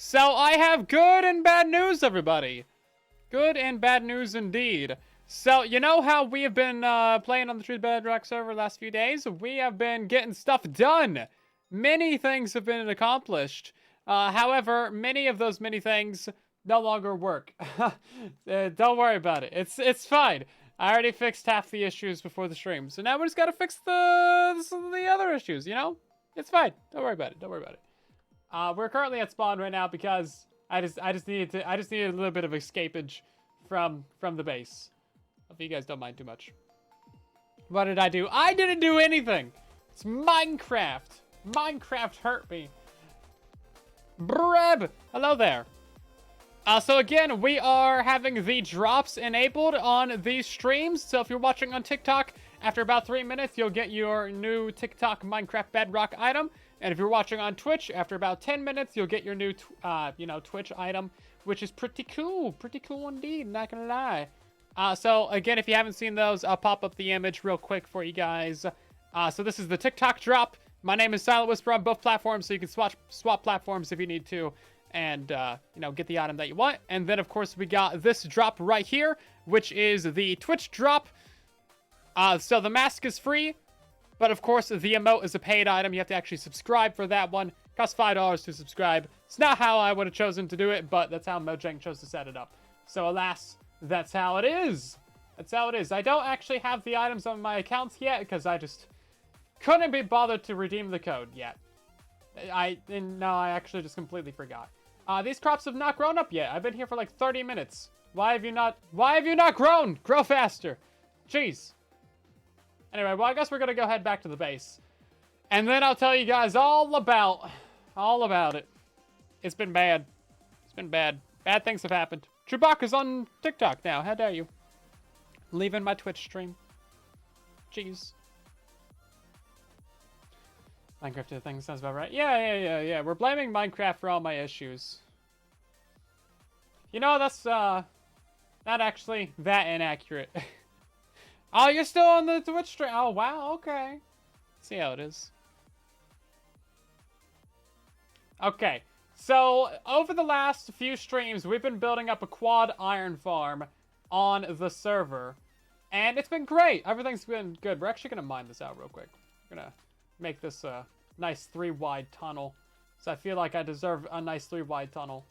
So I have good and bad news, everybody. Good and bad news indeed. So, you know how we have been playing on the True Bedrock server the last few days? We have been getting stuff done. Many things have been accomplished. However, many of those many things no longer work. Don't worry about it. It's fine. I already fixed half the issues before the stream. So now we just gotta fix the other issues, you know? It's fine. Don't worry about it. Don't worry about it. We're currently at spawn right now because I just needed a little bit of escapage from the base. If you guys don't mind too much. What did I do? I didn't do anything. It's Minecraft. Minecraft hurt me. Breb. Hello there. So again, we are having the drops enabled on these streams. So if you're watching on TikTok, after about 3 minutes, you'll get your new TikTok Minecraft Bedrock item. And if you're watching on Twitch, after about 10 minutes, you'll get your new, Twitch item, which is pretty cool. Pretty cool indeed, not gonna lie. So again, if you haven't seen those, I'll pop up the image real quick for you guys. So this is the TikTok drop. My name is Silent Whisper on both platforms, so you can swap platforms if you need to. And, get the item that you want. And then, of course, we got this drop right here, which is the Twitch drop. So the mask is free, but, of course, the emote is a paid item. You have to actually subscribe for that one. It costs $5 to subscribe. It's not how I would have chosen to do it, but that's how Mojang chose to set it up. So, alas, that's how it is. That's how it is. I don't actually have the items on my accounts yet, because I just couldn't be bothered to redeem the code yet. I actually just completely forgot. These crops have not grown up yet. I've been here for like 30 minutes. Why have you not grown? Grow faster. Jeez. Anyway, well, I guess we're gonna go head back to the base. And then I'll tell you guys all about it. It's been bad. It's been bad. Bad things have happened. Chewbacca's on TikTok now. How dare you? Leaving my Twitch stream. Jeez. Minecraft thing sounds about right. Yeah. We're blaming Minecraft for all my issues. You know, that's, not actually that inaccurate. Oh, you're still on the Twitch stream. Oh, wow, okay. See how it is. Okay, so over the last few streams, we've been building up a quad iron farm on the server. And it's been great. Everything's been good. We're actually going to mine this out real quick. We're going to make this a nice 3-wide tunnel. So I feel like I deserve a nice 3-wide tunnel.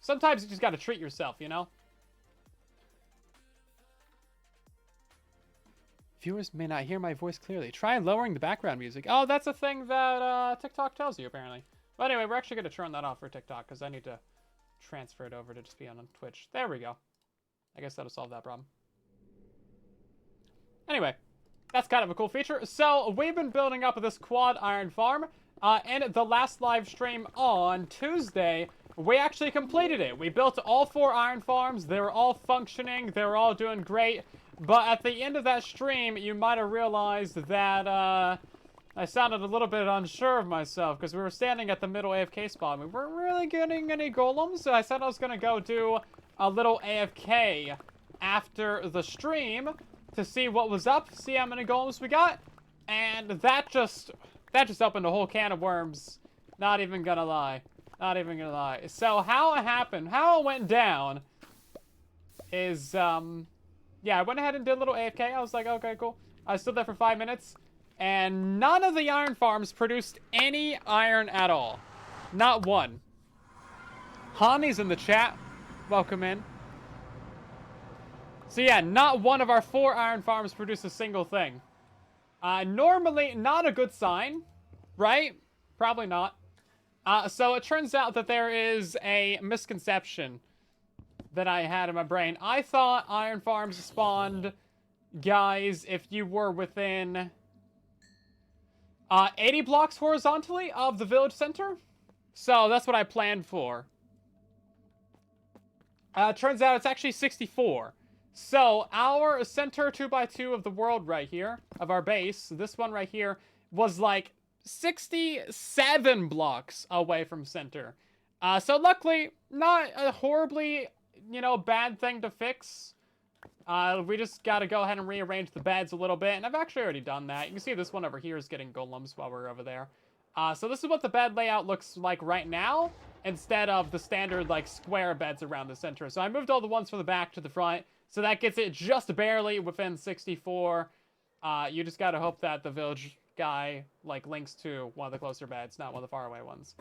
Sometimes you just gotta treat yourself, you know? Viewers may not hear my voice clearly. Try lowering the background music. Oh, that's a thing that TikTok tells you, apparently. But anyway, we're actually gonna turn that off for TikTok, because I need to transfer it over to just be on Twitch. There we go. I guess that'll solve that problem. Anyway. That's kind of a cool feature. So, we've been building up this quad iron farm. And the last live stream on Tuesday, we actually completed it. We built all 4 iron farms. They were all functioning. They were all doing great. But at the end of that stream, you might have realized that I sounded a little bit unsure of myself. Because we were standing at the middle AFK spot. We weren't really getting any golems. So I said I was going to go do a little AFK after the stream to see what was up, see how many golems we got, and that just opened a whole can of worms. Not even gonna lie. Not even gonna lie. So how it happened, how it went down is, yeah, I went ahead and did a little AFK. I was like, okay, cool. I stood there for 5 minutes, and none of the iron farms produced any iron at all. Not one. Hani's in the chat. Welcome in. So yeah, not one of our 4 iron farms produced a single thing. Normally, not a good sign, right? Probably not. So it turns out that there is a misconception that I had in my brain. I thought iron farms spawned, guys, if you were within 80 blocks horizontally of the village center. So that's what I planned for. Turns out it's actually 64. So, our center 2x2 of the world right here, of our base, this one right here, was like 67 blocks away from center. So luckily, not a horribly, bad thing to fix. We just gotta go ahead and rearrange the beds a little bit, and I've actually already done that. You can see this one over here is getting golems while we're over there. So this is what the bed layout looks like right now, instead of the standard, like, square beds around the center. So I moved all the ones from the back to the front, so that gets it just barely within 64. You just gotta hope that the village guy, like, links to one of the closer beds, not one of the faraway ones.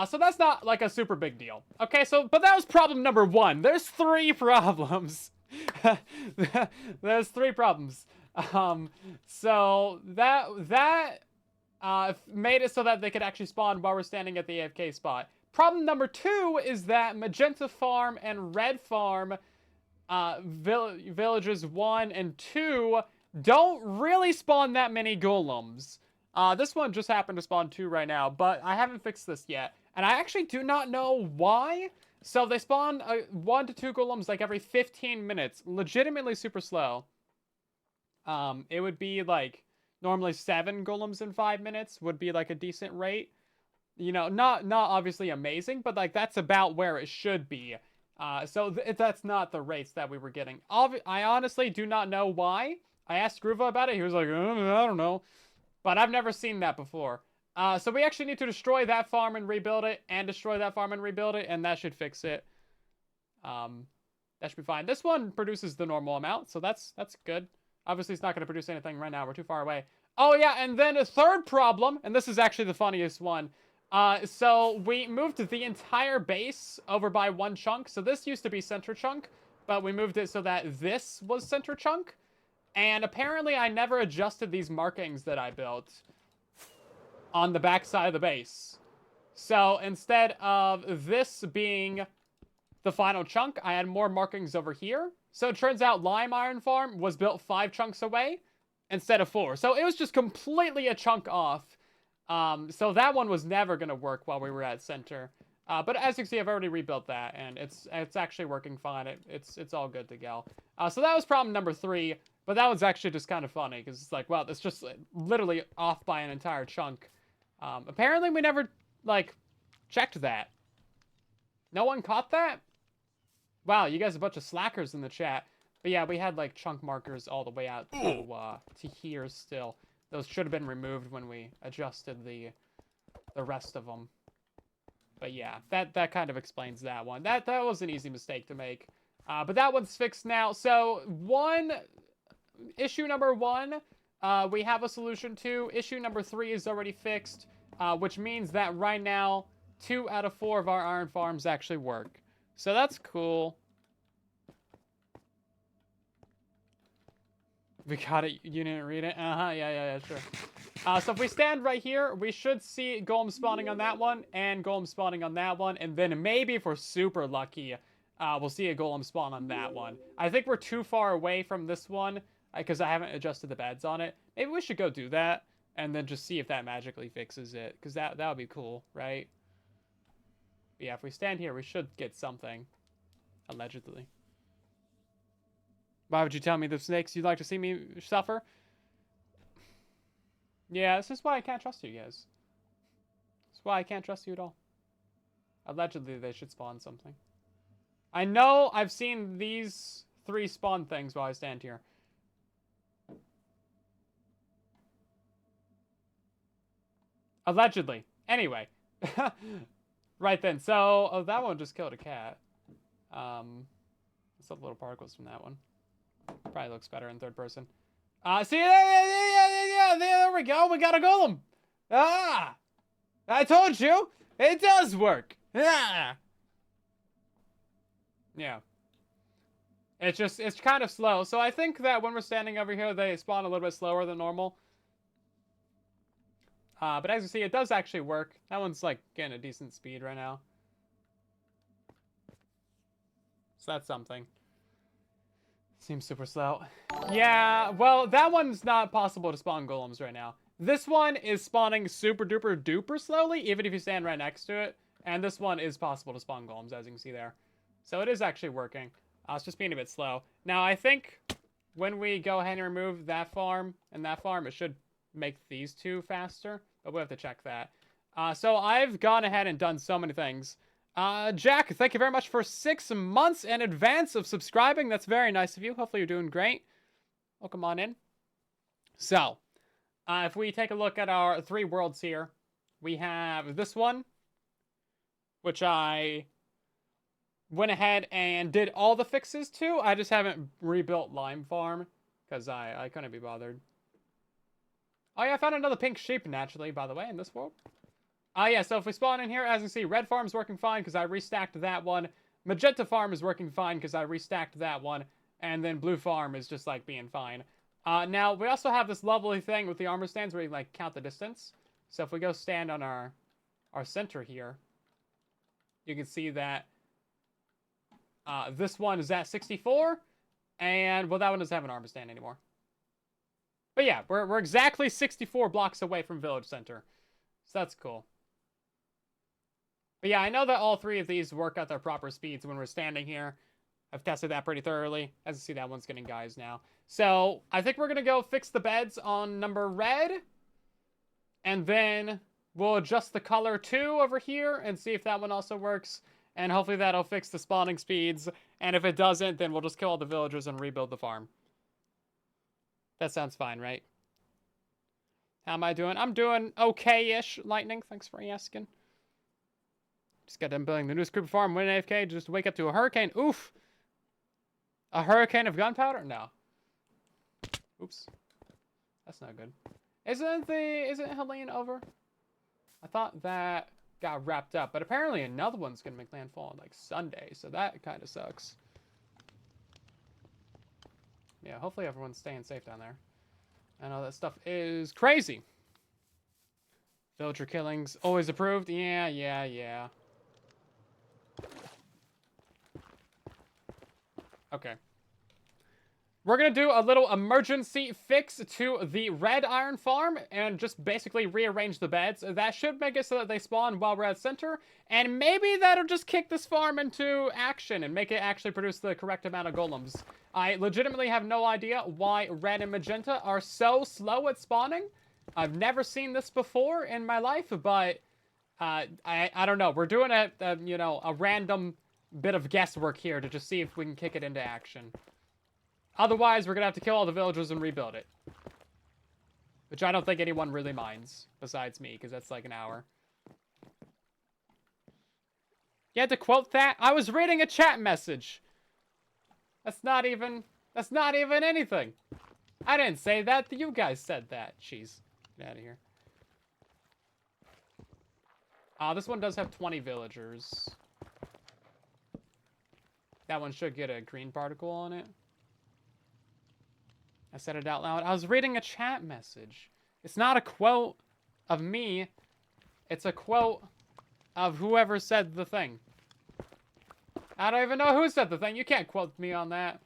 So that's not, like, a super big deal. Okay, so, but that was problem number 1. There's 3 problems. There's 3 problems. So that made it so that they could actually spawn while we're standing at the AFK spot. Problem number 2 is that Magenta Farm and Red Farm, villages 1 and 2, don't really spawn that many golems. This one just happened to spawn 2 right now, but I haven't fixed this yet. And I actually do not know why. So they spawn 1 to 2 golems like every 15 minutes. Legitimately super slow. It would be like normally 7 golems in 5 minutes would be like a decent rate. You know, not obviously amazing, but like that's about where it should be. So that's not the rates that we were getting. I honestly do not know why. I asked Groova about it. He was like, I don't know. But I've never seen that before. So we actually need to destroy that farm and rebuild it, and destroy that farm and rebuild it, and that should fix it. That should be fine. This one produces the normal amount, so that's good. Obviously, it's not going to produce anything right now. We're too far away. Oh, yeah, and then a third problem, and this is actually the funniest one. So we moved the entire base over by 1 chunk. So this used to be center chunk, but we moved it so that this was center chunk. And apparently I never adjusted these markings that I built on the back side of the base. So instead of this being the final chunk, I had more markings over here. So it turns out Lime Iron Farm was built 5 chunks away instead of 4. So it was just completely a chunk off. So that one was never going to work while we were at center. But as you can see, I've already rebuilt that, and it's actually working fine. It's all good to go. So that was problem number 3. But that was actually just kind of funny, because it's like, well, it's just literally off by an entire chunk. Apparently we never, like, checked that. No one caught that? Wow, you guys are a bunch of slackers in the chat. But yeah, we had, like, chunk markers all the way out to here still. Those should have been removed when we adjusted the rest of them. But yeah, that kind of explains that one. That was an easy mistake to make. But that one's fixed now. So, issue number 1, we have a solution to. Issue number 3 is already fixed, which means that right now, 2 out of 4 of our iron farms actually work. So that's cool. We got it. You didn't read it? Yeah, sure. So if we stand right here, we should see golem spawning on that one, and golem spawning on that one, and then maybe if we're super lucky, we'll see a golem spawn on that one. I think we're too far away from this one, because I haven't adjusted the beds on it. Maybe we should go do that, and then just see if that magically fixes it, because that would be cool, right? But yeah, if we stand here, we should get something. Allegedly. Why would you tell me the snakes you'd like to see me suffer? Yeah, this is why I can't trust you guys. This is why I can't trust you at all. Allegedly, they should spawn something. I know I've seen these 3 spawn things while I stand here. Allegedly. Anyway. Right then. So, that one just killed a cat. What's up little particles from that one? Probably looks better in 3rd person. See, yeah, there we go. We got a golem. Ah! I told you. It does work. Yeah. Yeah. It's kind of slow. So I think that when we're standing over here, they spawn a little bit slower than normal. But as you see, it does actually work. That one's, like, getting a decent speed right now. So that's something. Seems super slow. Yeah, well, that one's not possible to spawn golems right now. This one is spawning super duper duper slowly, even if you stand right next to it. And this one is possible to spawn golems, as you can see there. So it is actually working. It's just being a bit slow. Now, I think when we go ahead and remove that farm and that farm, it should make these 2 faster. But we'll have to check that. So I've gone ahead and done so many things. Jack, thank you very much for 6 months in advance of subscribing. That's very nice of you. Hopefully you're doing great. Welcome on in. So, if we take a look at our 3 worlds here, We have this one, which I went ahead and did all the fixes to. I just haven't rebuilt Lime Farm because I couldn't be bothered. Oh yeah, I found another pink sheep naturally, by the way, in this world. Yeah, so if we spawn in here, as you can see, red farm's working fine because I restacked that one. Magenta farm is working fine because I restacked that one. And then blue farm is just, like, being fine. Now, we also have this lovely thing with the armor stands where you, like, count the distance. So if we go stand on our center here, you can see that this one is at 64. And, well, that one doesn't have an armor stand anymore. But yeah, we're exactly 64 blocks away from village center. So that's cool. But yeah, I know that all three of these work at their proper speeds when we're standing here. I've tested that pretty thoroughly. As you see, that one's getting guys now. So I think we're going to go fix the beds on number red. And then we'll adjust the color 2 over here and see if that one also works. And hopefully that'll fix the spawning speeds. And if it doesn't, then we'll just kill all the villagers and rebuild the farm. That sounds fine, right? How am I doing? I'm doing okay-ish, Lightning. Thanks for asking. Just got done building the new creeper farm. Went AFK just to wake up to a hurricane. Oof. A hurricane of gunpowder? No. Oops. That's not good. Isn't Helene over? I thought that got wrapped up, but apparently another one's gonna make landfall on like Sunday, so that kind of sucks. Yeah, hopefully everyone's staying safe down there. I know that stuff is crazy. Villager killings always approved. Yeah. Okay. We're going to do a little emergency fix to the red iron farm and just basically rearrange the beds. That should make it so that they spawn while we're at center. And maybe that'll just kick this farm into action and make it actually produce the correct amount of golems. I legitimately have no idea why red and magenta are so slow at spawning. I've never seen this before in my life, but I don't know. We're doing a random bit of guesswork here to just see if we can kick it into action. Otherwise, we're going to have to kill all the villagers and rebuild it. Which I don't think anyone really minds, besides me, because that's like an hour. You had to quote that? I was reading a chat message. That's not even anything. I didn't say that. You guys said that. Jeez. Get out of here. This one does have 20 villagers. That one should get a green particle on it. I said it out loud. I was reading a chat message. It's not a quote of me. It's a quote of whoever said the thing. I don't even know who said the thing. You can't quote me on that.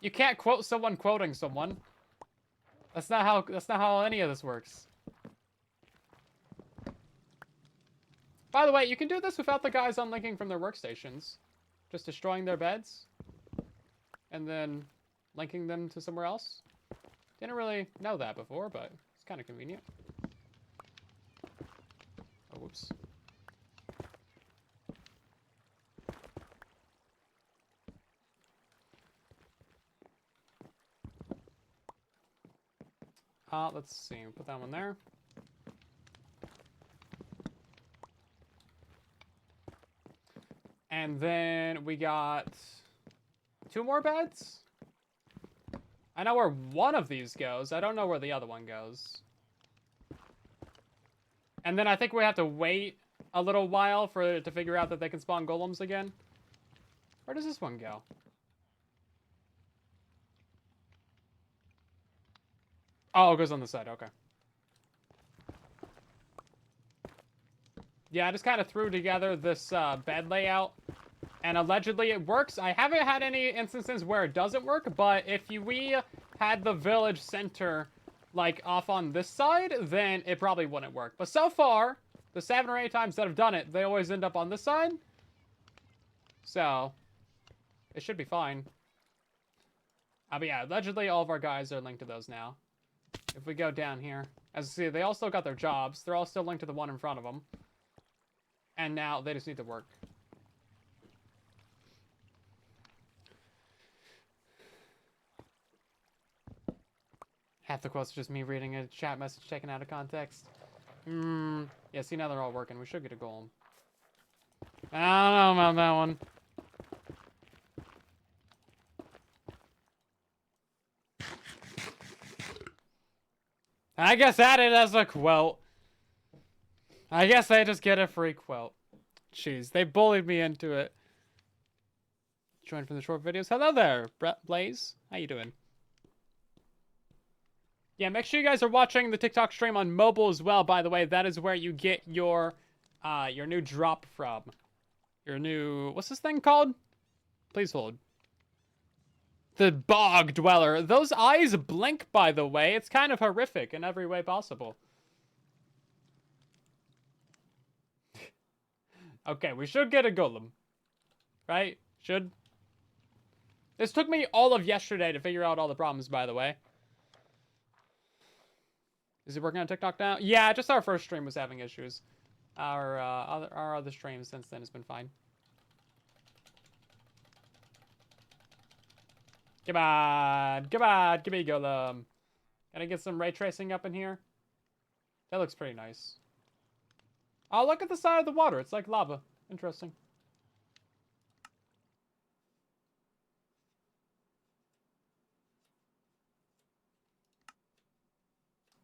You can't quote someone quoting someone. That's not how any of this works. By the way, you can do this without the guys unlinking from their workstations. Just destroying their beds. And then linking them to somewhere else. Didn't really know that before, but it's kind of convenient. Oh, whoops. Let's see. Put that one there. And then we got 2 more beds? I know where one of these goes. I don't know where the other one goes. And then I think we have to wait a little while for it to figure out that they can spawn golems again. Where does this one go? Oh, it goes on the side. Okay. Yeah, I just kind of threw together this bed layout. And allegedly it works. I haven't had any instances where it doesn't work, but if we had the village center, like, off on this side, then it probably wouldn't work. But so far, the 7 or 8 times that I've done it, they always end up on this side. So, it should be fine. But yeah, allegedly all of our guys are linked to those now. If we go down here, as you see, they all still got their jobs. They're all still linked to the one in front of them. And now they just need to work. Half the quotes are just me reading a chat message taken out of context. Yeah, see, now they're all working. We should get a golem. I don't know about that one. I guess added as a quote. I guess I just get a free quote. Jeez, they bullied me into it. Join from the short videos. Hello there, Blaze. How you doing? Yeah, make sure you guys are watching the TikTok stream on mobile as well, by the way. That is where you get your new drop from. Your new... What's this thing called? Please hold. The Bog Dweller. Those eyes blink, by the way. It's kind of horrific in every way possible. Okay, we should get a golem. Right? Should. This took me all of yesterday to figure out all the problems, by the way. Is it working on TikTok now? Yeah, just our first stream was having issues. Our other streams since then has been fine. Come on, come on, give me a golem. Can I get some ray tracing up in here? That looks pretty nice. Oh, look at the side of the water. It's like lava. Interesting.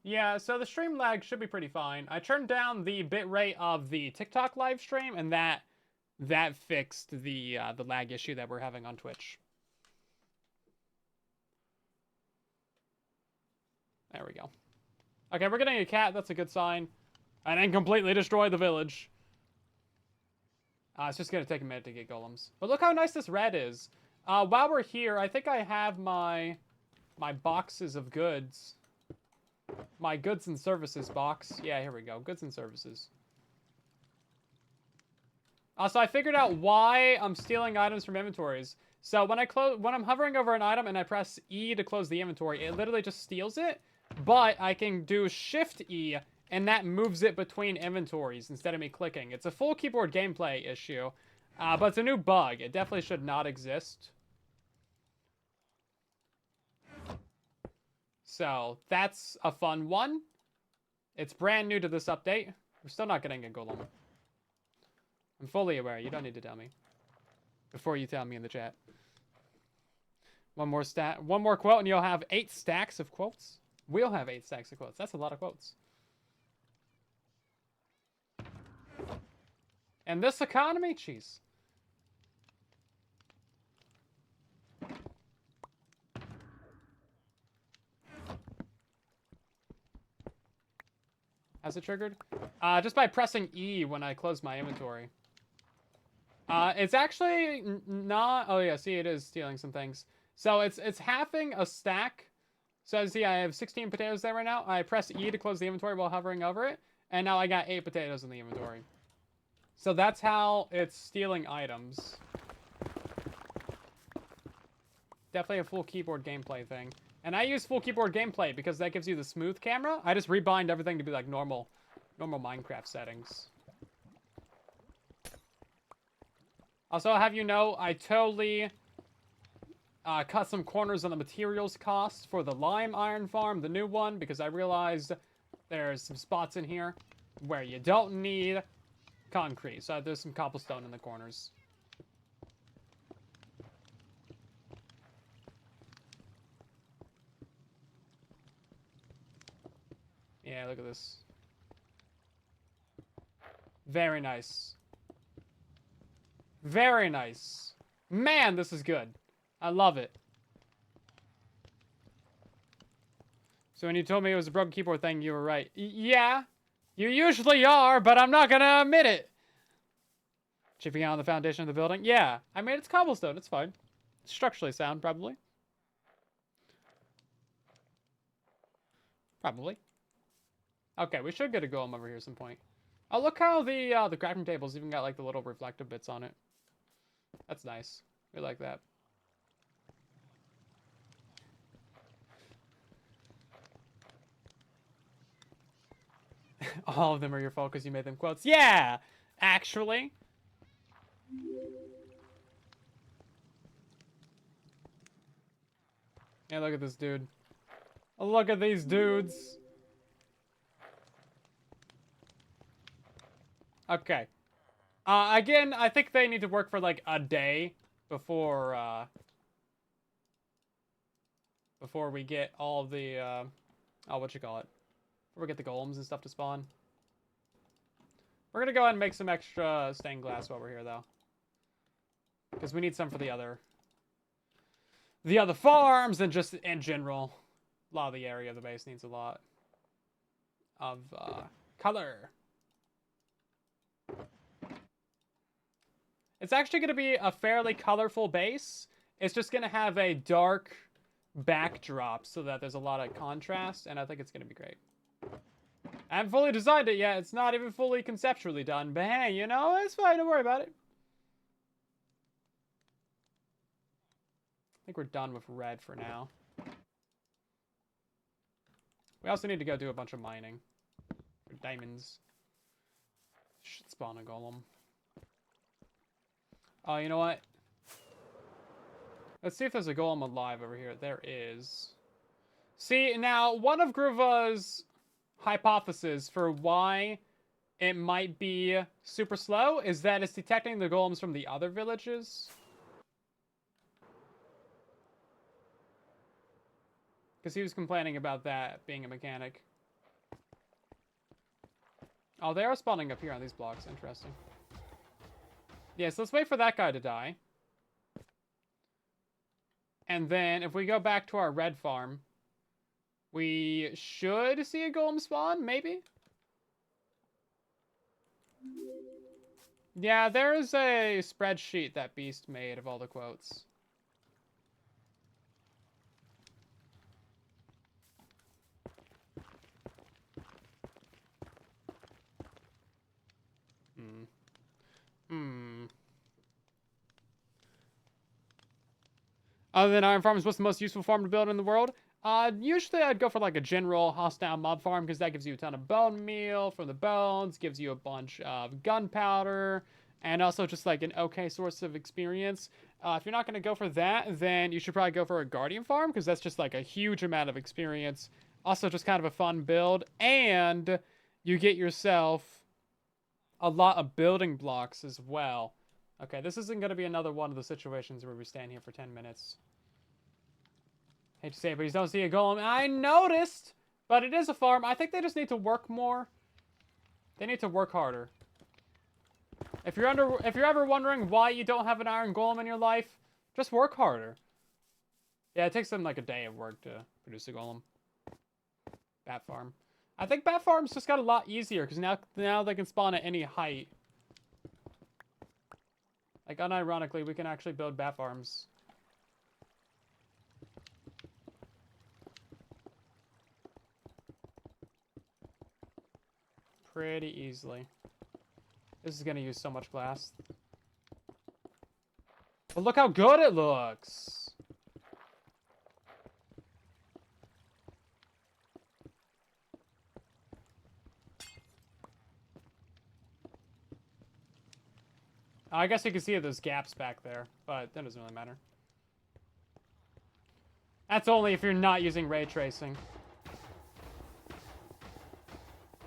Yeah, so the stream lag should be pretty fine. I turned down the bitrate of the TikTok live stream, and that fixed the lag issue that we're having on Twitch. There we go. Okay, we're getting a cat. That's a good sign. And then completely destroy the village. It's just going to take a minute to get golems. But look how nice this red is. While we're here, I think I have my boxes of goods. My goods and services box. Yeah, here we go. Goods and services. So I figured out why I'm stealing items from inventories. So when I'm hovering over an item and I press E to close the inventory, it literally just steals it. But I can do Shift E, and that moves it between inventories instead of me clicking. It's a full keyboard gameplay issue, but it's a new bug. It definitely should not exist. So that's a fun one. It's brand new to this update. We're still not getting a golem. I'm fully aware. You don't need to tell me. Before you tell me in the chat. One more quote, and you'll have 8 stacks of quotes. We'll have 8 stacks of quotes. That's a lot of quotes. And this economy? Jeez. Has it triggered? Just by pressing E when I close my inventory. It's actually not... Oh, yeah, see, it is stealing some things. So it's halving a stack. So see, I have 16 potatoes there right now. I press E to close the inventory while hovering over it. And now I got 8 potatoes in the inventory. So that's how it's stealing items. Definitely a full keyboard gameplay thing. And I use full keyboard gameplay because that gives you the smooth camera. I just rebind everything to be like normal Minecraft settings. Also, I'll have you know, I totally cut some corners on the materials cost for the lime iron farm, the new one, because I realized there's some spots in here where you don't need concrete. So there's some cobblestone in the corners. Yeah, look at this. Very nice. Very nice. Man, this is good. I love it. So when you told me it was a broken keyboard thing, you were right. Yeah, you usually are, but I'm not gonna admit it. Chipping out on the foundation of the building? Yeah, I mean, it's cobblestone. It's fine. It's structurally sound, probably. Probably. Okay, we should get a golem over here at some point. Oh, look how the crafting table's even got, like, the little reflective bits on it. That's nice. We like that. All of them are your fault because you made them quotes. Yeah! Actually. Yeah, look at this dude. Look at these dudes. Okay. Again, I think they need to work for like a day before before we get all the oh, what you call it? Before we get the golems and stuff to spawn. We're gonna go ahead and make some extra stained glass while we're here, though, because we need some for the other farms, and just in general, a lot of the area of the base needs a lot of color. It's actually gonna be a fairly colorful base. It's just gonna have a dark backdrop so that there's a lot of contrast, and I think it's gonna be great. I haven't fully designed it yet. It's not even fully conceptually done, but hey, you know, it's fine. Don't worry about it. I think we're done with red for now. We also need to go do a bunch of mining for diamonds. Should spawn a golem. Oh, you know what? Let's see if there's a golem alive over here. There is. See, now, one of Gruva's hypotheses for why it might be super slow is that it's detecting the golems from the other villages. Because he was complaining about that being a mechanic. Oh, they are spawning up here on these blocks. Interesting. Yes, let's wait for that guy to die. And then if we go back to our red farm, we should see a golem spawn, maybe? Yeah, there's a spreadsheet that Beast made of all the quotes. Other than iron farms, what's the most useful farm to build in the world? Usually I'd go for like a general hostile mob farm, because that gives you a ton of bone meal from the bones, gives you a bunch of gunpowder, and also just like an okay source of experience. If you're not going to go for that, then you should probably go for a guardian farm, because that's just like a huge amount of experience. Also just kind of a fun build, and you get yourself a lot of building blocks as well. Okay, this isn't going to be another one of the situations where we stand here for 10 minutes. Hate to say it, but you don't see a golem. I noticed, but it is a farm. I think they just need to work more. They need to work harder. If you're ever wondering why you don't have an iron golem in your life, just work harder. Yeah, it takes them like a day of work to produce a golem. Bat farm. I think bat farms just got a lot easier, because now they can spawn at any height. Like, unironically, we can actually build bat farms. Pretty easily. This is going to use so much glass. But look how good it looks! I guess you can see those gaps back there, but that doesn't really matter. That's only if you're not using ray tracing.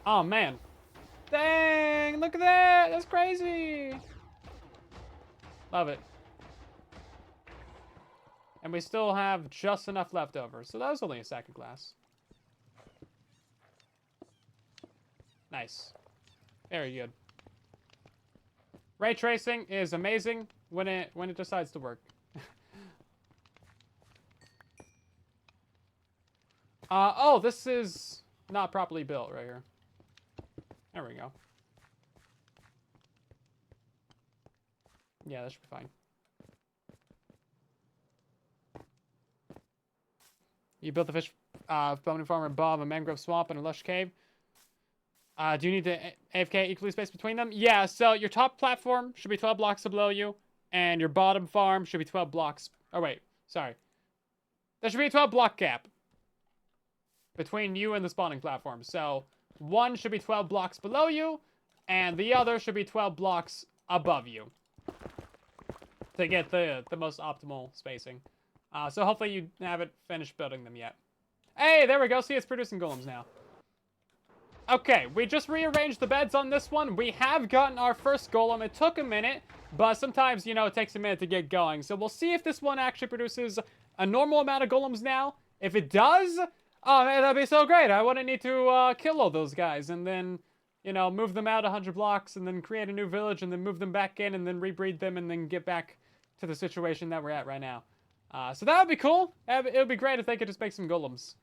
Oh, man. Dang! Look at that! That's crazy! Love it. And we still have just enough left over, so that was only a sack of glass. Nice. Very good. Ray tracing is amazing when it decides to work. Oh, this is not properly built right here. There we go. Yeah, that should be fine. You built the fish bounty farm above a mangrove swamp and a lush cave. Do you need to AFK equally spaced between them? Yeah, so your top platform should be 12 blocks below you, and your bottom farm should be 12 blocks... Oh, wait. Sorry. There should be a 12 block gap between you and the spawning platform. So, one should be 12 blocks below you, and the other should be 12 blocks above you to get the most optimal spacing. So hopefully you haven't finished building them yet. Hey, there we go. See, it's producing golems now. Okay, we just rearranged the beds on this one. We have gotten our first golem. It took a minute, but sometimes, you know, it takes a minute to get going. So we'll see if this one actually produces a normal amount of golems now. If it does, oh man, that'd be so great. I wouldn't need to kill all those guys and then, you know, move them out 100 blocks and then create a new village and then move them back in and then rebreed them and then get back to the situation that we're at right now. So that would be cool. It would be great if they could just make some golems.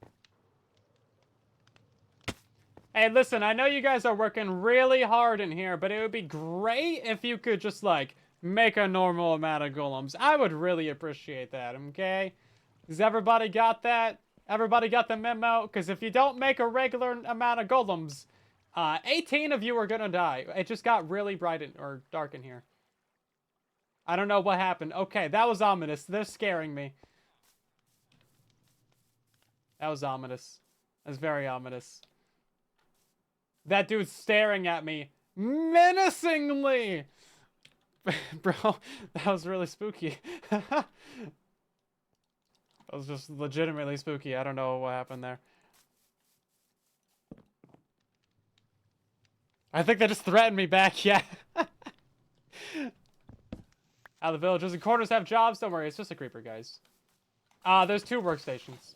Hey, listen, I know you guys are working really hard in here, but it would be great if you could just, like, make a normal amount of golems. I would really appreciate that, okay? Has everybody got that? Everybody got the memo? Because if you don't make a regular amount of golems, 18 of you are gonna die. It just got really bright or dark in here. I don't know what happened. Okay, that was ominous. They're scaring me. That was ominous. That's very ominous. That dude's staring at me menacingly. Bro, that was really spooky. That was just legitimately spooky. I don't know what happened there. I think they just threatened me back, yeah. The villages and corners have jobs. Don't worry, it's just a creeper, guys. There's 2 workstations.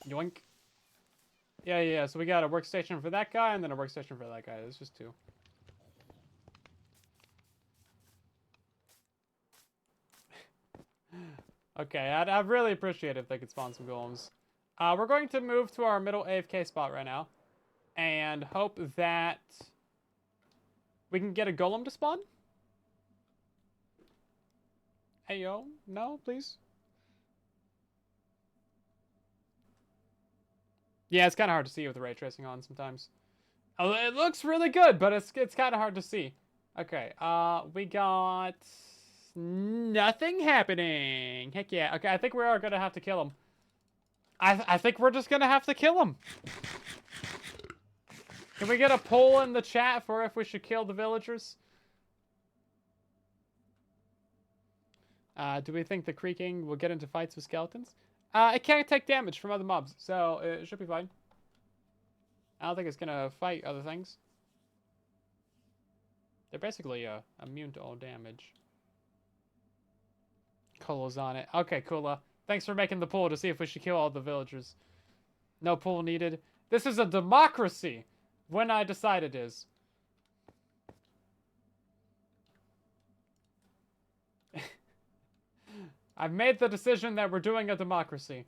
Yoink. Yeah, so we got a workstation for that guy and then a workstation for that guy. There's just 2. Okay, I'd really appreciate it if they could spawn some golems. We're going to move to our middle AFK spot right now and hope that we can get a golem to spawn. Hey, yo. No, please. Yeah, it's kind of hard to see with the ray tracing on sometimes. Oh, it looks really good, but it's kind of hard to see. Okay, we got nothing happening. Heck yeah. Okay, I think we are gonna have to kill him. I think we're just gonna have to kill him. Can we get a poll in the chat for if we should kill the villagers? Do we think the creaking will get into fights with skeletons? It can't take damage from other mobs, so it should be fine. I don't think it's gonna fight other things. They're basically immune to all damage. Kula's on it. Okay, Kula. Thanks for making the poll to see if we should kill all the villagers. No poll needed. This is a democracy. When I decide it is. I've made the decision that we're doing a democracy.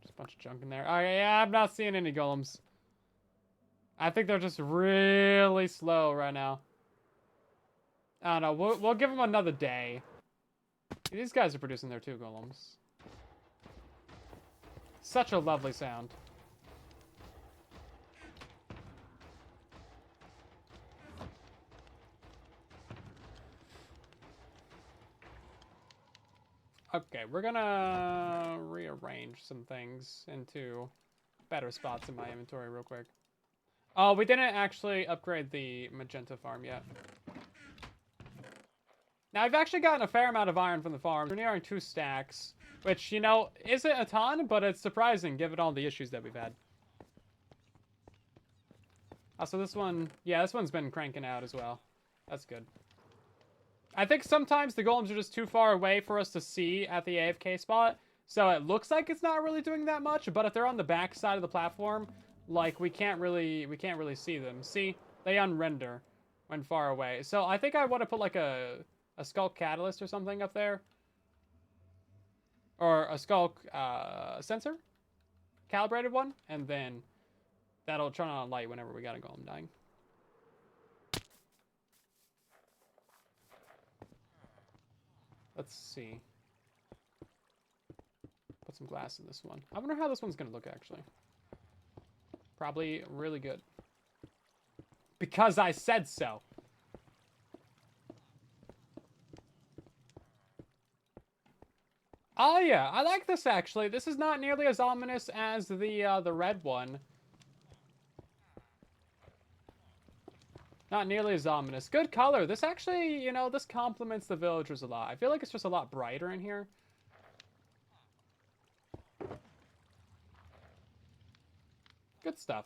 Just a bunch of junk in there. Oh, yeah, I'm not seeing any golems. I think they're just really slow right now. I don't know. We'll give them another day. These guys are producing their 2 golems. Such a lovely sound. Okay, we're gonna rearrange some things into better spots in my inventory real quick. Oh, we didn't actually upgrade the magenta farm yet. Now, I've actually gotten a fair amount of iron from the farm. We're nearing 2 stacks, which, you know, isn't a ton, but it's surprising given all the issues that we've had. So this one, yeah, this one's been cranking out as well. That's good. I think sometimes the golems are just too far away for us to see at the AFK spot, so it looks like it's not really doing that much, but if they're on the back side of the platform, like, we can't really see them. See? They unrender when far away. So I think I want to put, like, a Skulk Catalyst or something up there. Or a Skulk sensor. Calibrated one. And then that'll turn on a light whenever we got a golem dying. Let's see. Put some glass in this one. I wonder how this one's going to look, actually. Probably really good. Because I said so. Oh yeah, I like this actually. This is not nearly as ominous as the red one. Not nearly as ominous. Good color. This actually, you know, this complements the villagers a lot. I feel like it's just a lot brighter in here. Good stuff.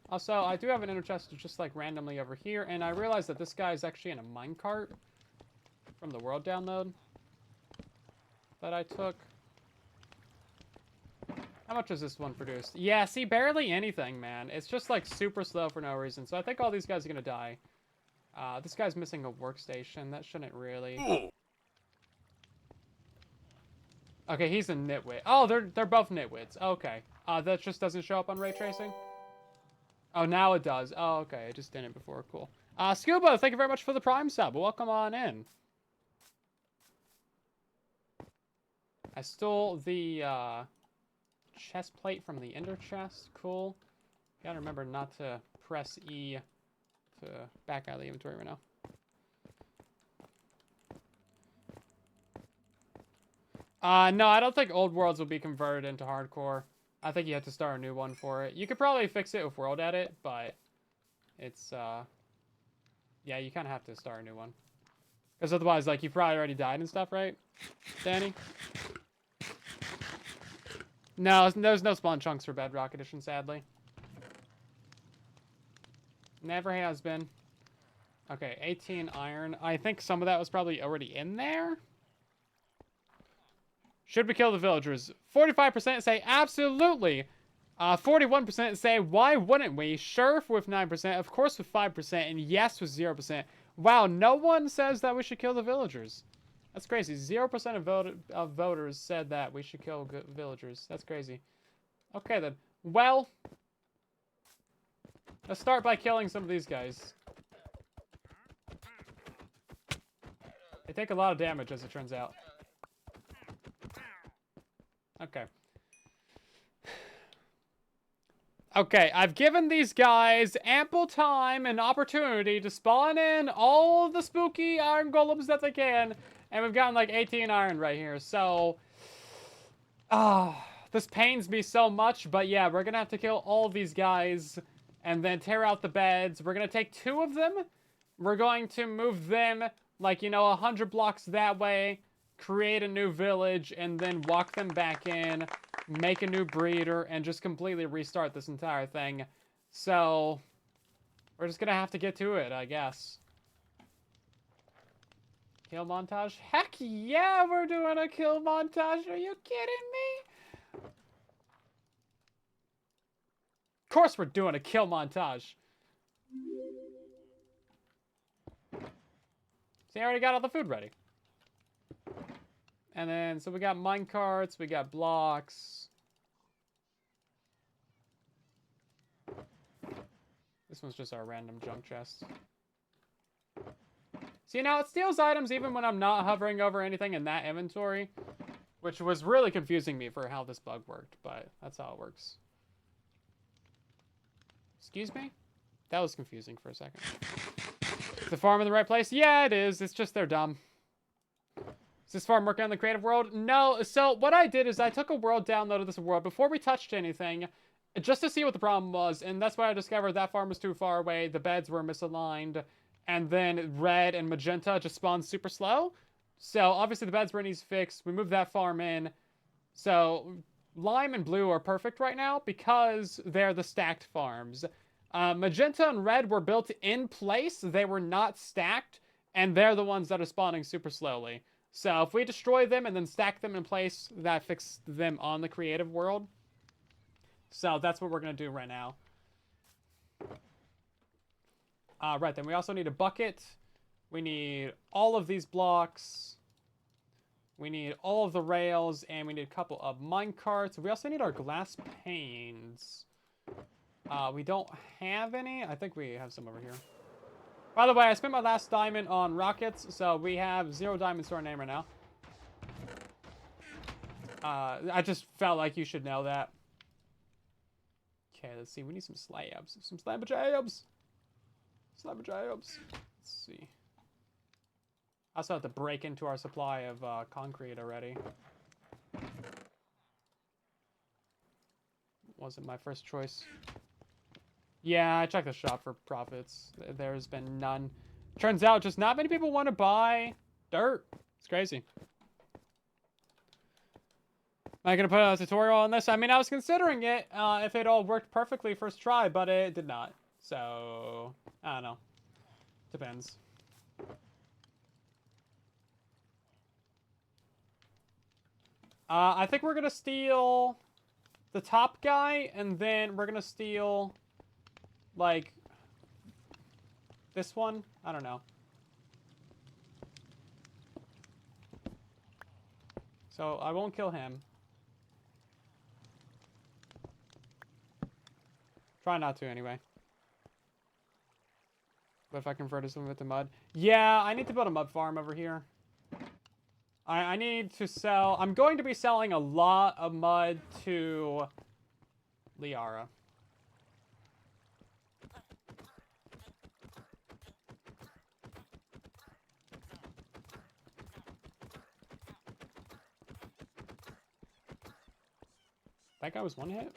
Also, I do have an inner chest just like randomly over here, and I realized that this guy is actually in a minecart from the world download that I took. How much has this one produced? Yeah, see, barely anything, man. It's just like super slow for no reason. So I think all these guys are gonna die. This guy's missing a workstation. That shouldn't really. Okay, he's a nitwit. Oh, they're both nitwits. Okay. That just doesn't show up on ray tracing. Oh, now it does. Oh, okay. It just didn't before. Cool. Scuba, thank you very much for the Prime sub. Welcome on in. I stole the chest plate from the ender chest. Cool. Gotta remember not to press E to back out of the inventory right now. No, I don't think old worlds will be converted into hardcore. I think you have to start a new one for it. You could probably fix it with world edit, but it's, yeah, you kind of have to start a new one. Because otherwise, like, you probably already died and stuff, right, Danny? No, there's no spawn chunks for Bedrock Edition, sadly. Never has been. Okay, 18 iron. I think some of that was probably already in there. Should we kill the villagers? 45% say absolutely. 41% say why wouldn't we? Sure with 9%, of course with 5%, and yes with 0%. Wow, no one says that we should kill the villagers. That's crazy. 0% of voters said that we should kill villagers. That's crazy. Okay then. Well, let's start by killing some of these guys. They take a lot of damage, as it turns out. Okay. Okay, I've given these guys ample time and opportunity to spawn in all the spooky iron golems that they can, and we've gotten like 18 iron right here, so... this pains me so much, but yeah, we're gonna have to kill all these guys and then tear out the beds. We're gonna take 2 of them. We're going to move them, like, you know, 100 blocks that way, create a new village, and then walk them back in, make a new breeder, and just completely restart this entire thing. So, we're just gonna have to get to it, I guess. Kill montage? Heck yeah, we're doing a kill montage. Are you kidding me? Of course we're doing a kill montage. See, I already got all the food ready. And then, so we got minecarts, we got blocks. This one's just our random junk chest. See, now it steals items even when I'm not hovering over anything in that inventory, which was really confusing me for how this bug worked, but that's how it works. Excuse me? That was confusing for a second. Is the farm in the right place? Yeah, it is. It's just they're dumb. Is this farm working on the creative world? No. So what I did is I took a world download of this world before we touched anything, just to see what the problem was, and that's why I discovered that farm was too far away, the beds were misaligned, and then red and magenta just spawned super slow. So obviously the beds were needs fixed. We moved that farm in. So lime and blue are perfect right now because they're the stacked farms. Magenta and red were built in place. They were not stacked, and they're the ones that are spawning super slowly. So if we destroy them and then stack them in place, that fixes them on the creative world. So that's what we're going to do right now. Right, then we also need a bucket. We need all of these blocks. We need all of the rails, and we need a couple of minecarts. We also need our glass panes. We don't have any. I think we have some over here. By the way, I spent my last diamond on rockets, so we have 0 diamonds to our name right now. I just felt like you should know that. Okay, let's see. We need some slabs. Some slabajabs. Slabajabs. Let's see. I also have to break into our supply of concrete already. Wasn't my first choice. Yeah, I checked the shop for profits. There's been none. Turns out just not many people want to buy dirt. It's crazy. Am I going to put a tutorial on this? I mean, I was considering it if it all worked perfectly first try, but it did not. So, I don't know. Depends. I think we're going to steal the top guy, and then we're going to steal, like, this one. I don't know. So, I won't kill him. Try not to, anyway. But if I convert this one with the mud. Yeah, I need to build a mud farm over here. I need to sell... I'm going to be selling a lot of mud to Liara. That guy was one hit?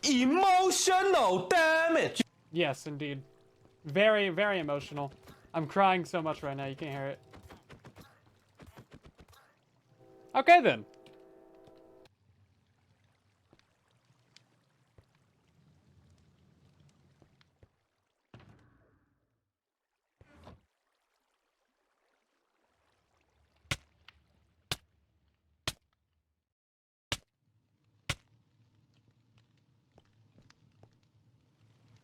Emotional damage. Yes, indeed. Very, very emotional. I'm crying so much right now, you can't hear it. Okay, then.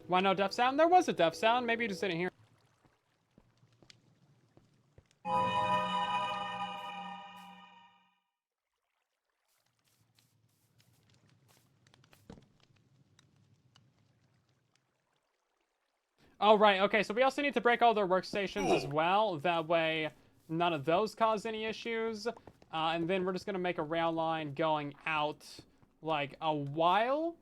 Why no death sound? There was a death sound. Maybe you just didn't hear. Oh, right. Okay, so we also need to break all their workstations as well. That way, none of those cause any issues. And then we're just going to make a rail line going out, like, a while.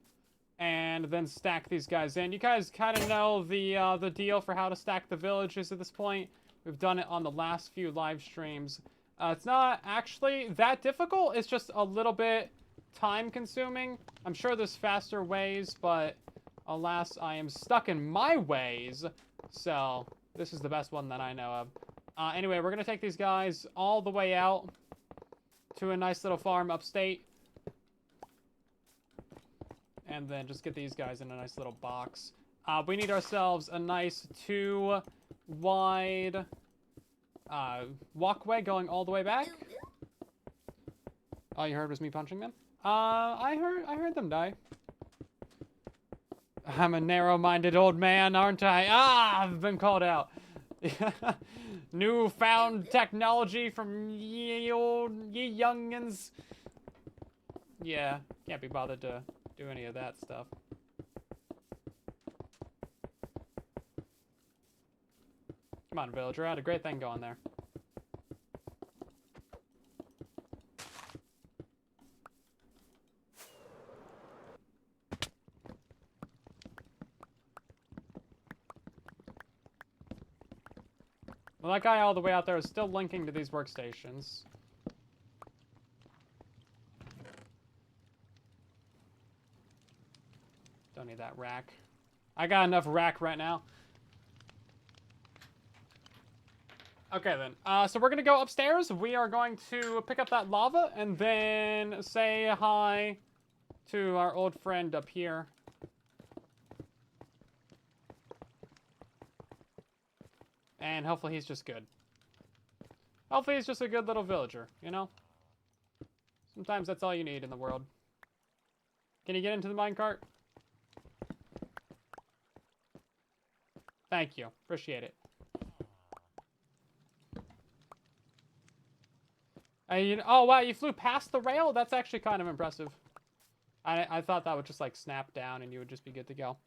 And then stack these guys in. You guys kind of know the deal for how to stack the villages at this point. We've done it on the last few live streams. It's not actually that difficult. It's just a little bit time-consuming. I'm sure there's faster ways, but... alas, I am stuck in my ways, so this is the best one that I know of. Anyway, we're going to take these guys all the way out to a nice little farm upstate. And then just get these guys in a nice little box. We need ourselves a nice 2-wide walkway going all the way back. All you heard was me punching them? I heard them die. I'm a narrow-minded old man, aren't I? Ah, I've been called out. Newfound technology from ye youngins. Yeah, can't be bothered to do any of that stuff. Come on, villager. I had a great thing going there. Well, that guy all the way out there is still linking to these workstations. Don't need that rack. I got enough rack right now. Okay, then. So we're going to go upstairs. We are going to pick up that lava and then say hi to our old friend up here. And hopefully he's just good. Hopefully he's just a good little villager, you know? Sometimes that's all you need in the world. Can you get into the minecart? Thank you. Appreciate it. Oh, wow, you flew past the rail? That's actually kind of impressive. I thought that would just, like, snap down and you would just be good to go.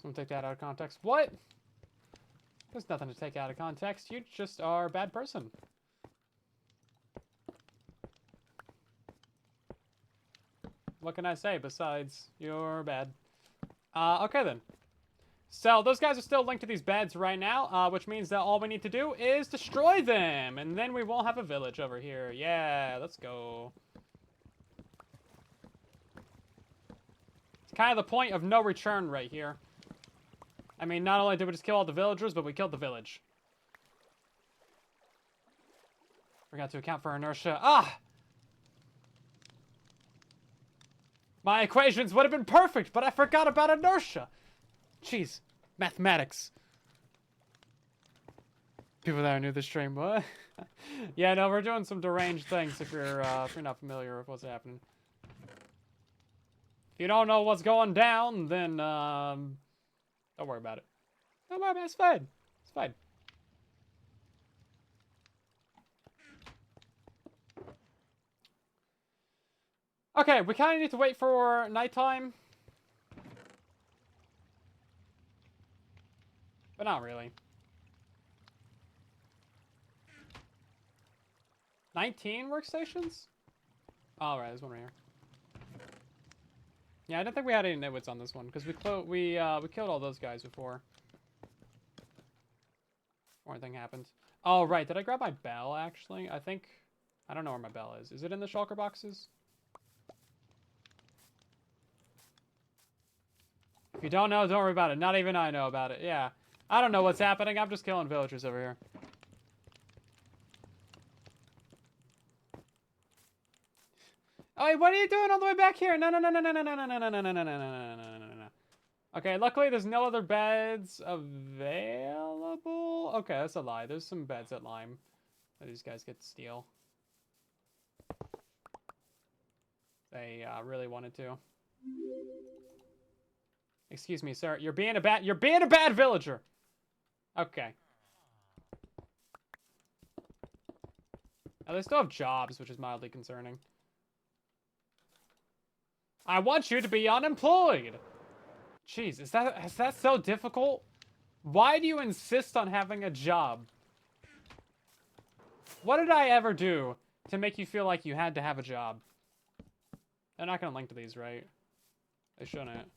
Someone take that out of context. What? There's nothing to take out of context. You just are a bad person. What can I say besides you're bad? Okay then. So those guys are still linked to these beds right now, which means that all we need to do is destroy them, and then we won't have a village over here. Yeah, let's go. It's kind of the point of no return right here. I mean, not only did we just kill all the villagers, but we killed the village. Forgot to account for inertia. Ah! My equations would have been perfect, but I forgot about inertia. Jeez. Mathematics. People that are new to the stream, what? Yeah, no, we're doing some deranged things if you're not familiar with what's happening. If you don't know what's going down, then, don't worry about it. Don't worry about it, it's fine. It's fine. Okay, we kind of need to wait for nighttime. But not really. 19 workstations? All right, there's one right here. Yeah, I don't think we had any nitwits on this one because we killed all those guys before anything happened. Oh right, did I grab my bell actually? I don't know where my bell is. Is it in the shulker boxes? If you don't know, don't worry about it. Not even I know about it. Yeah, I don't know what's happening. I'm just killing villagers over here. Oh, wait, what are you doing all the way back here? No, no, no, no, no, no, no, no, no, no, no, no, no, no, no, no, no, no. Okay, luckily there's no other beds available. Okay, that's a lie. There's some beds at Lime that these guys get to steal. They really wanted to. Excuse me, sir. You're being a bad villager. Okay. Now, they still have jobs, which is mildly concerning. I want you to be unemployed. Jeez, is that so difficult? Why do you insist on having a job? What did I ever do to make you feel like you had to have a job? They're not gonna link to these, right? They shouldn't.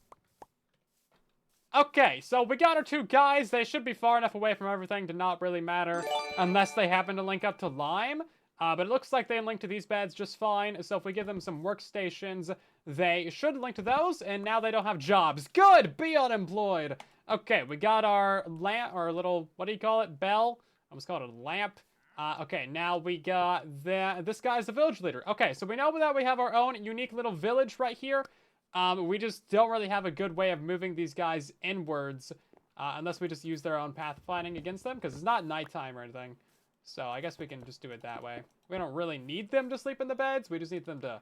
Okay, so we got our two guys. They should be far enough away from everything to not really matter unless they happen to link up to Lime. But it looks like they link to these beds just fine. So if we give them some workstations, they should link to those. And now they don't have jobs. Good! Be unemployed! Okay, we got our lamp, our little, what do you call it? Bell? I almost called it a lamp. Okay, now we got this guy's the village leader. Okay, so we know that we have our own unique little village right here. We just don't really have a good way of moving these guys inwards. Unless we just use their own pathfinding against them. Because it's not nighttime or anything. So I guess we can just do it that way. We don't really need them to sleep in the beds. We just need them to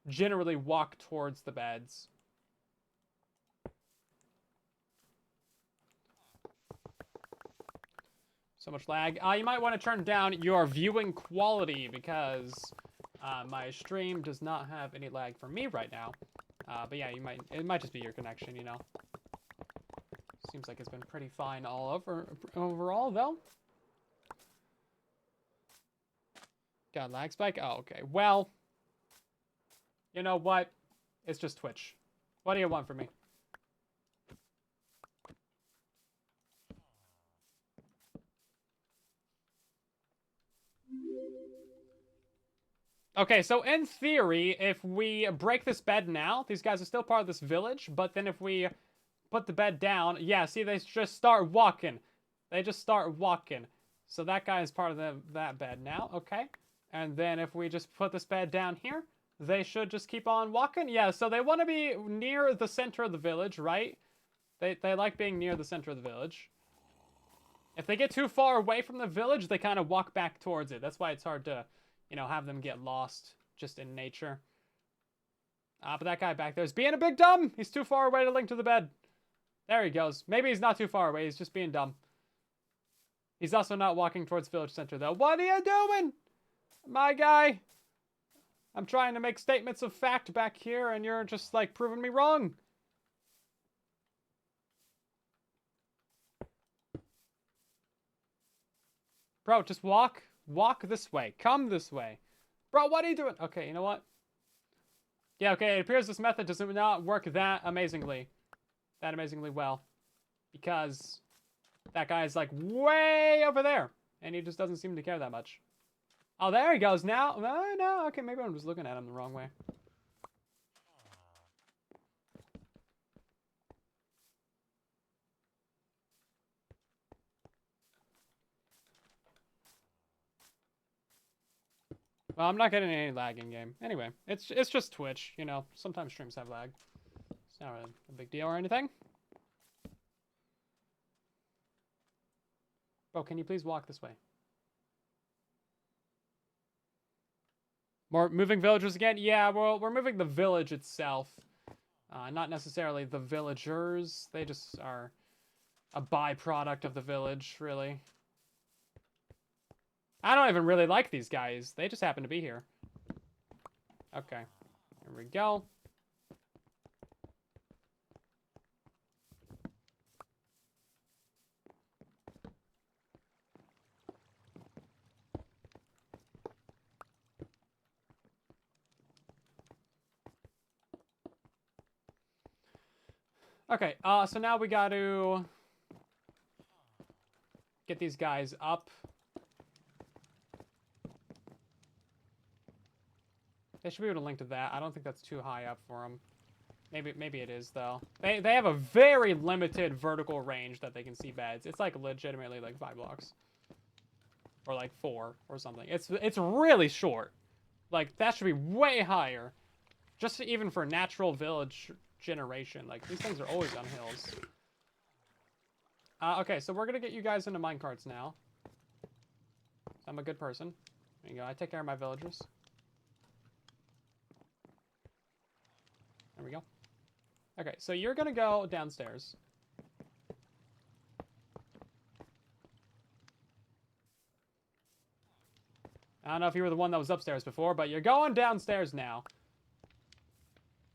generally walk towards the beds. So much lag. You might want to turn down your viewing quality because my stream does not have any lag for me right now. But yeah, it might just be your connection, you know. Seems like it's been pretty fine overall though. Got lag spike? Oh, okay. Well, you know what? It's just Twitch. What do you want from me? Okay, so in theory, if we break this bed now, these guys are still part of this village, but then if we put the bed down, yeah, see, they just start walking. They just start walking. So that guy is part of that bed now, okay. And then if we just put this bed down here, they should just keep on walking. Yeah, so they want to be near the center of the village, right? They like being near the center of the village. If they get too far away from the village, they kind of walk back towards it. That's why it's hard to, you know, have them get lost just in nature. But that guy back there is being a big dumb. He's too far away to link to the bed. There he goes. Maybe he's not too far away. He's just being dumb. He's also not walking towards village center, though. What are you doing? My guy, I'm trying to make statements of fact back here, and you're just, like, proving me wrong. Bro, just walk. Walk this way. Come this way. Bro, what are you doing? Okay, you know what? Yeah, okay, it appears this method does not work that amazingly well. Because that guy is, like, way over there. And he just doesn't seem to care that much. Oh, there he goes now. No, okay, maybe I'm just looking at him the wrong way. Well, I'm not getting any lag in game. Anyway, it's just Twitch, you know. Sometimes streams have lag. It's not a big deal or anything. Bro, can you please walk this way? More moving villagers again? Yeah, well, we're moving the village itself. Not necessarily the villagers. They just are a byproduct of the village, really. I don't even really like these guys. They just happen to be here. Okay. Here we go. Okay, so now we got to get these guys up. They should be able to link to that. I don't think that's too high up for them. Maybe it is, though. They have a very limited vertical range that they can see beds. It's like legitimately like 5 blocks. Or like 4 or something. It's really short. Like, that should be way higher. Just even for natural village generation. Like, these things are always on hills. Okay, so we're going to get you guys into minecarts now. I'm a good person. There you go. I take care of my villagers. There we go. Okay, so you're going to go downstairs. I don't know if you were the one that was upstairs before, but you're going downstairs now.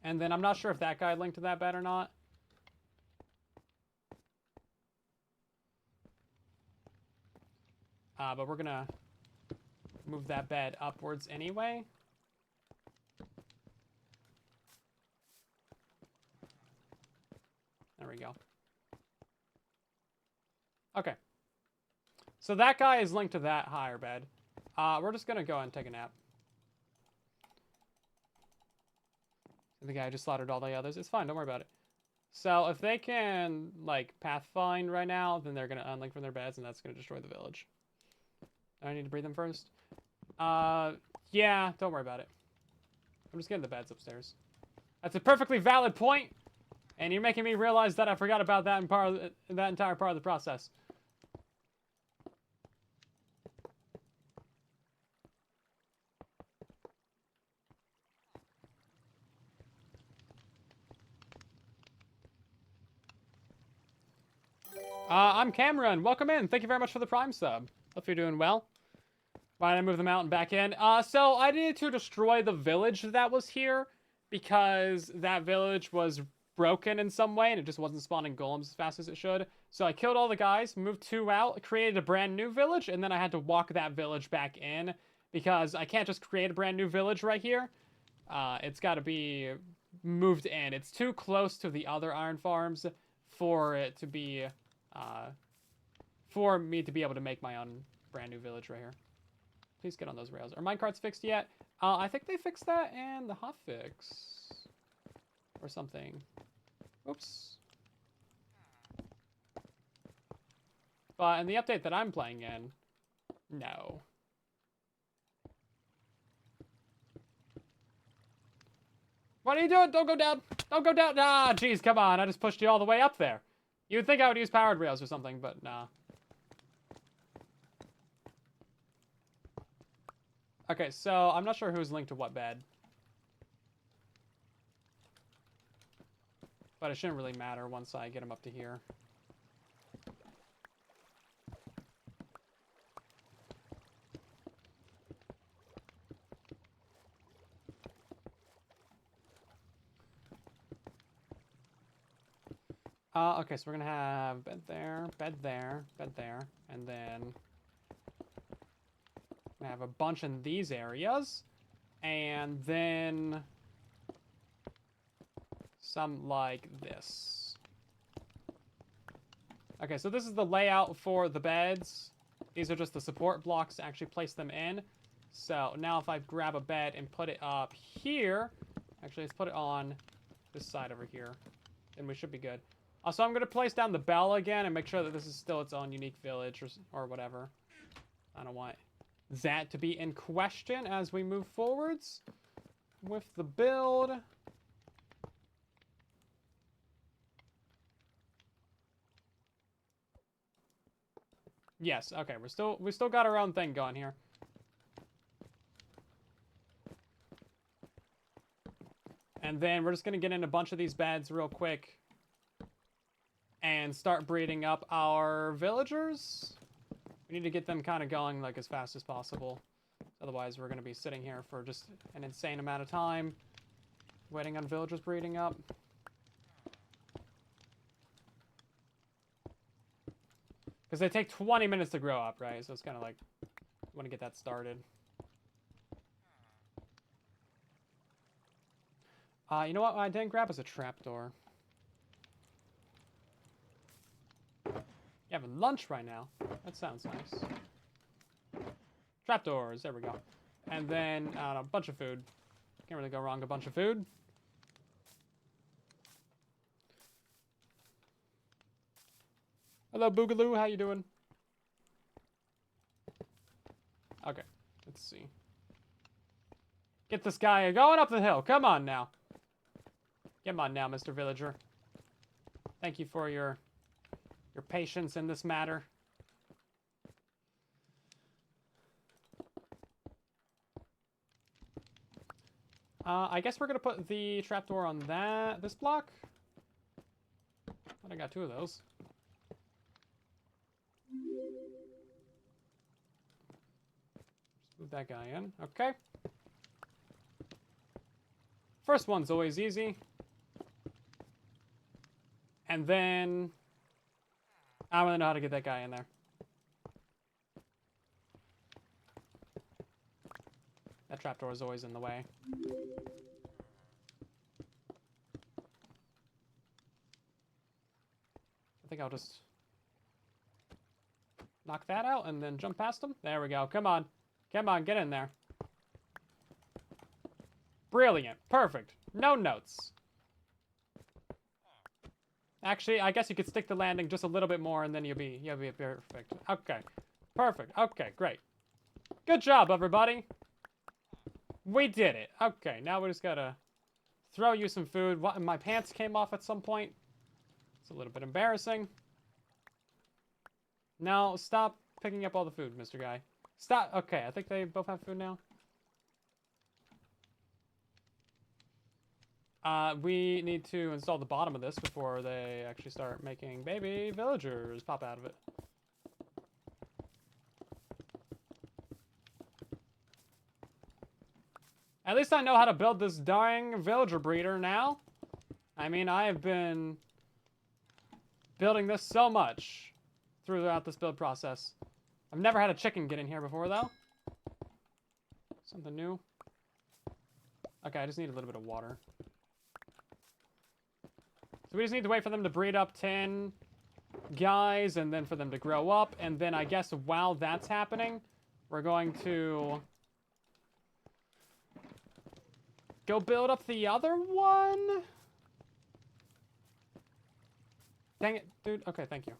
And then I'm not sure if that guy linked to that bed or not. But we're going to move that bed upwards anyway. There we go. Okay. So that guy is linked to that higher bed. We're just going to go and take a nap. The guy just slaughtered all the others. It's fine. Don't worry about it. So if they can, like, pathfind right now, then they're going to unlink from their beds, and that's going to destroy the village. Do I need to breathe them first? Yeah, don't worry about it. I'm just getting the beds upstairs. That's a perfectly valid point, and you're making me realize that I forgot about that in that entire part of the process. I'm Cameron. Welcome in. Thank you very much for the Prime sub. Hope you're doing well. Why did I move the mountain back in? So I needed to destroy the village that was here because that village was broken in some way and it just wasn't spawning golems as fast as it should. So I killed all the guys, moved 2 out, created a brand new village, and then I had to walk that village back in because I can't just create a brand new village right here. It's got to be moved in. It's too close to the other iron farms for it to be... for me to be able to make my own brand new village right here. Please get on those rails. Are minecarts fixed yet? I think they fixed that in the hotfix. Or something. Oops. But in the update that I'm playing in, no. What are you doing? Don't go down. Don't go down. Ah, jeez, come on. I just pushed you all the way up there. You'd think I would use powered rails or something, but nah. Okay, so I'm not sure who's linked to what bed. But it shouldn't really matter once I get him up to here. Okay, so we're gonna have bed there, bed there, bed there, and then I have a bunch in these areas, and then some like this. Okay, so this is the layout for the beds. These are just the support blocks to actually place them in. So now if I grab a bed and put it up here, actually let's put it on this side over here, and we should be good. So I'm going to place down the bell again and make sure that this is still its own unique village or whatever. I don't want that to be in question as we move forwards with the build. Yes, okay, we still got our own thing going here. And then we're just gonna get in a bunch of these beds real quick and start breeding up our villagers. We need to get them kind of going like as fast as possible. Otherwise, we're gonna be sitting here for just an insane amount of time waiting on villagers breeding up. Because they take 20 minutes to grow up, right? So it's kind of like, you want to get that started. You know what I didn't grab is a trapdoor. You're having lunch right now. That sounds nice. Trapdoors, there we go. And then, I don't know, a bunch of food. Can't really go wrong with a bunch of food. Hello, Boogaloo, how you doing? Okay, let's see. Get this guy going up the hill. Come on now. Come on now, Mr. Villager. Thank you for your patience in this matter. I guess we're gonna put the trapdoor on this block. But I got 2 of those. Just move that guy in. Okay. First one's always easy. And then I don't really know how to get that guy in there. That trapdoor is always in the way. I think I'll just knock that out and then jump past him. There we go. Come on. Come on, get in there. Brilliant. Perfect. No notes. Actually, I guess you could stick the landing just a little bit more and then you'll be perfect. Okay. Perfect. Okay, great. Good job, everybody. We did it. Okay, now we just gotta throw you some food. My pants came off at some point. It's a little bit embarrassing. Now, stop picking up all the food, Mr. Guy. Stop. Okay, I think they both have food now. We need to install the bottom of this before they actually start making baby villagers pop out of it. At least I know how to build this darn villager breeder now. I mean, I have been building this so much throughout this build process. I've never had a chicken get in here before, though. Something new. Okay, I just need a little bit of water. So we just need to wait for them to breed up 10 guys and then for them to grow up. And then I guess while that's happening, we're going to go build up the other one. Dang it, dude. Okay, thank you.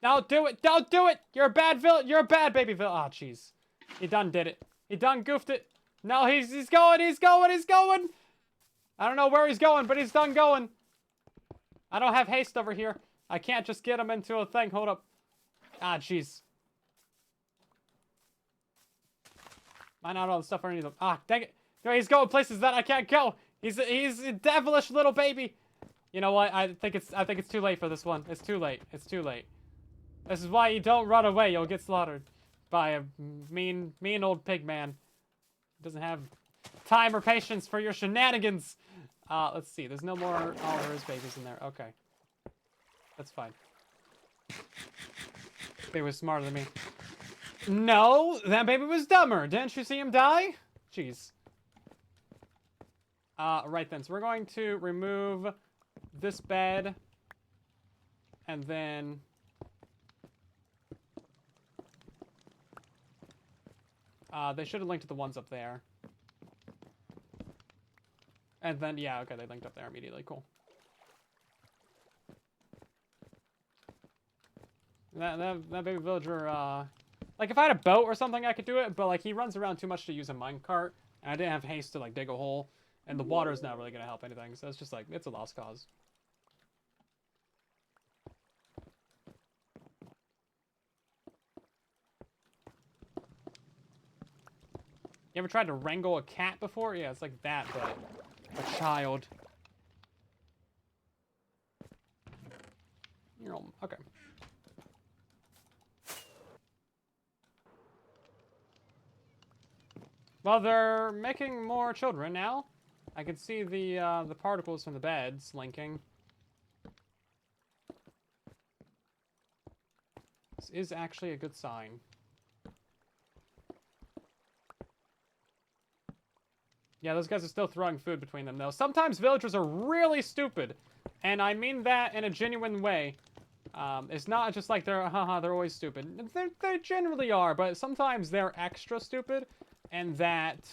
Don't do it. Don't do it. You're a bad villain. You're a bad baby villain. Oh, jeez. He done did it. He done goofed it. No, he's going. He's going. He's going. I don't know where he's going, but he's done going. I don't have haste over here. I can't just get him into a thing. Hold up. Ah, jeez. Find out all the stuff underneath him. Ah, dang it. No, he's going places that I can't go. He's a devilish little baby. You know what? I think it's too late for this one. It's too late. It's too late. This is why you don't run away. You'll get slaughtered by a mean old pig man. Doesn't have time or patience for your shenanigans. Let's see. There's no more. Oh, there is babies in there. Okay. That's fine. They were smarter than me. No, that baby was dumber. Didn't you see him die? Jeez. Right then. So we're going to remove this bed. And then they should have linked to the ones up there. And then, yeah, okay, they linked up there immediately. Cool. That baby villager, like, if I had a boat or something, I could do it, but, like, he runs around too much to use a minecart, and I didn't have haste to, like, dig a hole, and the water's not really gonna help anything, so it's just, like, it's a lost cause. You ever tried to wrangle a cat before? Yeah, it's like that, but a child. You're all, okay. Well, they're making more children now. I can see the particles from the beds linking. This is actually a good sign. Yeah, those guys are still throwing food between them, though. Sometimes villagers are really stupid, and I mean that in a genuine way. It's not just like they're always stupid. They generally are, but sometimes they're extra stupid, and that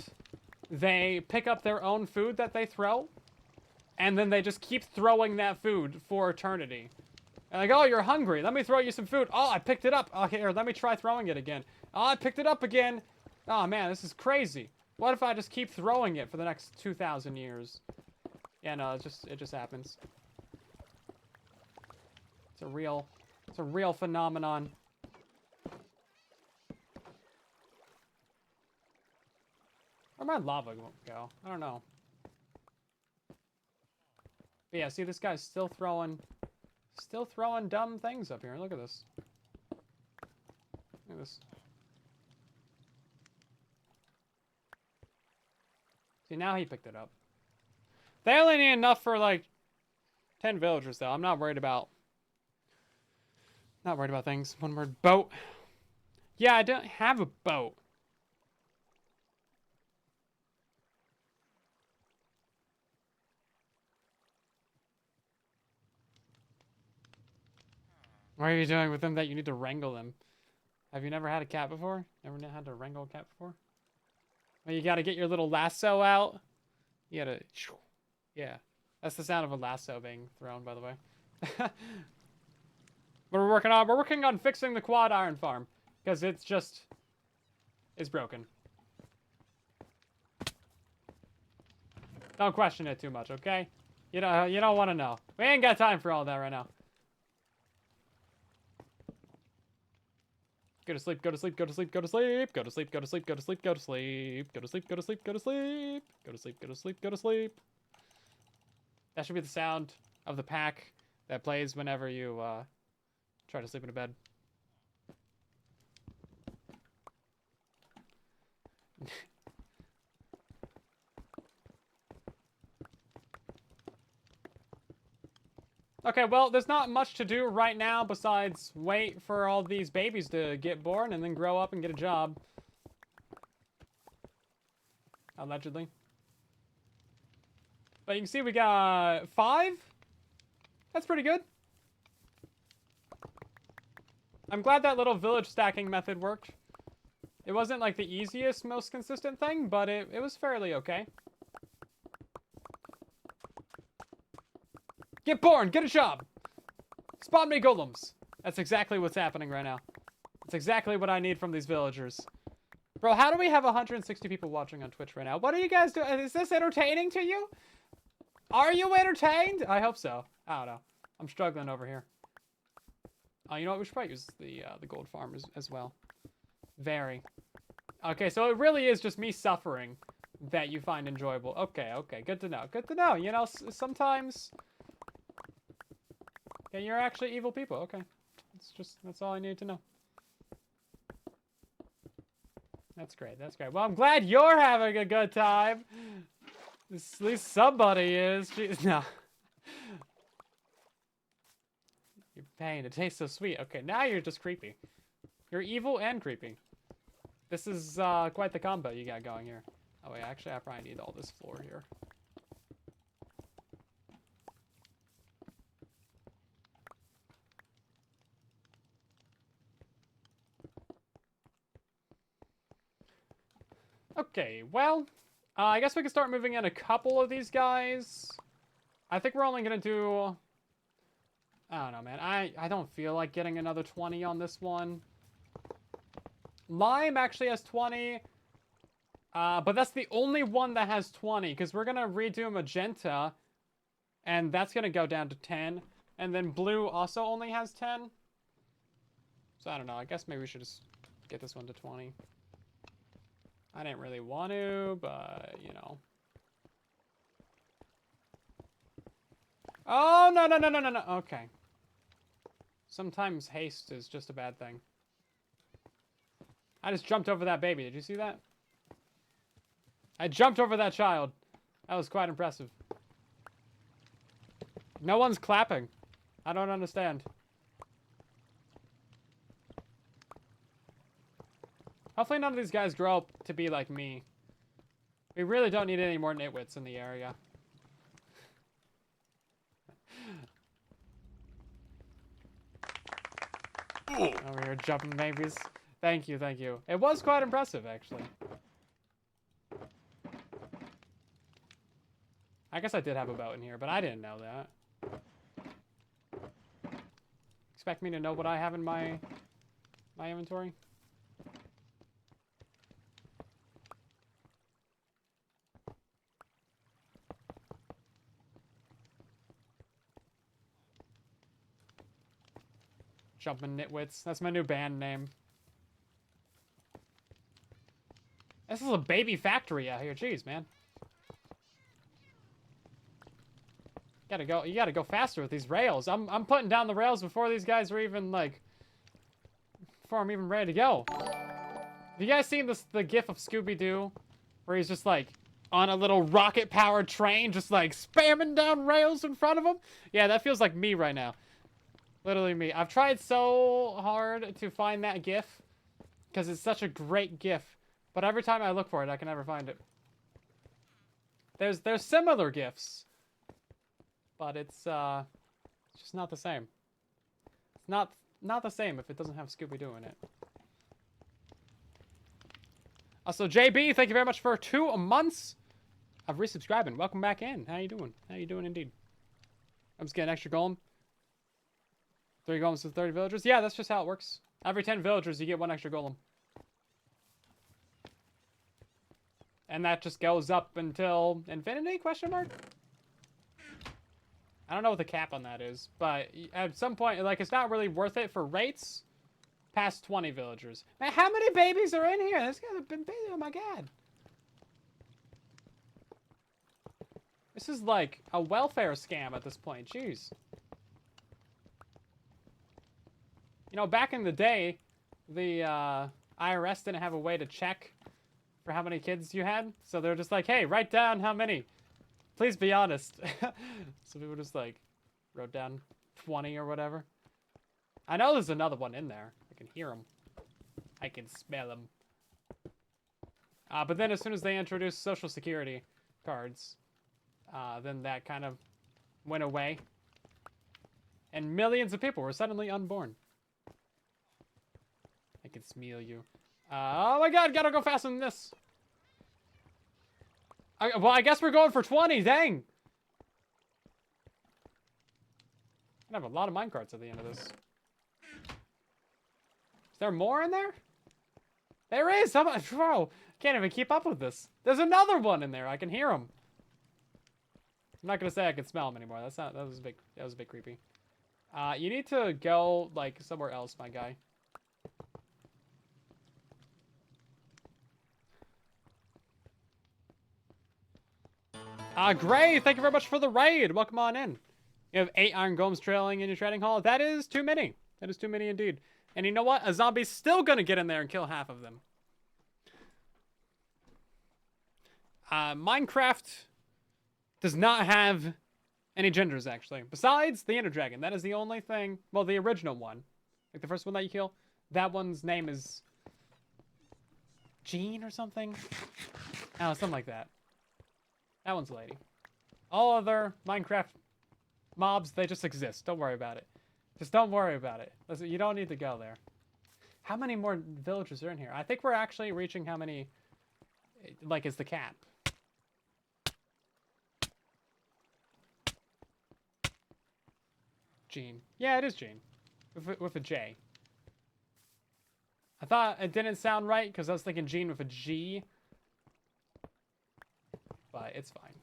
they pick up their own food that they throw, and then they just keep throwing that food for eternity. And like, oh, you're hungry. Let me throw you some food. Oh, I picked it up. Okay, here, let me try throwing it again. Oh, I picked it up again. Oh, man, this is crazy. What if I just keep throwing it for the next 2,000 years? Yeah, no, it just happens. It's a real phenomenon. Where'd my lava go? I don't know. But yeah, see, this guy's still throwing dumb things up here. Look at this. Look at this. See, now he picked it up. They only need enough for, like, 10 villagers, though. I'm not worried about... Not worried about things. One word, boat. Yeah, I don't have a boat. What are you doing with them that you need to wrangle them? Have you never had a cat before? Never had to wrangle a cat before? Well, you gotta get your little lasso out. You gotta... Yeah. That's the sound of a lasso being thrown, by the way. What we're working on? We're working on fixing the quad iron farm. Because it's just... It's broken. Don't question it too much, okay? You don't want to know. We ain't got time for all that right now. Go to sleep, go to sleep, go to sleep, go to sleep, go to sleep, go to sleep, go to sleep, go to sleep, go to sleep, go to sleep, go to sleep, go to sleep, go to sleep, go to sleep. That should be the sound of the pack that plays whenever you try to sleep in a bed. Okay, well, there's not much to do right now besides wait for all these babies to get born and then grow up and get a job. Allegedly. But you can see we got 5. That's pretty good. I'm glad that little village stacking method worked. It wasn't like the easiest, most consistent thing, but it was fairly okay. Get born! Get a job! Spawn me golems! That's exactly what's happening right now. That's exactly what I need from these villagers. Bro, how do we have 160 people watching on Twitch right now? What are you guys doing? Is this entertaining to you? Are you entertained? I hope so. I don't know. I'm struggling over here. You know what? We should probably use the gold farm as well. Very. Okay, so it really is just me suffering that you find enjoyable. Okay, okay. Good to know. Good to know. You know, sometimes... Yeah, you're actually evil people. Okay. That's all I need to know. That's great. That's great. Well, I'm glad you're having a good time. At least somebody is. Jeez, no. You're pain. It tastes so sweet. Okay, now you're just creepy. You're evil and creepy. This is quite the combo you got going here. Oh, wait. Actually, I probably need all this floor here. Okay, well, I guess we can start moving in a couple of these guys. I think we're only going to do I don't know, man. I don't feel like getting another 20 on this one. Lime actually has 20. But that's the only one that has 20, because we're going to redo magenta, and that's going to go down to 10. And then blue also only has 10. So I don't know. I guess maybe we should just get this one to 20. I didn't really want to, but, you know. Oh, no, no, no, no, no, no. Okay. Sometimes haste is just a bad thing. I just jumped over that baby. Did you see that? I jumped over that child. That was quite impressive. No one's clapping. I don't understand. Hopefully none of these guys grow up to be like me. We really don't need any more nitwits in the area. Over here jumping babies. Thank you, thank you. It was quite impressive, actually. I guess I did have a boat in here, but I didn't know that. Expect me to know what I have in my inventory? Jumping Nitwits. That's my new band name. This is a baby factory out here. Jeez, man. You gotta go faster with these rails. I'm putting down the rails before these guys are even, like... Before I'm even ready to go. Have you guys seen the gif of Scooby-Doo? Where he's just, like, on a little rocket-powered train, just, like, spamming down rails in front of him? Yeah, that feels like me right now. Literally me. I've tried so hard to find that gif. Because it's such a great gif. But every time I look for it, I can never find it. There's similar gifs. But it's just not the same. It's not the same if it doesn't have Scooby-Doo in it. Also, JB, thank you very much for 2 months of resubscribing. Welcome back in. How you doing? How you doing indeed? I'm just getting extra golem. 3 golems to 30 villagers. Yeah, that's just how it works. Every 10 villagers, you get 1 extra golem. And that just goes up until infinity, question mark? I don't know what the cap on that is, but at some point, like, it's not really worth it for rates past 20 villagers. Man, how many babies are in here? This guy's been baby. Oh my god. This is like a welfare scam at this point. Jeez. You know, back in the day, the IRS didn't have a way to check for how many kids you had. So they're just like, hey, write down how many. Please be honest. So people just like wrote down 20 or whatever. I know there's another one in there. I can hear him. I can smell him. But then as soon as they introduced Social Security cards, then that kind of went away. And millions of people were suddenly unborn. I can smell you. Oh my god, gotta go faster than this. Well, I guess we're going for 20, dang. I have a lot of minecarts at the end of this. Is there more in there? There is! Bro, can't even keep up with this. There's another one in there. I can hear them. I'm not gonna say I can smell them anymore. That was a bit creepy. You need to go like somewhere else, my guy. Gray, thank you very much for the raid. Welcome on in. You have 8 iron golems trailing in your trading hall. That is too many. That is too many indeed. And you know what? A zombie's still gonna get in there and kill half of them. Minecraft does not have any genders, actually. Besides the Ender Dragon. That is the only thing... Well, the original one. Like the first one that you kill. That one's name is... Jean or something? Oh, something like that. That one's a lady. All other Minecraft mobs, they just exist. Don't worry about it. Just don't worry about it. Listen, you don't need to go there. How many more villagers are in here? I think we're actually reaching how many, like, is the cap. Gene. Yeah, it is Gene. With a J. I thought it didn't sound right because I was thinking Gene with a G. But it's fine.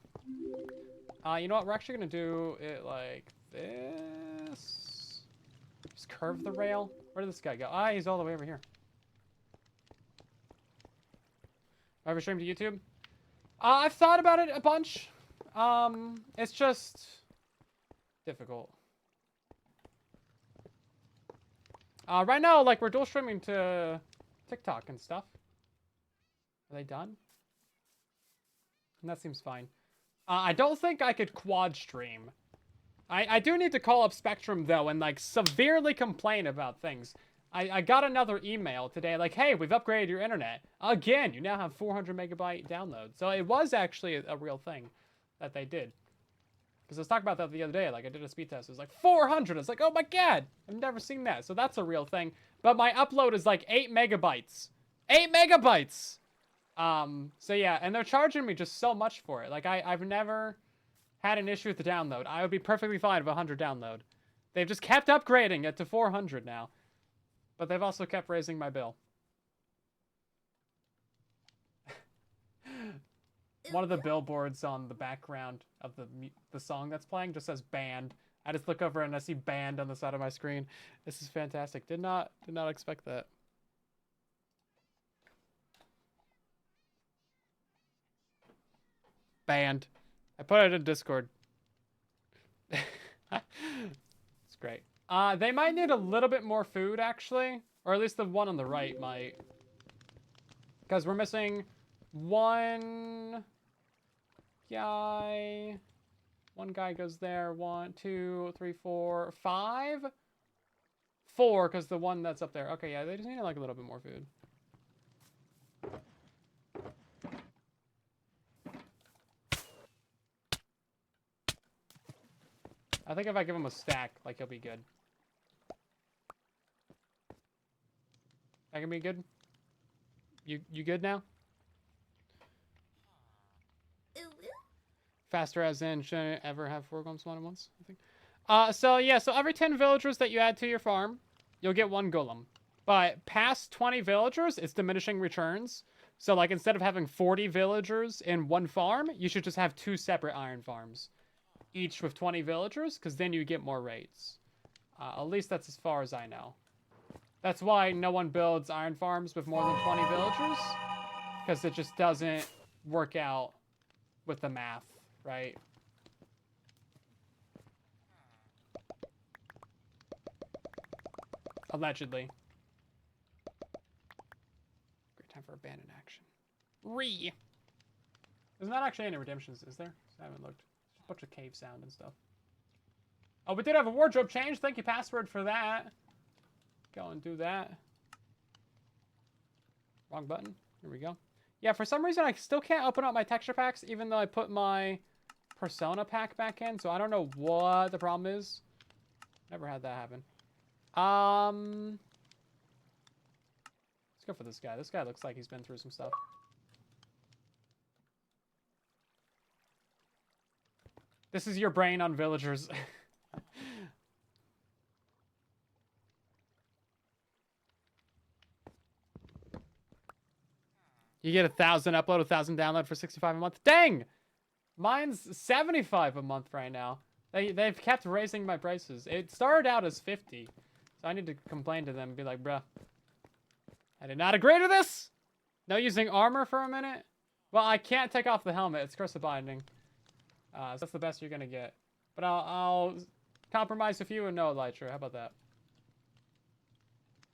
You know what? We're actually going to do it like this. Just curve the rail. Where did this guy go? Ah, he's all the way over here. Ever streamed to YouTube? I've thought about it a bunch. It's just difficult. Right now, like, we're dual streaming to TikTok and stuff. Are they done? And that seems fine. I don't think I could quad stream. I do need to call up Spectrum, though, and, like, severely complain about things. I got another email today, like, hey, we've upgraded your internet. Again, you now have 400 megabyte download. So it was actually a real thing that they did. Because I was talking about that the other day. Like, I did a speed test. It was like 400. It's like, oh my god, I've never seen that. So that's a real thing. But my upload is like 8 megabytes. 8 megabytes! So yeah, and they're charging me just so much for it. Like, I've never had an issue with the download. I would be perfectly fine with 100 download. They've just kept upgrading it to 400 now. But they've also kept raising my bill. One of the billboards on the background of the song that's playing just says banned. I just look over and I see banned on the side of my screen. This is fantastic. Did not expect that. Banned. I put it in Discord. It's great. They might need a little bit more food, actually. Or at least the one on the right might. Because we're missing one guy. One guy goes there. 1, 2, 3, 4, 5. 4, because the one that's up there. Okay, yeah, they just need like a little bit more food. I think if I give him a stack, like, he'll be good. That can be good? You good now? Faster as in, shouldn't ever have 4 golems spawn at once, I think. So yeah, so every 10 villagers that you add to your farm, you'll get 1 golem. But past 20 villagers, it's diminishing returns. So like, instead of having 40 villagers in one farm, you should just have 2 separate iron farms. Each with 20 villagers, because then you get more raids. At least that's as far as I know. That's why no one builds iron farms with more than 20 villagers. Because it just doesn't work out with the math, right? Allegedly. Great time for abandoned action. There's not actually any redemptions, is there? I haven't looked. Just a bunch of cave sound and stuff. Oh, we did have a wardrobe change. Thank you, password, for that. Go and do that. Wrong button. Here we go. Yeah, for some reason, I still can't open up my texture packs, even though I put my persona pack back in. So I don't know what the problem is. Never had that happen. Let's go for this guy. This guy looks like he's been through some stuff. This is your brain on villagers. You get 1,000 upload, 1,000 download for 65 a month. Dang! Mine's 75 a month right now. They've kept raising my prices. It started out as 50. So I need to complain to them and be like, bruh, I did not agree to this! No using armor for a minute? Well, I can't take off the helmet. It's Curse of Binding. So that's the best you're gonna get. But I'll compromise with you and no elytra. How about that?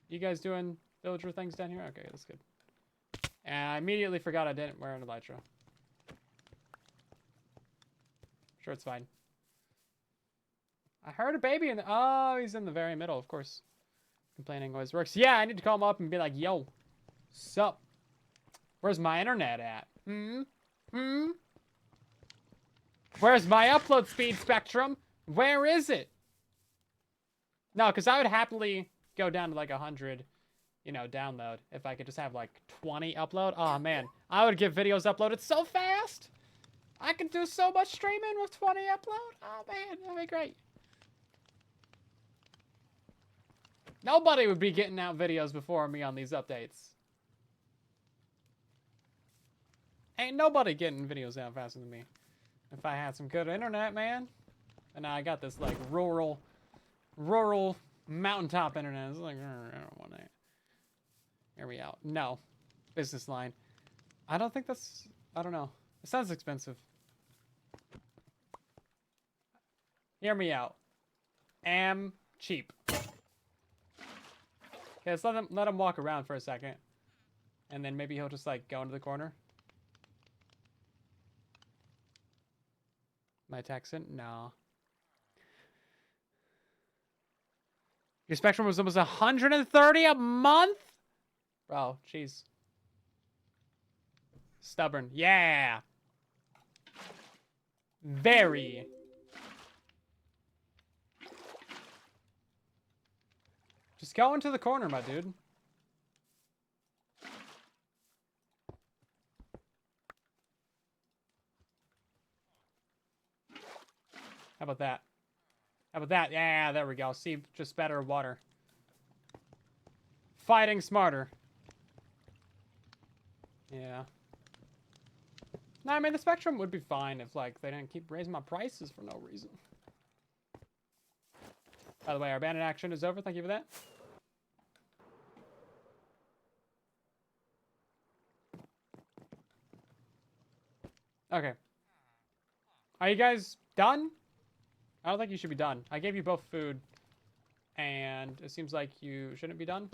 You guys doing villager things down here? Okay, that's good. And I immediately forgot I didn't wear an elytra. Sure, it's fine. I heard a baby in the... Oh, he's in the very middle, of course. Complaining always works. Yeah, I need to call him up and be like, yo, sup? Where's my internet at? Where's my upload speed, Spectrum? Where is it? No, because I would happily go down to like 100, you know, download. If I could just have like 20 upload. Oh, man. I would get videos uploaded so fast. I could do so much streaming with 20 upload. Oh, man. That'd be great. Nobody would be getting out videos before me on these updates. Ain't nobody getting videos out faster than me. If I had some good internet, man. And now I got this, like, rural mountaintop internet. It's like, I don't want that. Hear me out. No. Business line. I don't think that's... I don't know. It sounds expensive. Hear me out. Am cheap. Okay, let's let him walk around for a second. And then maybe he'll just, like, go into the corner. Am I texting? No. Your Spectrum was almost 130 a month? Bro, jeez. Stubborn. Yeah. Very. Just go into the corner, my dude. How about that? How about that? Yeah, there we go. See, just better water. Fighting smarter. Yeah. No, I mean, the Spectrum would be fine if, like, they didn't keep raising my prices for no reason. By the way, our bandit action is over. Thank you for that. Okay. Are you guys done? I don't think you should be done. I gave you both food, and it seems like you shouldn't be done.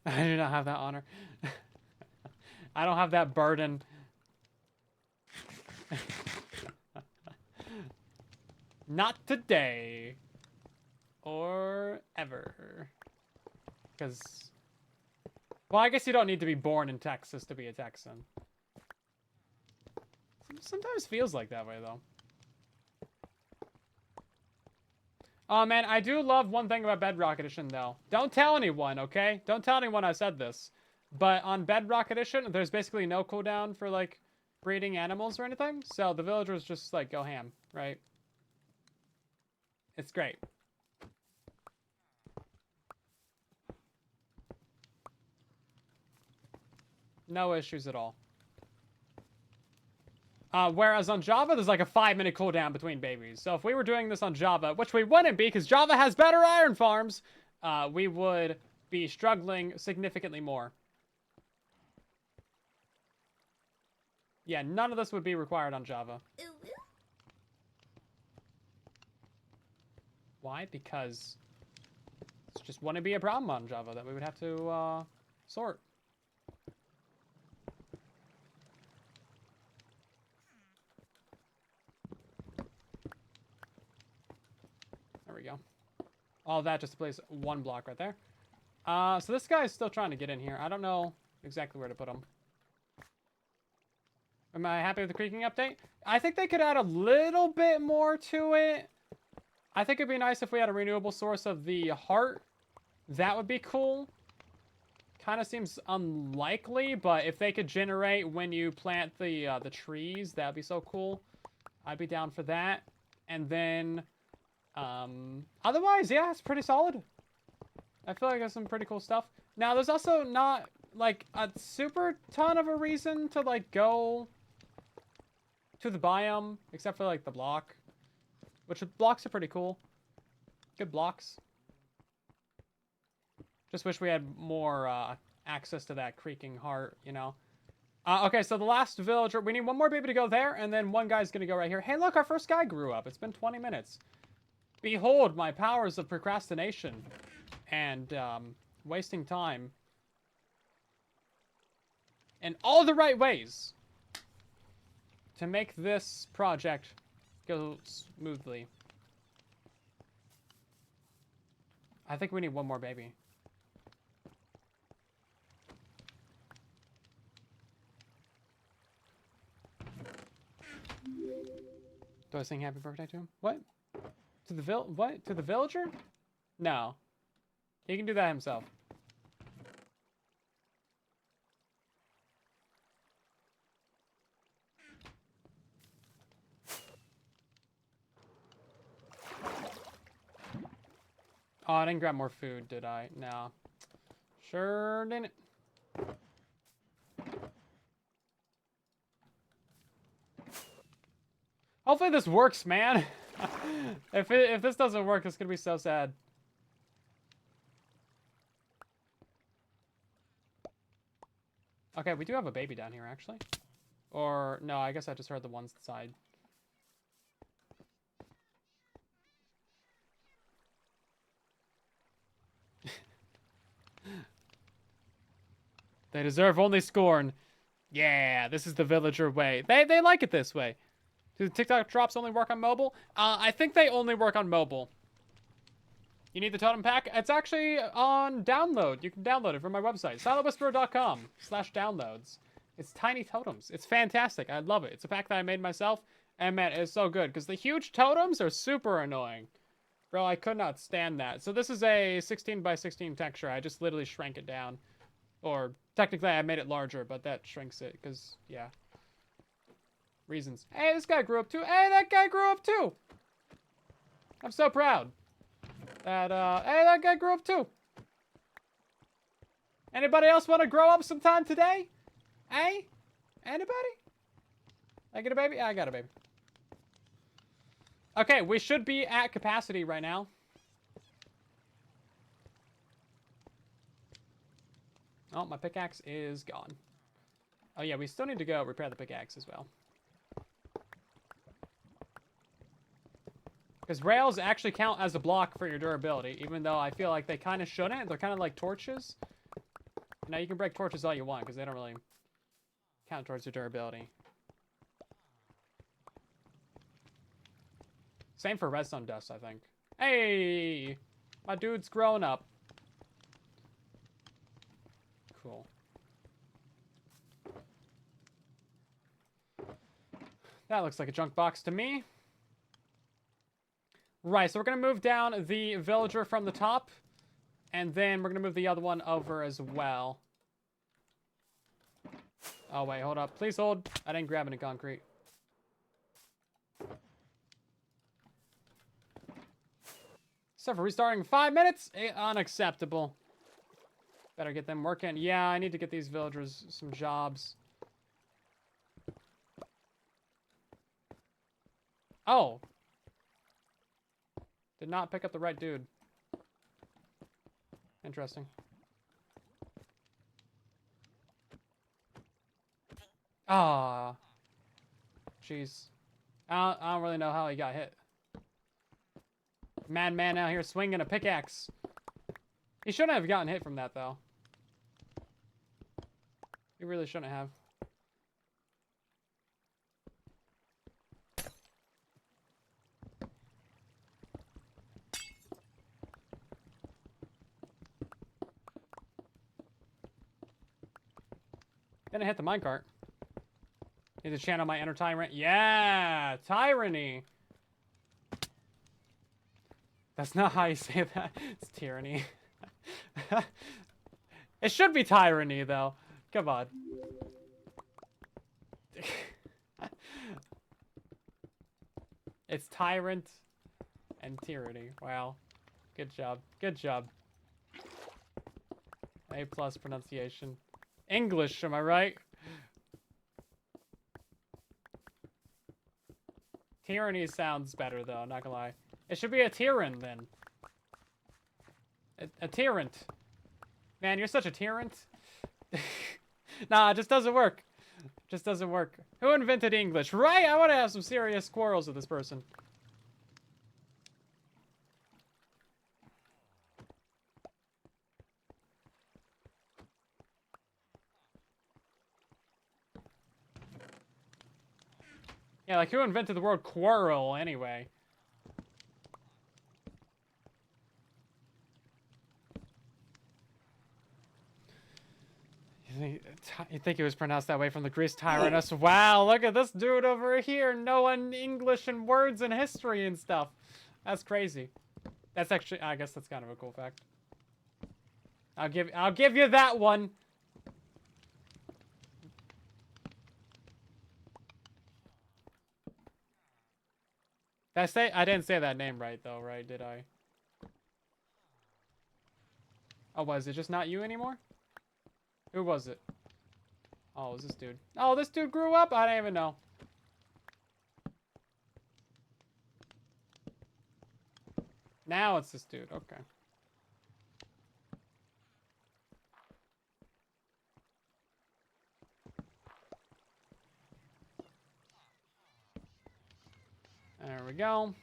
I do not have that honor. I don't have that burden. Not today. Or ever. Because... Well, I guess you don't need to be born in Texas to be a Texan. Sometimes feels like that way, though. Oh, man, I do love one thing about Bedrock Edition, though. Don't tell anyone, okay? Don't tell anyone I said this. But on Bedrock Edition, there's basically no cooldown for, like, breeding animals or anything. So the villagers just, like, go ham, right? It's great. No issues at all. Whereas on Java, there's like a 5-minute cooldown between babies. So if we were doing this on Java, which we wouldn't be because Java has better iron farms, we would be struggling significantly more. Yeah, none of this would be required on Java. Why? Because it just wouldn't be a problem on Java that we would have to sort. There we go. All that just to place one block right there. So this guy is still trying to get in here. I don't know exactly where to put him. Am I happy with the creaking update? I think they could add a little bit more to it. I think it'd be nice if we had a renewable source of the heart. That would be cool. Kind of seems unlikely, but if they could generate when you plant the trees, that'd be so cool. I'd be down for that. And then, otherwise, yeah, it's pretty solid. I feel like there's some pretty cool stuff. Now, there's also not, like, a super ton of a reason to, like, go to the biome, except for, like, the block. Which the blocks are pretty cool. Good blocks. Just wish we had more access to that creaking heart, you know. Okay, so the last villager, we need one more baby to go there, and then one guy's gonna go right here. Hey, look, our first guy grew up. It's been 20 minutes. Behold my powers of procrastination and wasting time in all the right ways to make this project go smoothly. I think we need one more baby. Do I sing happy birthday to him? What? To the what? To the villager? No. He can do that himself. Oh, I didn't grab more food, did I? No. Sure didn't. Hopefully this works, man. If this doesn't work, it's gonna be so sad. Okay, we do have a baby down here, actually. Or, no, I guess I just heard the one side. They deserve only scorn. Yeah, this is the villager way. They like it this way. Do the TikTok drops only work on mobile? I think they only work on mobile. You need the totem pack? It's actually on download. You can download it from my website, silentwhisperer.com/downloads. It's tiny totems. It's fantastic. I love it. It's a pack that I made myself. And man, it's so good. Because the huge totems are super annoying. Bro, I could not stand that. So this is a 16 by 16 texture. I just literally shrank it down. Or technically I made it larger, but that shrinks it. Because, yeah. Reasons. Hey, this guy grew up too. Hey, that guy grew up too. I'm so proud. That, hey, that guy grew up too. Anybody else want to grow up sometime today? Hey? Anybody? I get a baby? I got a baby. Okay, we should be at capacity right now. Oh, my pickaxe is gone. Oh yeah, we still need to go repair the pickaxe as well. Because rails actually count as a block for your durability, even though I feel like they kind of shouldn't. They're kind of like torches. Now you can break torches all you want, because they don't really count towards your durability. Same for redstone dust, I think. Hey! My dude's grown up. Cool. That looks like a junk box to me. Right, so we're going to move down the villager from the top. And then we're going to move the other one over as well. Oh, wait, hold up. Please hold. I didn't grab any concrete. Except for restarting in 5 minutes? Unacceptable. Better get them working. Yeah, I need to get these villagers some jobs. Oh. Did not pick up the right dude. Interesting. Ah. Jeez. I don't really know how he got hit. Madman out here swinging a pickaxe. He shouldn't have gotten hit from that, though. He really shouldn't have. Then I hit the minecart. Need to channel my inner tyrant. Yeah! Tyranny! That's not how you say that. It's tyranny. It should be tyranny, though. Come on. It's tyrant and tyranny. Wow. Good job. Good job. A+ pronunciation. English, am I right? Tyranny sounds better, though, not gonna lie. It should be a tyrant, then. A tyrant. Man, you're such a tyrant. Nah, it just doesn't work. Just doesn't work. Who invented English? Right? I want to have some serious quarrels with this person. Yeah, like, who invented the word quarrel, anyway? You think it was pronounced that way from the Greece Tyrannus? Wow, look at this dude over here knowing English and words and history and stuff. That's crazy. That's actually, I guess that's kind of a cool fact. I'll give you that one. Did I didn't say that name right though, right? Did I? Oh, was it just not you anymore? Who was it? Oh, it was this dude. Oh, this dude grew up? I don't even know. Now it's this dude. Okay. There we go.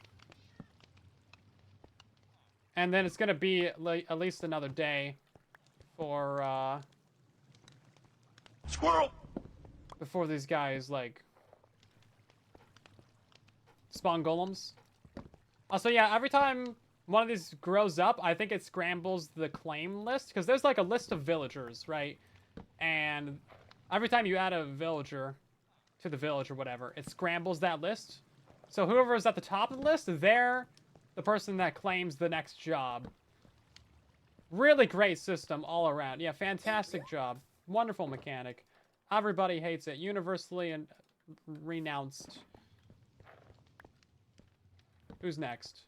And then it's going to be like at least another day for, Squirrel! before these guys, like, spawn golems. Also, yeah, every time one of these grows up, I think it scrambles the claim list. Because there's, like, a list of villagers, right? And every time you add a villager to the village or whatever, it scrambles that list. So whoever is at the top of the list, they're the person that claims the next job. Really great system all around. Yeah, fantastic job. Wonderful mechanic. Everybody hates it. Universally and renounced. Who's next?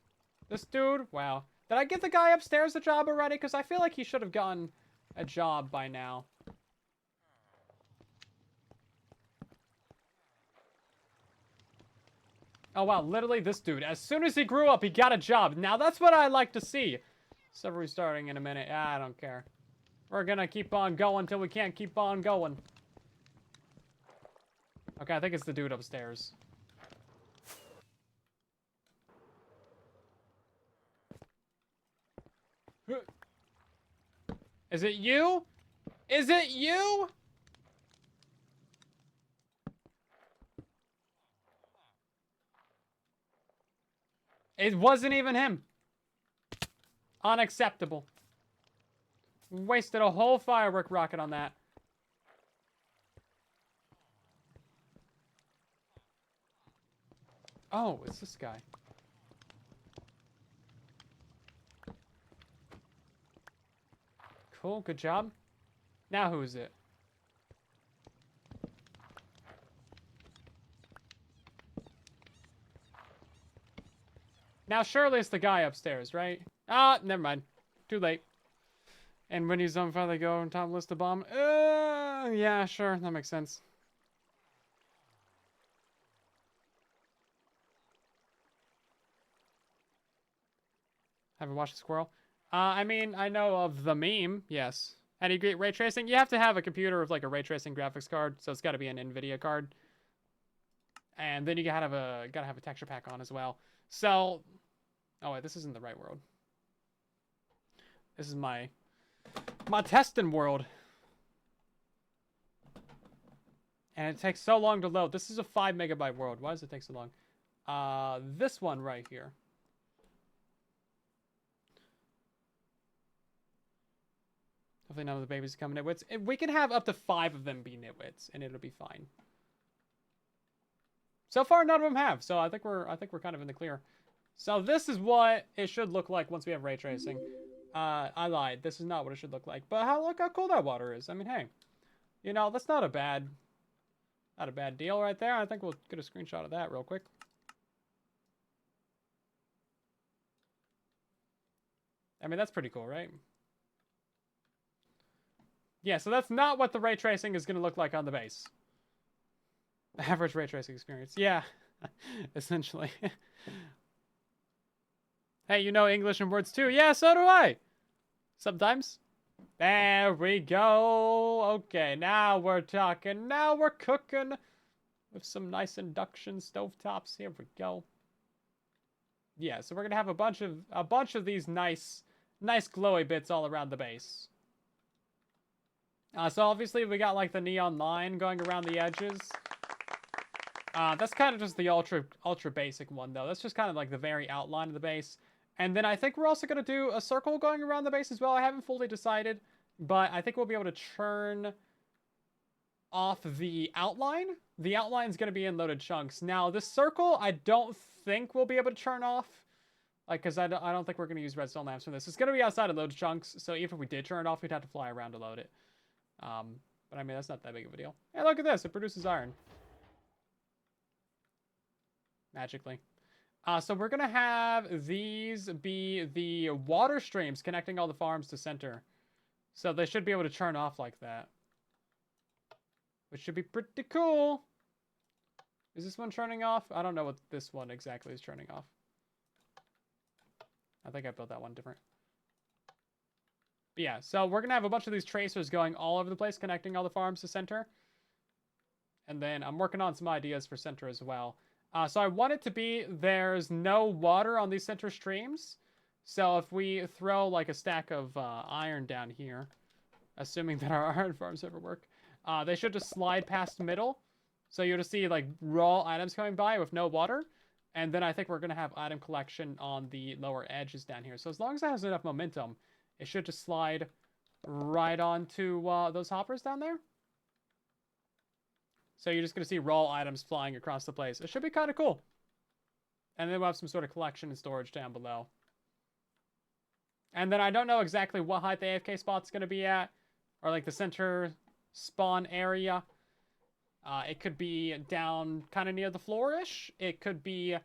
This dude? Wow. Did I give the guy upstairs a job already? Because I feel like he should have gotten a job by now. Oh, wow. Literally this dude. As soon as he grew up, he got a job. Now, that's what I like to see. So restarting in a minute. I don't care. We're gonna keep on going until we can't keep on going. Okay, I think it's the dude upstairs. Is it you? Is it you? It wasn't even him. Unacceptable. Wasted a whole firework rocket on that. Oh, it's this guy. Cool, good job. Now who is it? Now surely it's the guy upstairs, right? Ah, never mind. Too late. And when he's on fire, they go on top list of bomb. Yeah, sure, that makes sense. Haven't watched the squirrel. I mean, I know of the meme, yes. Any great ray tracing? You have to have a computer with like a ray tracing graphics card, so it's got to be an NVIDIA card. And then you gotta have a texture pack on as well. So, oh wait, this isn't the right world. This is my testing world. And it takes so long to load. This is a 5 megabyte world. Why does it take so long? This one right here. Hopefully none of the babies become nitwits. We can have up to 5 of them be nitwits, and it'll be fine. So far, none of them have. So I think we're kind of in the clear. So this is what it should look like once we have ray tracing. I lied. This is not what it should look like. But look how cool that water is. I mean, hey, you know, that's not a bad deal right there. I think we'll get a screenshot of that real quick. I mean, that's pretty cool, right? Yeah, so that's not what the ray tracing is going to look like on the base. Average ray tracing experience. Yeah, essentially. Hey, you know English and words too. Yeah, so do I. Sometimes. There we go. Okay, now we're talking. Now we're cooking with some nice induction stovetops. Here we go. Yeah, so we're gonna have a bunch of these nice glowy bits all around the base. So obviously we got like the neon line going around the edges. That's kind of just the ultra basic one though. That's just kind of like the very outline of the base. And then I think we're also going to do a circle going around the base as well. I haven't fully decided, but I think we'll be able to churn off the outline. The outline is going to be in loaded chunks. Now, this circle, I don't think we'll be able to churn off. Like, because I don't think we're going to use redstone lamps for this. It's going to be outside of loaded chunks, so even if we did turn it off, we'd have to fly around to load it. But I mean, that's not that big of a deal. Hey, look at this. It produces iron. Magically. So we're going to have these be the water streams connecting all the farms to center. So they should be able to turn off like that. Which should be pretty cool. Is this one turning off? I don't know what this one exactly is turning off. I think I built that one different. But yeah, so we're going to have a bunch of these tracers going all over the place, connecting all the farms to center. And then I'm working on some ideas for center as well. So I want it to be, there's no water on these center streams. So if we throw like a stack of iron down here, assuming that our iron farms ever work, they should just slide past the middle. So you'll just see like raw items coming by with no water. And then I think we're going to have item collection on the lower edges down here. So as long as it has enough momentum, it should just slide right onto those hoppers down there. So you're just going to see raw items flying across the place. It should be kind of cool. And then we'll have some sort of collection and storage down below. And then I don't know exactly what height the AFK spot's going to be at. Or like the center spawn area. It could be down kind of near the floor-ish. It could be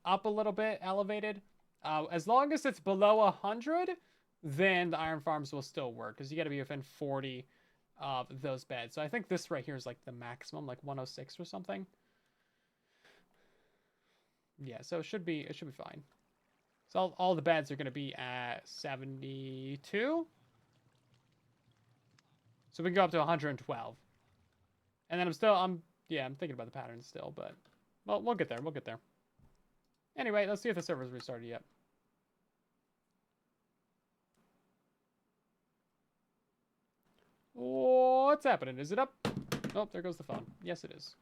up a little bit elevated. As long as it's below 100, then the iron farms will still work. Because you got to be within 40 of those beds. So I think this right here is like the maximum, like 106 or something. Yeah, so it should be fine. So all the beds are going to be at 72. So we can go up to 112. And then I'm thinking about the pattern still, but well, we'll get there. We'll get there. Anyway, let's see if the server's restarted yet. What's happening? Is it up? Oh, there goes the phone. Yes, it is.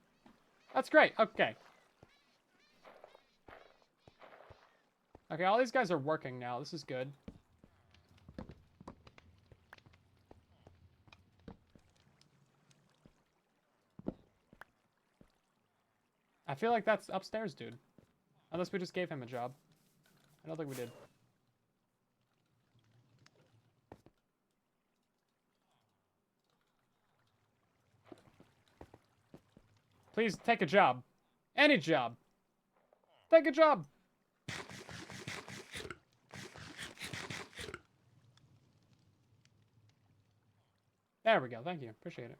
That's great. Okay. Okay, all these guys are working now. This is good. I feel like that's upstairs, dude. Unless we just gave him a job. I don't think we did. Please take a job. Any job. Take a job. There we go. Thank you. Appreciate it.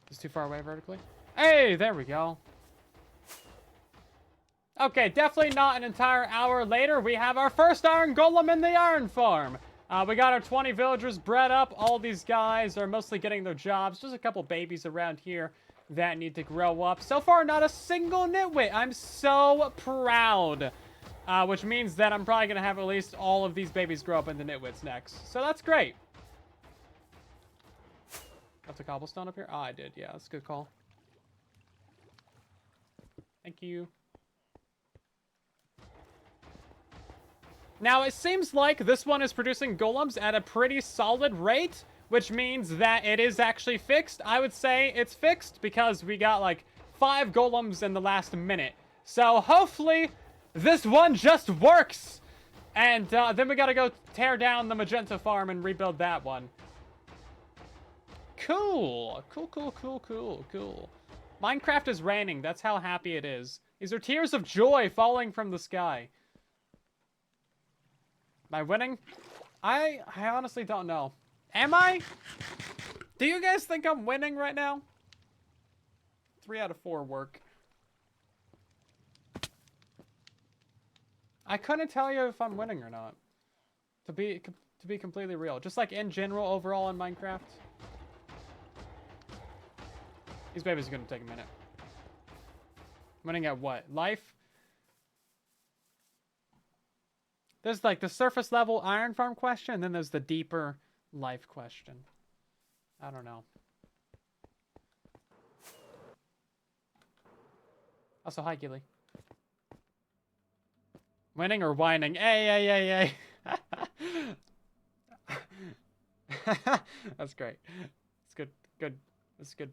It's too far away vertically. Hey, there we go. Okay, definitely not an entire hour later. We have our first iron golem in the iron farm. We got our 20 villagers bred up. All these guys are mostly getting their jobs. Just a couple babies around here that need to grow up. So far, not a single nitwit. I'm so proud. Which means that I'm probably going to have at least all of these babies grow up into nitwits next. So that's great. Got the cobblestone up here? Ah, I did. Yeah, that's a good call. Thank you. Now, it seems like this one is producing golems at a pretty solid rate, which means that it is actually fixed. I would say it's fixed because we got like 5 golems in the last minute. So hopefully this one just works. And then we gotta go tear down the magenta farm and rebuild that one. Cool. Cool. Minecraft is raining. That's how happy it is. These are tears of joy falling from the sky. Am I winning? I honestly don't know. Am I? Do you guys think I'm winning right now? 3 out of 4 work. I couldn't tell you if I'm winning or not. To be completely real. Just like in general overall in Minecraft. These babies are gonna take a minute. Winning at what? Life? There's like the surface level iron farm question, and then there's the deeper life question. I don't know. Also, hi, Gilly. Winning or whining? Hey. That's great. It's good. That's good.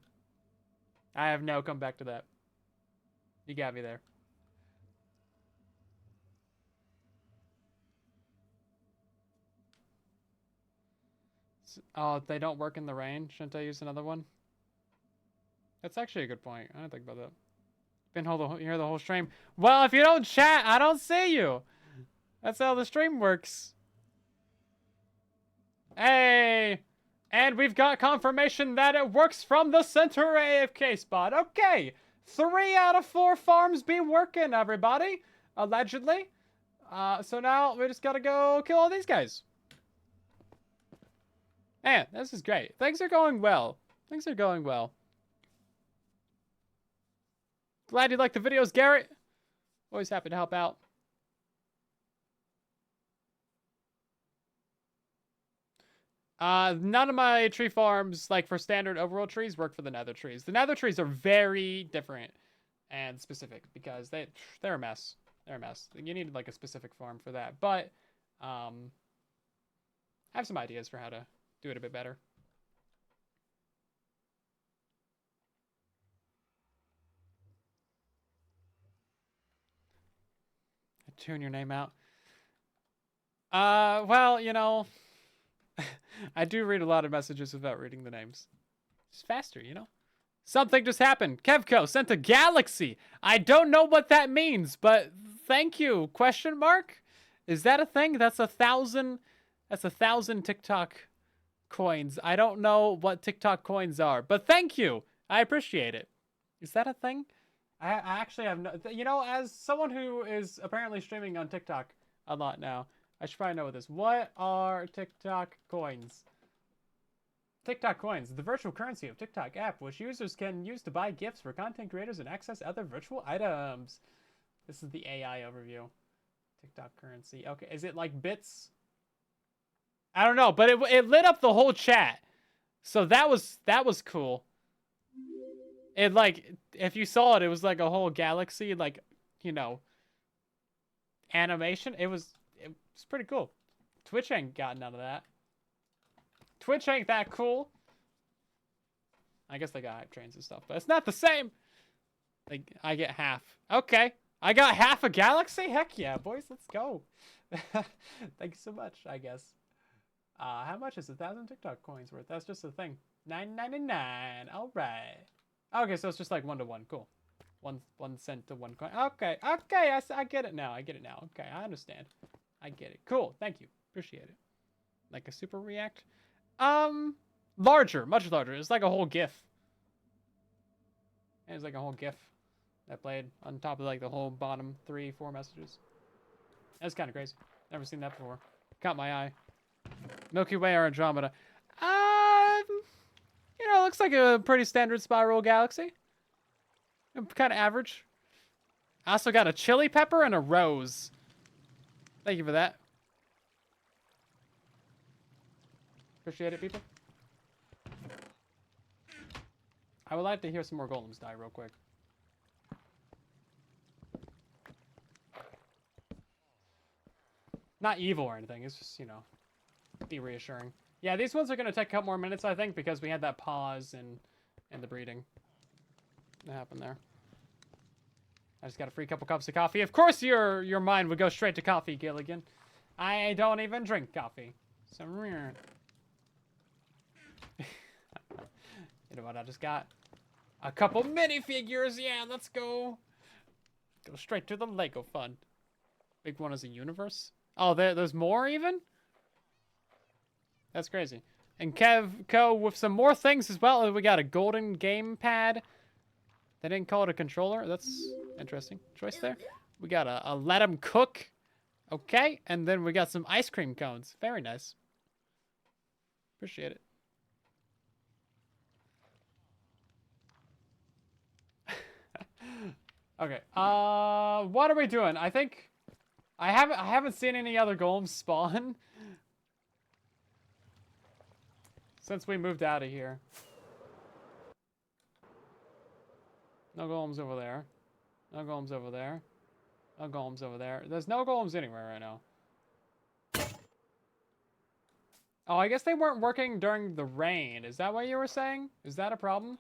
I have no come back to that. You got me there. Oh, they don't work in the rain. Shouldn't I use another one? That's actually a good point. I didn't think about that. Been here the whole stream. Well, if you don't chat, I don't see you. That's how the stream works. Hey! And we've got confirmation that it works from the center AFK spot. Okay. 3 out of 4 farms be working, everybody. Allegedly. So now we just gotta go kill all these guys. Man, this is great. Things are going well. Things are going well. Glad you liked the videos, Garrett. Always happy to help out. None of my tree farms, like for standard overworld trees, work for the nether trees. The nether trees are very different and specific because they're a mess. They're a mess. You need like a specific farm for that. But I have some ideas for how to do it a bit better. Tune your name out. Well, you know, I do read a lot of messages without reading the names. It's faster, you know? Something just happened. Kevco sent a galaxy. I don't know what that means, but thank you. Question mark? Is that a thing? That's 1,000. That's 1,000 TikTok coins. I don't know what TikTok coins are, but thank you. I appreciate it. Is that a thing? I actually have no... You know, as someone who is apparently streaming on TikTok a lot now, I should probably know this. What are TikTok coins? TikTok coins, the virtual currency of TikTok app, which users can use to buy gifts for content creators and access other virtual items. This is the AI overview. TikTok currency. Okay, is it like bits? I don't know, but it lit up the whole chat. So that was cool. It like, if you saw it, it was like a whole galaxy, like, you know, animation. It was pretty cool. Twitch ain't got none of that. Twitch ain't that cool. I guess they got hype trains and stuff, but it's not the same. Like, I get half. Okay. I got half a galaxy? Heck yeah, boys. Let's go. Thank you so much, I guess. How much is 1,000 TikTok coins worth? That's just a thing. $9.99. All right. Okay, so it's just like 1 to 1. Cool. 1 cent to 1 coin. Okay. Okay. I get it now. I get it now. Okay. I understand. I get it. Cool. Thank you. Appreciate it. Like a super react. Larger. Much larger. It's like a whole GIF. It's like a whole GIF that played on top of like the whole bottom 3-4 messages. That's kind of crazy. Never seen that before. Caught my eye. Milky Way or Andromeda. You know, looks like a pretty standard spiral galaxy. Kind of average. I also got a chili pepper and a rose. Thank you for that. Appreciate it, people. I would like to hear some more golems die real quick. Not evil or anything. It's just, you know, be reassuring. Yeah, these ones are going to take a couple more minutes, I think, because we had that pause in the breeding that happened there. I just got a free couple cups of coffee. Of course your mind would go straight to coffee, Gilligan. I don't even drink coffee. So, you know what? I just got a couple minifigures. Yeah, let's go. Go straight to the Lego fund. Big one is a universe. Oh, there's more even? That's crazy. And Kevco with some more things as well. We got a golden gamepad. They didn't call it a controller. That's interesting choice there. We got a let 'em cook. Okay. And then we got some ice cream cones. Very nice. Appreciate it. Okay. What are we doing? I think I haven't seen any other golems spawn since we moved out of here. No golems over there. No golems over there. No golems over there. There's no golems anywhere right now. Oh, I guess they weren't working during the rain. Is that what you were saying? Is that a problem?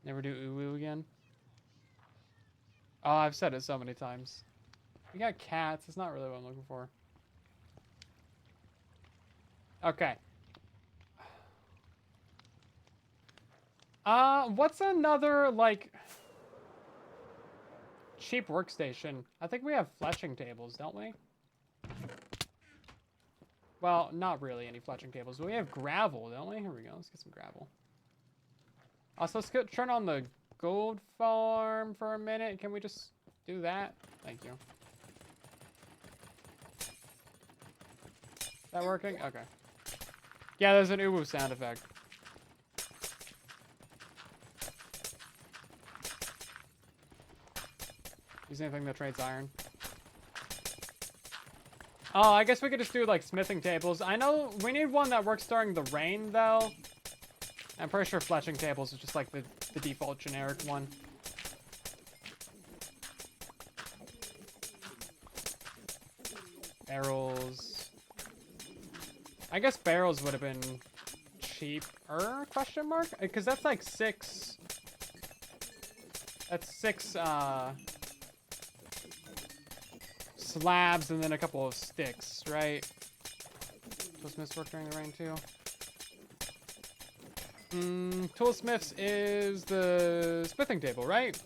Never do uwu again? Oh, I've said it so many times. We got cats. That's not really what I'm looking for. Okay. What's another, like, cheap workstation? I think we have fletching tables, don't we? Well, not really any fletching tables. But we have gravel, don't we? Here we go. Let's get some gravel. Also, let's go turn on the gold farm for a minute. Can we just do that? Thank you. Is that working? Okay. Yeah, there's an uwu sound effect. Use anything that trades iron. Oh, I guess we could just do, like, smithing tables. I know we need one that works during the rain, though. I'm pretty sure fletching tables is just, like, the default generic one. Barrels. I guess barrels would have been cheaper, question mark? Because that's, like, 6... That's 6, slabs and then a couple of sticks, right? Toolsmiths work during the rain too. Toolsmiths is the smithing table, right?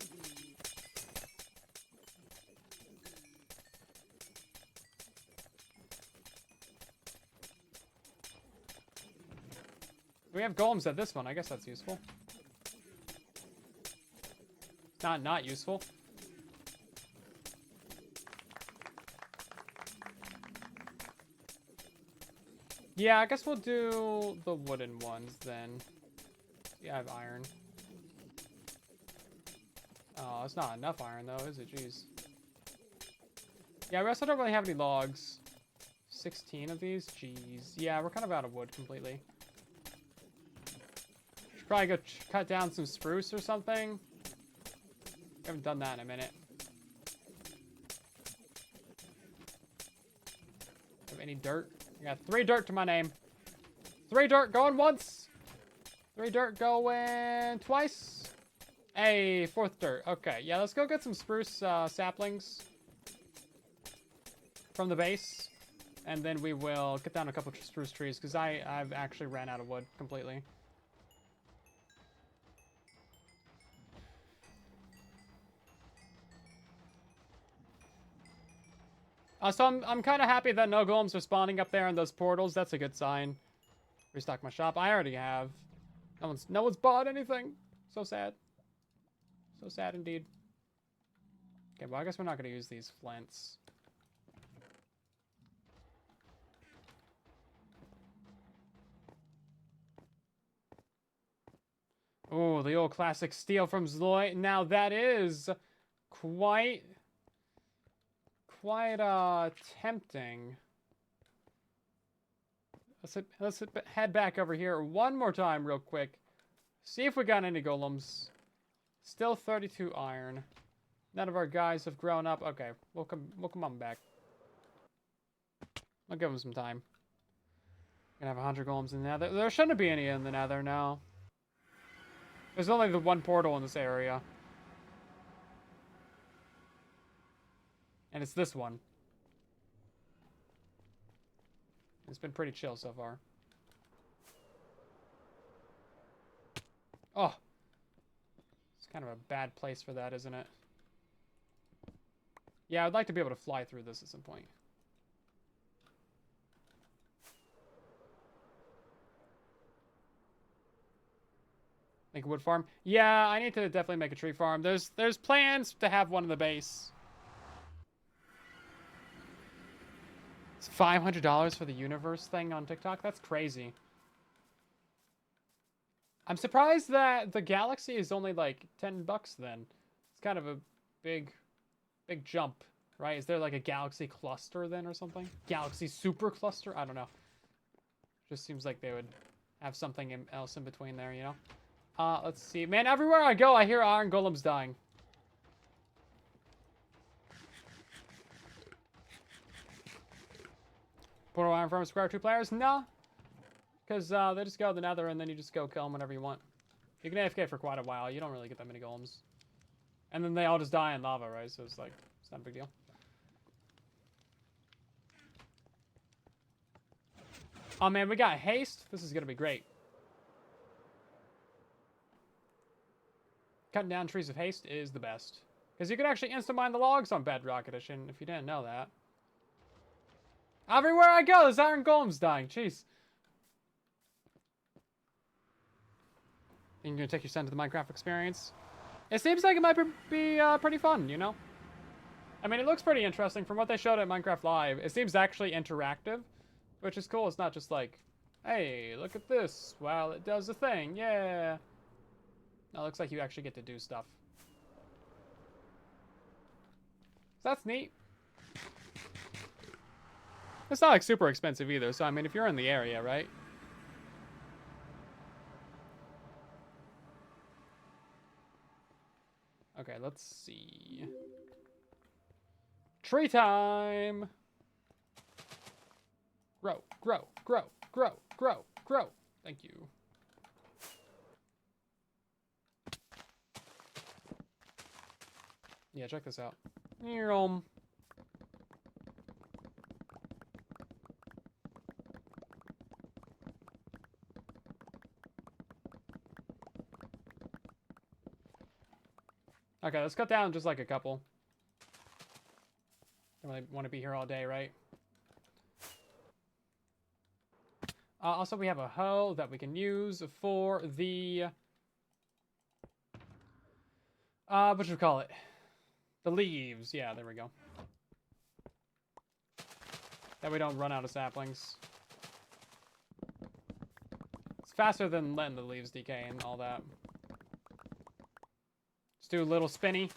We have golems at this one. I guess that's useful. Not useful. Yeah, I guess we'll do the wooden ones then. Yeah, I have iron. Oh, it's not enough iron though, is it? Jeez. Yeah, we also don't really have any logs. 16 of these? Jeez. Yeah, we're kind of out of wood completely. Should probably go cut down some spruce or something. We haven't done that in a minute. Have any dirt? I got 3 dirt to my name. 3 dirt going once. 3 dirt going twice. Hey, 4th dirt. Okay, yeah, let's go get some spruce saplings from the base. And then we will cut down a couple of spruce trees because I've actually ran out of wood completely. So I'm kind of happy that no golems are spawning up there in those portals. That's a good sign. Restock my shop. I already have. No one's bought anything. So sad. So sad indeed. Okay, well I guess we're not going to use these flints. Oh, the old classic steel from Zloy. Now that is quite tempting. Let's head back over here one more time real quick. See if we got any golems. Still 32 iron. None of our guys have grown up. Okay, we'll come on back. I'll give them some time. Gonna have 100 golems in the nether. There shouldn't be any in the nether now. There's only the one portal in this area. And it's this one. It's been pretty chill so far. Oh. It's kind of a bad place for that, isn't it? Yeah, I'd like to be able to fly through this at some point. Make a wood farm? Yeah, I need to definitely make a tree farm. There's plans to have one in the base. It's $500 for the universe thing on TikTok? That's crazy. I'm surprised that the galaxy is only like 10 bucks then. It's kind of a big jump, right? Is there like a galaxy cluster then or something? Galaxy super cluster? I don't know. Just seems like they would have something else in between there, you know? Let's see. Man, everywhere I go, I hear iron golems dying. Portal iron farm square 2 players? No. Because they just go to the nether and then you just go kill them whenever you want. You can AFK for quite a while. You don't really get that many golems. And then they all just die in lava, right? So it's like, it's not a big deal. Oh man, we got haste. This is gonna be great. Cutting down trees with haste is the best. Because you can actually instant mine the logs on Bedrock Edition, if you didn't know that. Everywhere I go, there's iron golems dying. Jeez. And you're gonna take your son to the Minecraft experience? It seems like it might be pretty fun, you know? I mean, it looks pretty interesting. From what they showed at Minecraft Live, it seems actually interactive, which is cool. It's not just like, hey, look at this. Wow, it does a thing. Yeah. No, it looks like you actually get to do stuff. So that's neat. It's not like super expensive either, so I mean, if you're in the area, right? Okay, let's see. Tree time! Grow, grow, grow, grow, grow, grow. Thank you. Yeah, check this out. Okay, let's cut down just like a couple. Don't really want to be here all day, right? Also, we have a hoe that we can use for the... what should we call it? The leaves. Yeah, there we go. That we don't run out of saplings. It's faster than letting the leaves decay and all that. Let's do a little spinny.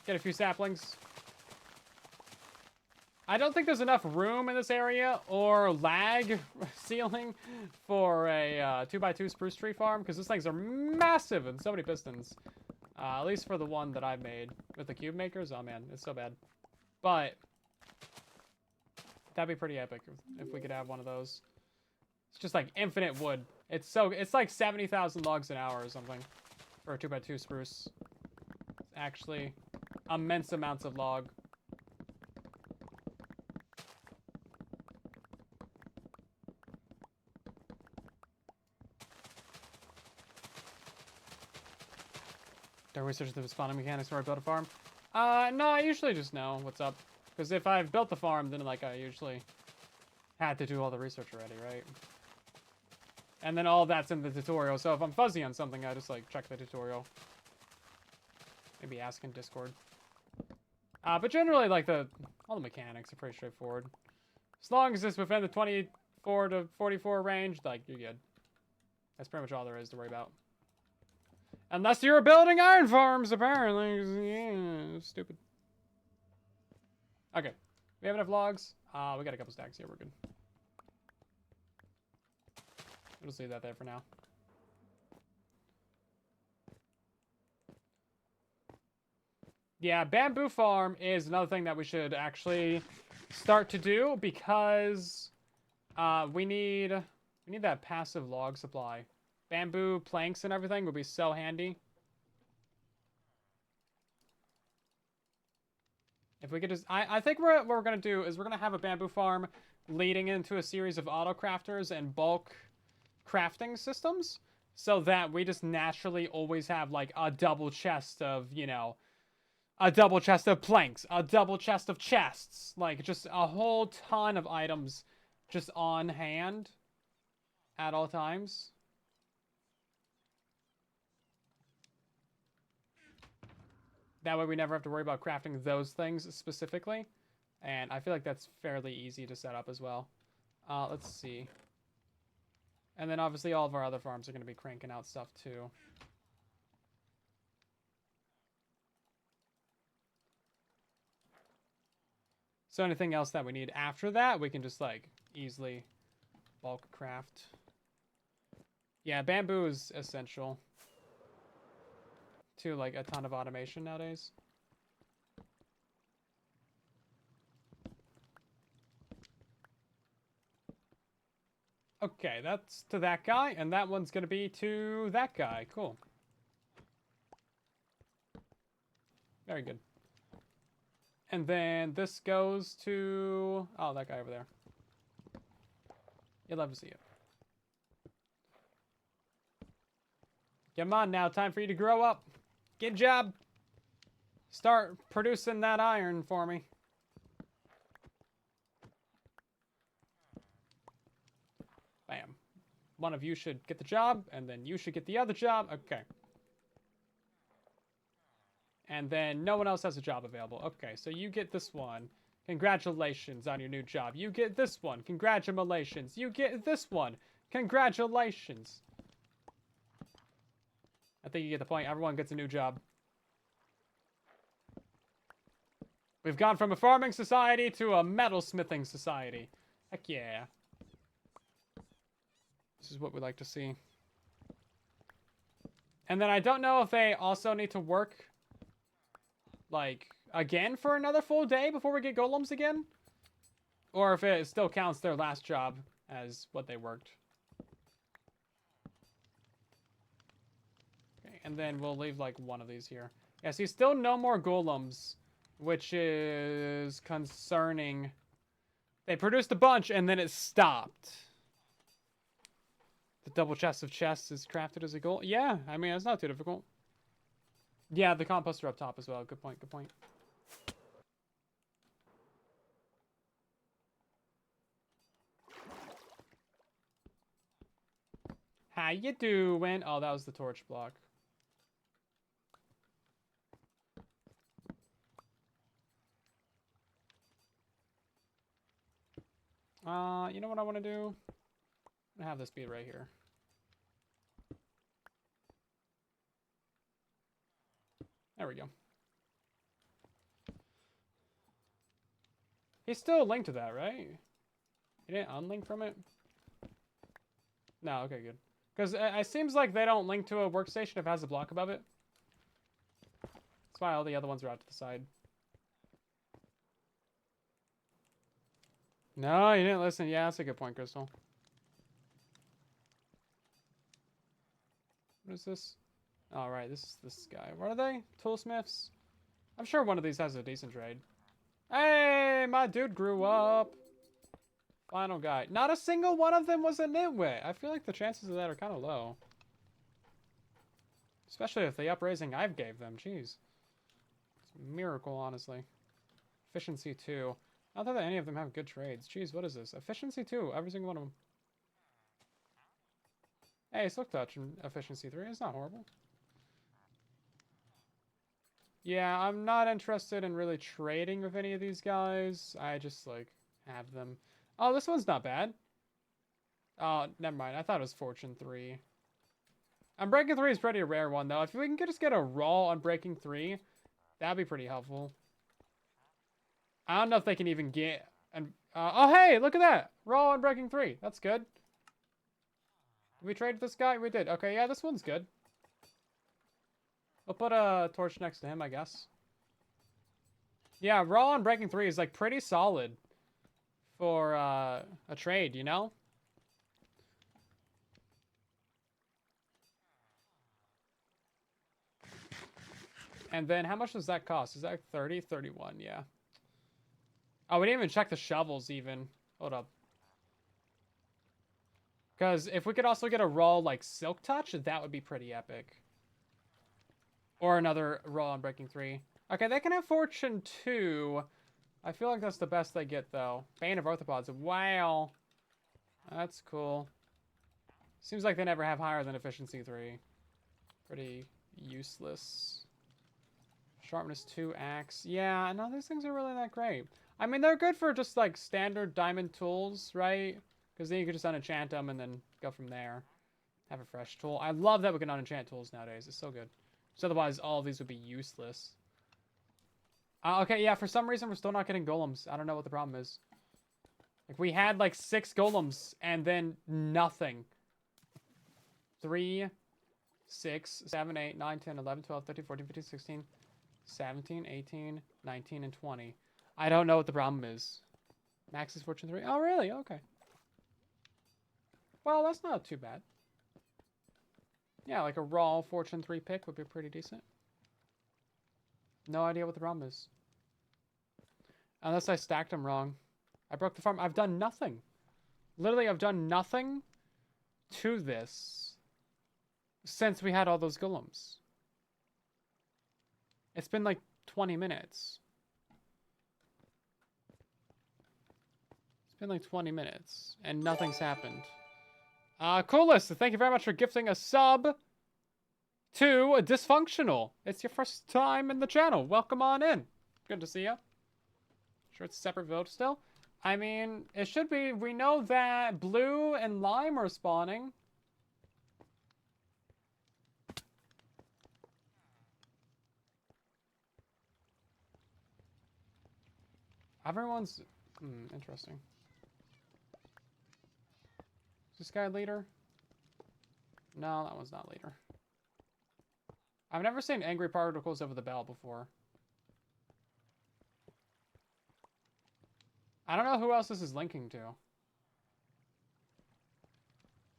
Get a few saplings. I don't think there's enough room in this area or lag ceiling for a 2x2 spruce tree farm because these things are massive and so many pistons. At least for the one that I made with the cube makers. Oh man, it's so bad. But that'd be pretty epic if we could have one of those. It's just like infinite wood. It's like 70,000 logs an hour or something for a 2x2 spruce. It's actually immense amounts of log. Do I research the spawning mechanics before I build a farm? No, I usually just know what's up. Because if I've built the farm, then like I usually had to do all the research already, right? And then all of that's in the tutorial. So if I'm fuzzy on something, I just like check the tutorial. Maybe ask in Discord. But generally, like all the mechanics are pretty straightforward. As long as it's within the 24 to 44 range, like you're good. That's pretty much all there is to worry about. Unless you're building iron farms, apparently. Yeah, stupid. Okay. We have enough logs. We got a couple stacks here. We're good. We'll just leave that there for now. Yeah, bamboo farm is another thing that we should actually start to do because we need that passive log supply. Bamboo planks and everything would be so handy. If we could just... I think what we're going to do is we're going to have a bamboo farm leading into a series of auto crafters and bulk crafting systems so that we just naturally always have like a double chest of, you know, a double chest of planks, a double chest of chests, like just a whole ton of items just on hand at all times. That way we never have to worry about crafting those things specifically. And I feel like that's fairly easy to set up as well. Let's see. And then obviously all of our other farms are going to be cranking out stuff too. So anything else that we need after that, we can just like easily bulk craft. Yeah, bamboo is essential to like a ton of automation nowadays. Okay, that's to that guy, and that one's gonna be to that guy. Cool. Very good. And then this goes to... oh, that guy over there. You'd love to see it. Come on now, time for you to grow up. Get a job. Start producing that iron for me. Bam. One of you should get the job, and then you should get the other job. Okay. And then no one else has a job available. Okay, so you get this one. Congratulations on your new job. You get this one. Congratulations. You get this one. Congratulations. I think you get the point. Everyone gets a new job. We've gone from a farming society to a metalsmithing society. Heck yeah. This is what we like to see. And then I don't know if they also need to work, like, again for another full day before we get golems again. Or if it still counts their last job as what they worked. Okay, and then we'll leave, like, one of these here. Yeah, see, still no more golems, which is concerning. They produced a bunch, and then it stopped. The double chest of chests is crafted as a goal. Yeah, I mean, it's not too difficult. Yeah, the composter up top as well. Good point, good point. How you doing? Oh, that was the torch block. You know what I want to do? I'm gonna have this be right here. There we go. He's still linked to that, right? He didn't unlink from it? No, okay, good. Because it seems like they don't link to a workstation if it has a block above it. That's why all the other ones are out to the side. No, you didn't listen. Yeah, that's a good point, Crystal. What is this? All right, this is this guy. What are they? Toolsmiths? I'm sure one of these has a decent trade. Hey, my dude grew up. Final guy. Not a single one of them was a nitwit. I feel like the chances of that are kind of low. Especially if the upraising I've gave them. Jeez. It's a miracle, honestly. Efficiency 2. Not that any of them have good trades. Jeez, what is this? Efficiency 2. Every single one of them. Hey, Silk Touch and Efficiency 3. It's not horrible. Yeah, I'm not interested in really trading with any of these guys. I just, like, have them. Oh, this one's not bad. Oh, never mind. I thought it was Fortune 3. Unbreaking 3 is pretty a rare one, though. If we can just get a raw Unbreaking 3, that'd be pretty helpful. I don't know if they can even get... oh, hey! Look at that! Raw Unbreaking 3. That's good. Did we trade this guy? We did. Okay, yeah, this one's good. We'll put a torch next to him, I guess. Yeah, raw Unbreaking 3 is, like, pretty solid for a trade, you know? And then how much does that cost? Is that 30? 31, yeah. Oh, we didn't even check the shovels even. Hold up. Because if we could also get a raw, like, Silk Touch, that would be pretty epic. Or another raw Unbreaking 3. Okay, they can have Fortune 2. I feel like that's the best they get, though. Bane of Arthropods. Wow. That's cool. Seems like they never have higher than Efficiency 3. Pretty useless. Sharpness 2 axe. Yeah, no, these things are really not great. I mean, they're good for just, like, standard diamond tools, right? Because then you could just unenchant them and then go from there. Have a fresh tool. I love that we can unenchant tools nowadays. It's so good. So otherwise, all of these would be useless. Okay, yeah, for some reason, we're still not getting golems. I don't know what the problem is. Like, we had, like, 6 golems, and then nothing. 3, 6, 7, 8, 9, 10, 11, 12, 13, 14, 15, 16, 17, 18, 19, and 20. I don't know what the problem is. Max is Fortune 3. Oh, really? Okay. Well, that's not too bad. Yeah, like a raw Fortune 3 pick would be pretty decent. No idea what the problem is. Unless I stacked them wrong. I broke the farm. I've done nothing. Literally, I've done nothing to this since we had all those golems. It's been like 20 minutes. It's been like 20 minutes, and nothing's happened. Coolest, thank you very much for gifting a sub to a Dysfunctional. It's your first time in the channel. Welcome on in. Good to see you. Sure it's a separate village still? I mean, it should be. We know that blue and lime are spawning. Everyone's... interesting. Is this guy leader? No, that one's not leader. I've never seen angry particles over the bell before. I don't know who else this is linking to.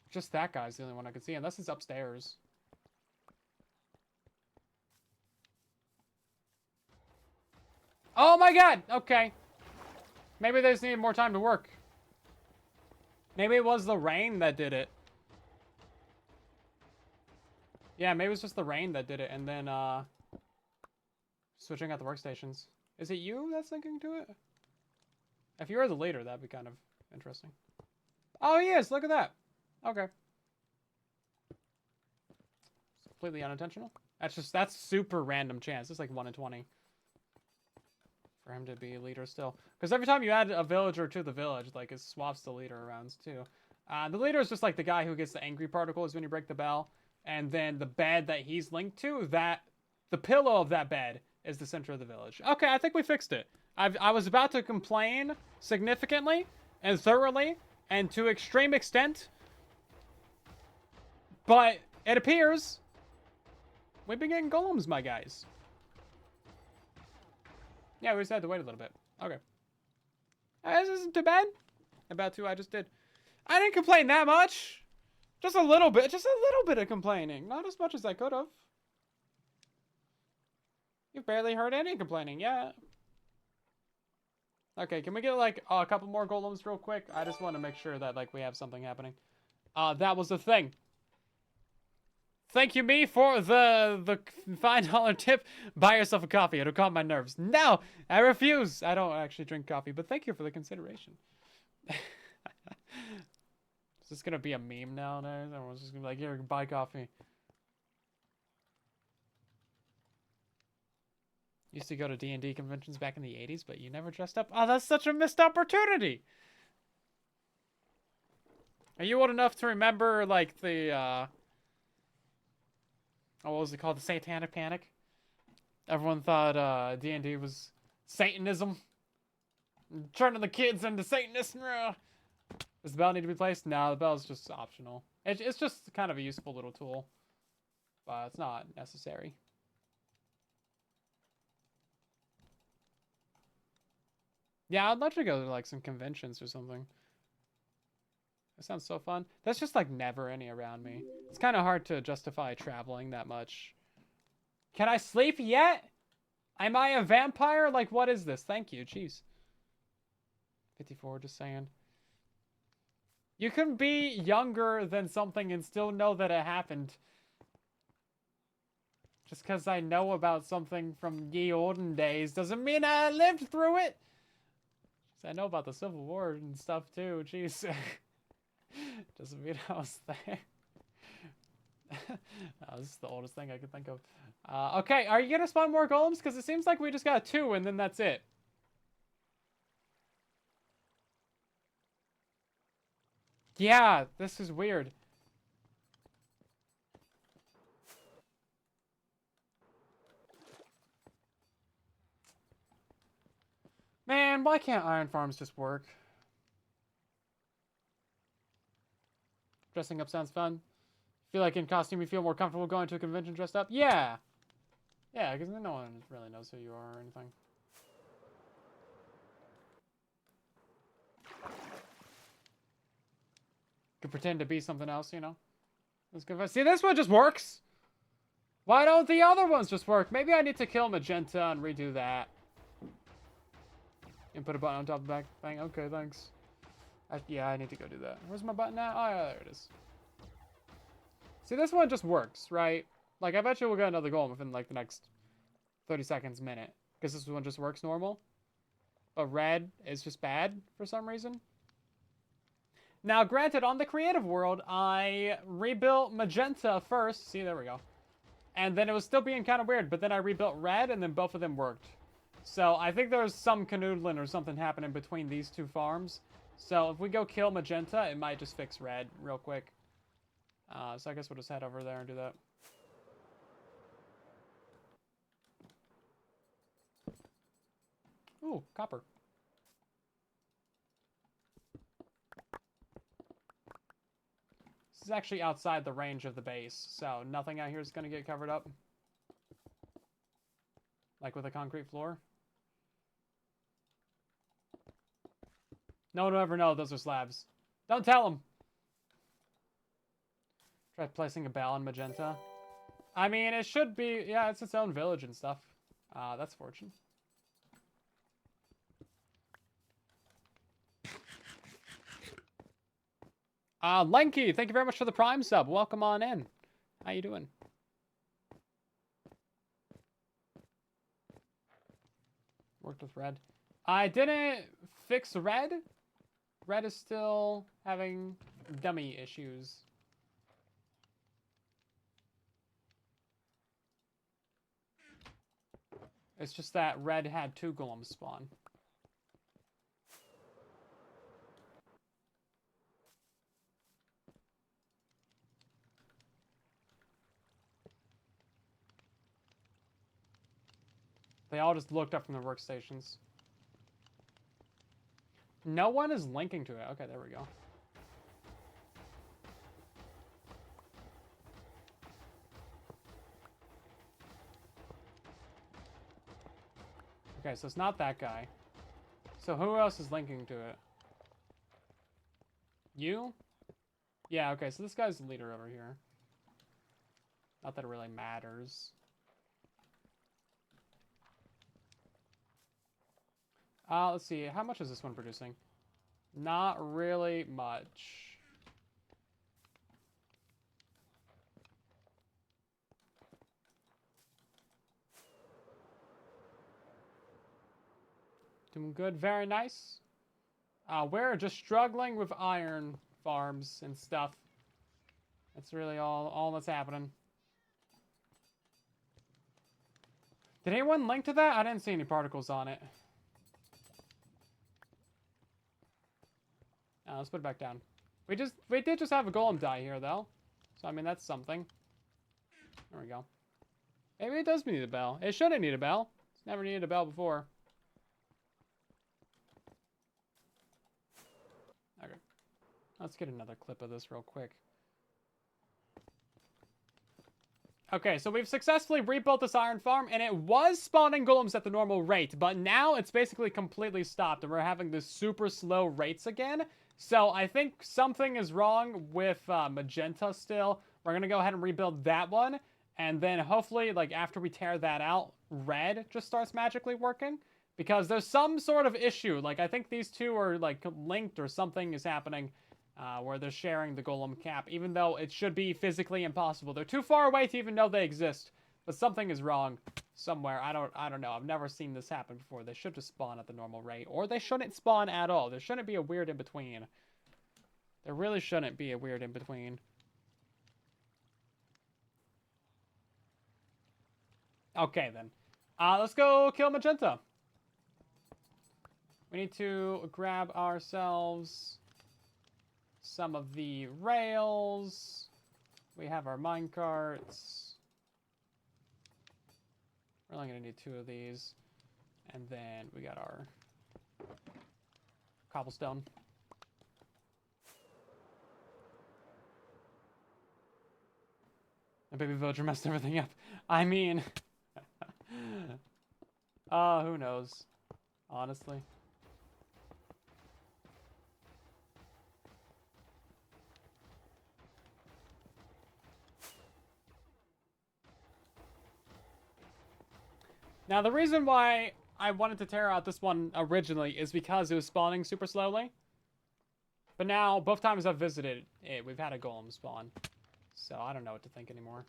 Just that guy's the only one I can see, unless it's upstairs. Oh my god! Okay. Maybe they just needed more time to work. Maybe it was the rain that did it. Yeah, maybe it was just the rain that did it, and then, switching out the workstations. Is it you that's linking to it? If you were the leader, that'd be kind of interesting. Oh, he is! Look at that! Okay. It's completely unintentional. That's super random chance. It's like 1 in 20. For him to be leader still. Because every time you add a villager to the village, like, it swaps the leader around, too. The leader is just like the guy who gets the angry particles when you break the bell. And then the bed that he's linked to, the pillow of that bed is the center of the village. Okay, I think we fixed it. I was about to complain significantly and thoroughly and to extreme extent. But it appears we've been getting golems, my guys. Yeah, we just had to wait a little bit. Okay. This isn't too bad. About 2 I just did. I didn't complain that much. Just a little bit. Just a little bit of complaining. Not as much as I could have. You've barely heard any complaining yet. Okay, can we get, like, a couple more golems real quick? I just want to make sure that, like, we have something happening. That was the thing. Thank you, me, for the $5 tip. Buy yourself a coffee. It'll calm my nerves. No, I refuse. I don't actually drink coffee, but thank you for the consideration. Is this gonna be a meme nowadays? Everyone's just gonna be like, here, buy coffee. Used to go to D&D conventions back in the 80s, but you never dressed up. Oh, that's such a missed opportunity. Are you old enough to remember, like, the, what was it called? The Satanic Panic? Everyone thought, D&D was Satanism. Turning the kids into Satanists. Does the bell need to be placed? No, the bell's just optional. It's just kind of a useful little tool. But it's not necessary. Yeah, I'd love to go to, like, some conventions or something. That sounds so fun. That's just, like, never any around me. It's kind of hard to justify traveling that much. Can I sleep yet? Am I a vampire? Like, what is this? Thank you. Jeez. 54, just saying. You can be younger than something and still know that it happened. Just because I know about something from ye olden days doesn't mean I lived through it. I know about the Civil War and stuff too. Jeez. Doesn't mean I was there. No, this is the oldest thing I can think of. Okay, are you gonna spawn more golems? Because it seems like we just got 2 and then that's it. Yeah, this is weird. Man, why can't iron farms just work? Dressing up sounds fun. Feel like in costume you feel more comfortable going to a convention dressed up? Yeah. Yeah, because no one really knows who you are or anything. Could pretend to be something else, you know? Let's go. See, this one just works. Why don't the other ones just work? Maybe I need to kill Magenta and redo that. And put a button on top of the back thing. Okay, thanks. Yeah, I need to go do that. Where's my button now? Oh, yeah, there it is. See, this one just works, right? Like, I bet you we'll get another golem within, like, the next 30 seconds, minute. Because this one just works normal. But red is just bad for some reason. Now, granted, on the creative world, I rebuilt magenta first. See, there we go. And then it was still being kind of weird, but then I rebuilt red, and then both of them worked. So I think there's some canoodling or something happening between these two farms. So if we go kill magenta, it might just fix red real quick. So I guess we'll just head over there and do that. Ooh, copper. This is actually outside the range of the base, so nothing out here is going to get covered up. Like with a concrete floor. No one will ever know those are slabs. Don't tell them! Try placing a bell in magenta. I mean, it should be... Yeah, it's its own village and stuff. That's fortune. Lenky, thank you very much for the Prime sub. Welcome on in. How you doing? Worked with red. I didn't fix red. Red is still having dummy issues. It's just that red had 2 golems spawn. They all just looked up from their workstations. No one is linking to it. Okay, there we go. Okay, so it's not that guy. So who else is linking to it? You? Yeah, okay, so this guy's the leader over here. Not that it really matters. Let's see. How much is this one producing? Not really much. Doing good. Very nice. We're just struggling with iron farms and stuff. That's really all that's happening. Did anyone link to that? I didn't see any particles on it. Let's put it back down. We did just have a golem die here, though. So, I mean, that's something. There we go. Maybe it does need a bell. It shouldn't need a bell. It's never needed a bell before. Okay. Let's get another clip of this real quick. Okay, so we've successfully rebuilt this iron farm, and it was spawning golems at the normal rate, but now it's basically completely stopped, and we're having this super slow rates again. So I think something is wrong with magenta still. We're going to go ahead and rebuild that one, and then hopefully, like, after we tear that out, red just starts magically working, because there's some sort of issue. Like, I think these two are, like, linked or something is happening. Where they're sharing the golem cap, even though it should be physically impossible. They're too far away to even know they exist, but something is wrong somewhere. I don't know. I've never seen this happen before. They should just spawn at the normal rate, or they shouldn't spawn at all. There shouldn't be a weird in between. There really shouldn't be a weird in between. Okay then, let's go kill magenta. We need to grab ourselves some of the rails. We have our mine carts. We're only going to need 2 of these. And then we got our cobblestone. The baby villager messed everything up. I mean... who knows? Honestly. Now, the reason why I wanted to tear out this one originally is because it was spawning super slowly. But now, both times I've visited it, we've had a golem spawn. So I don't know what to think anymore.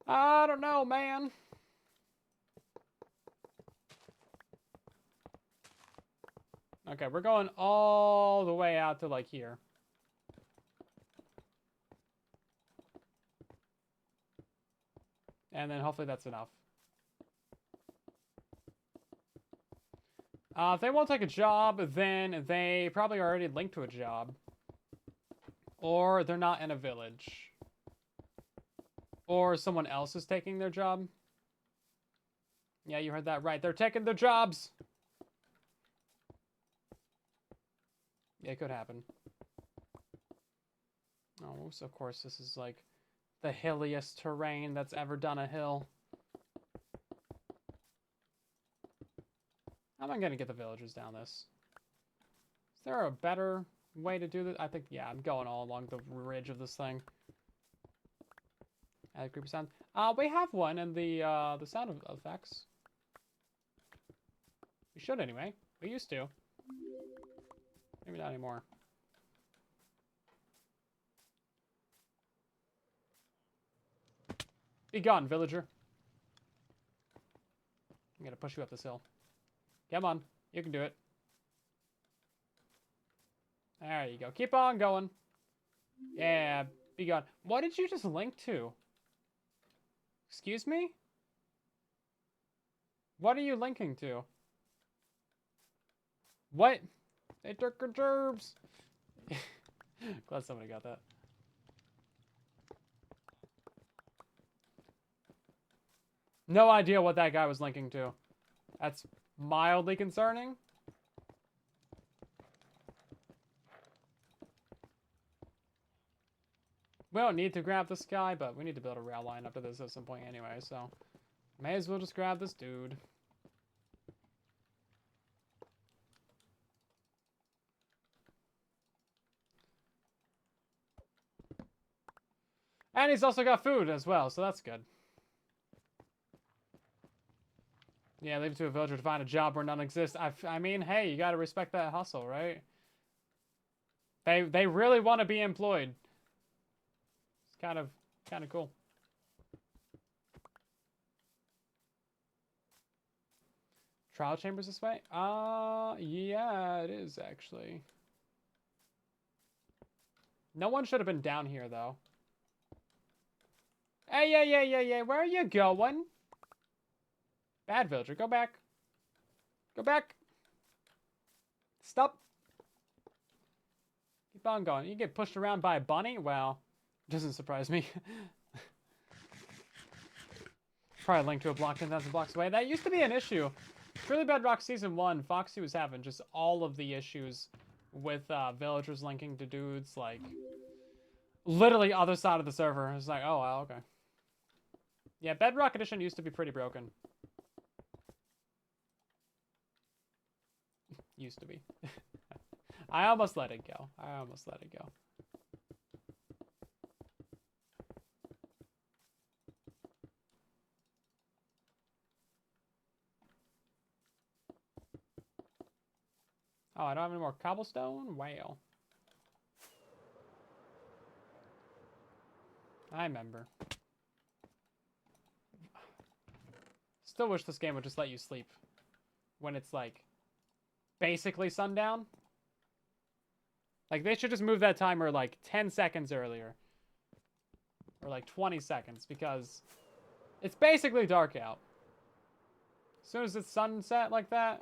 I don't know, man. Okay, we're going all the way out to, like, here. And then hopefully that's enough. If they won't take a job, then they probably already linked to a job. Or they're not in a village. Or someone else is taking their job. Yeah, you heard that right. They're taking their jobs. Yeah, it could happen. Oh, so of course this is like the hilliest terrain that's ever done a hill. How am I gonna get the villagers down this? Is there a better way to do this? I think, yeah, I'm going all along the ridge of this thing. Add creepy sound. We have one in the sound effects. We should anyway. We used to. Maybe not anymore. Be gone, villager. I'm gonna push you up this hill. Come on, you can do it. There you go. Keep on going. Yeah, be gone. What did you just link to? Excuse me? What are you linking to? What? They took our gerbs. Glad somebody got that. No idea what that guy was linking to. That's mildly concerning. We don't need to grab this guy, but we need to build a rail line up to this at some point anyway, so may as well just grab this dude. And he's also got food as well, so that's good. Yeah, leave it to a villager to find a job where none exists. I mean, hey, you gotta respect that hustle, right? They really want to be employed. It's kind of cool. Trial chambers this way? Yeah, it is actually. No one should have been down here though. Hey, yeah. Where are you going? Bad villager, go back. Go back. Stop. Keep on going. You get pushed around by a bunny? Well, doesn't surprise me. Probably linked to a block 10,000 blocks away. That used to be an issue. Really Bedrock Season 1, Foxy was having just all of the issues with villagers linking to dudes, like, literally other side of the server. It's like, oh, wow, okay. Yeah, Bedrock Edition used to be pretty broken. Used to be. I almost let it go. Oh, I don't have any more cobblestone? Wow. I remember. Still wish this game would just let you sleep when it's, like, basically sundown. Like, they should just move that timer, like, 10 seconds earlier. Or, like, 20 seconds, because it's basically dark out. As soon as it's sunset like that,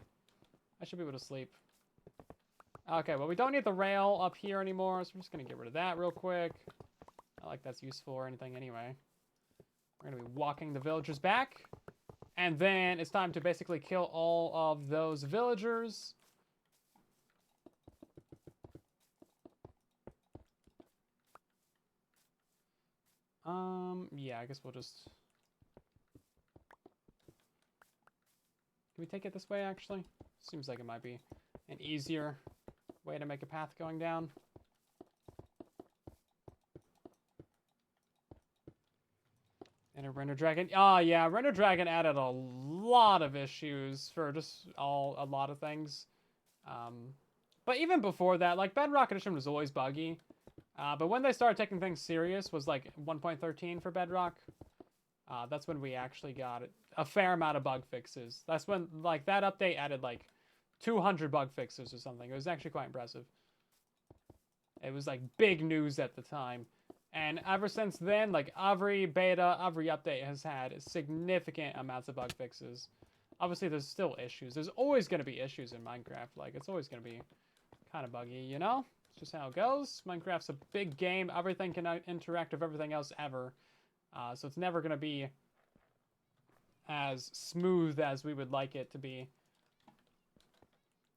I should be able to sleep. Okay, well, we don't need the rail up here anymore, so we're just going to get rid of that real quick. Not like that's useful or anything anyway. We're going to be walking the villagers back. And then it's time to basically kill all of those villagers. Yeah, I guess we'll just... Can we take it this way, actually? Seems like it might be an easier way to make a path going down. And a Render Dragon. Oh, yeah, Render Dragon added a lot of issues for just a lot of things. But even before that, like, Bedrock Edition was always buggy. But when they started taking things serious was, like, 1.13 for Bedrock. That's when we actually got a fair amount of bug fixes. That's when, like, that update added, like, 200 bug fixes or something. It was actually quite impressive. It was, like, big news at the time. And ever since then, like, every beta, every update has had significant amounts of bug fixes. Obviously, there's still issues. There's always going to be issues in Minecraft. Like, it's always going to be kind of buggy, you know? It's just how it goes. Minecraft's a big game. Everything can interact with everything else ever. So it's never going to be as smooth as we would like it to be.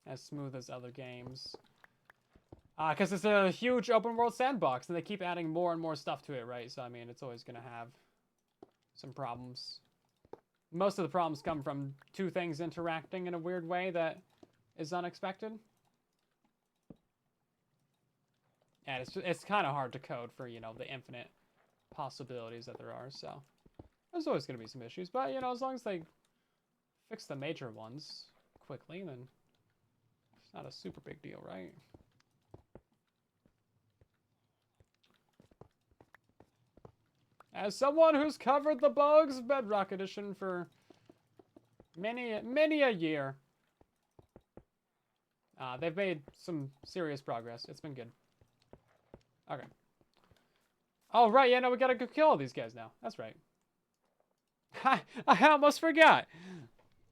As smooth as other games. Because it's a huge open world sandbox, and they keep adding more and more stuff to it, right? So, I mean, it's always going to have some problems. Most of the problems come from two things interacting in a weird way that is unexpected. And it's kind of hard to code for, you know, the infinite possibilities that there are, so there's always going to be some issues. But, you know, as long as they fix the major ones quickly, then it's not a super big deal, right? As someone who's covered the bugs of Bedrock Edition for many a year, they've made some serious progress. It's been good. Okay. Oh, right, yeah, no, we gotta go kill all these guys now. That's right. I almost forgot.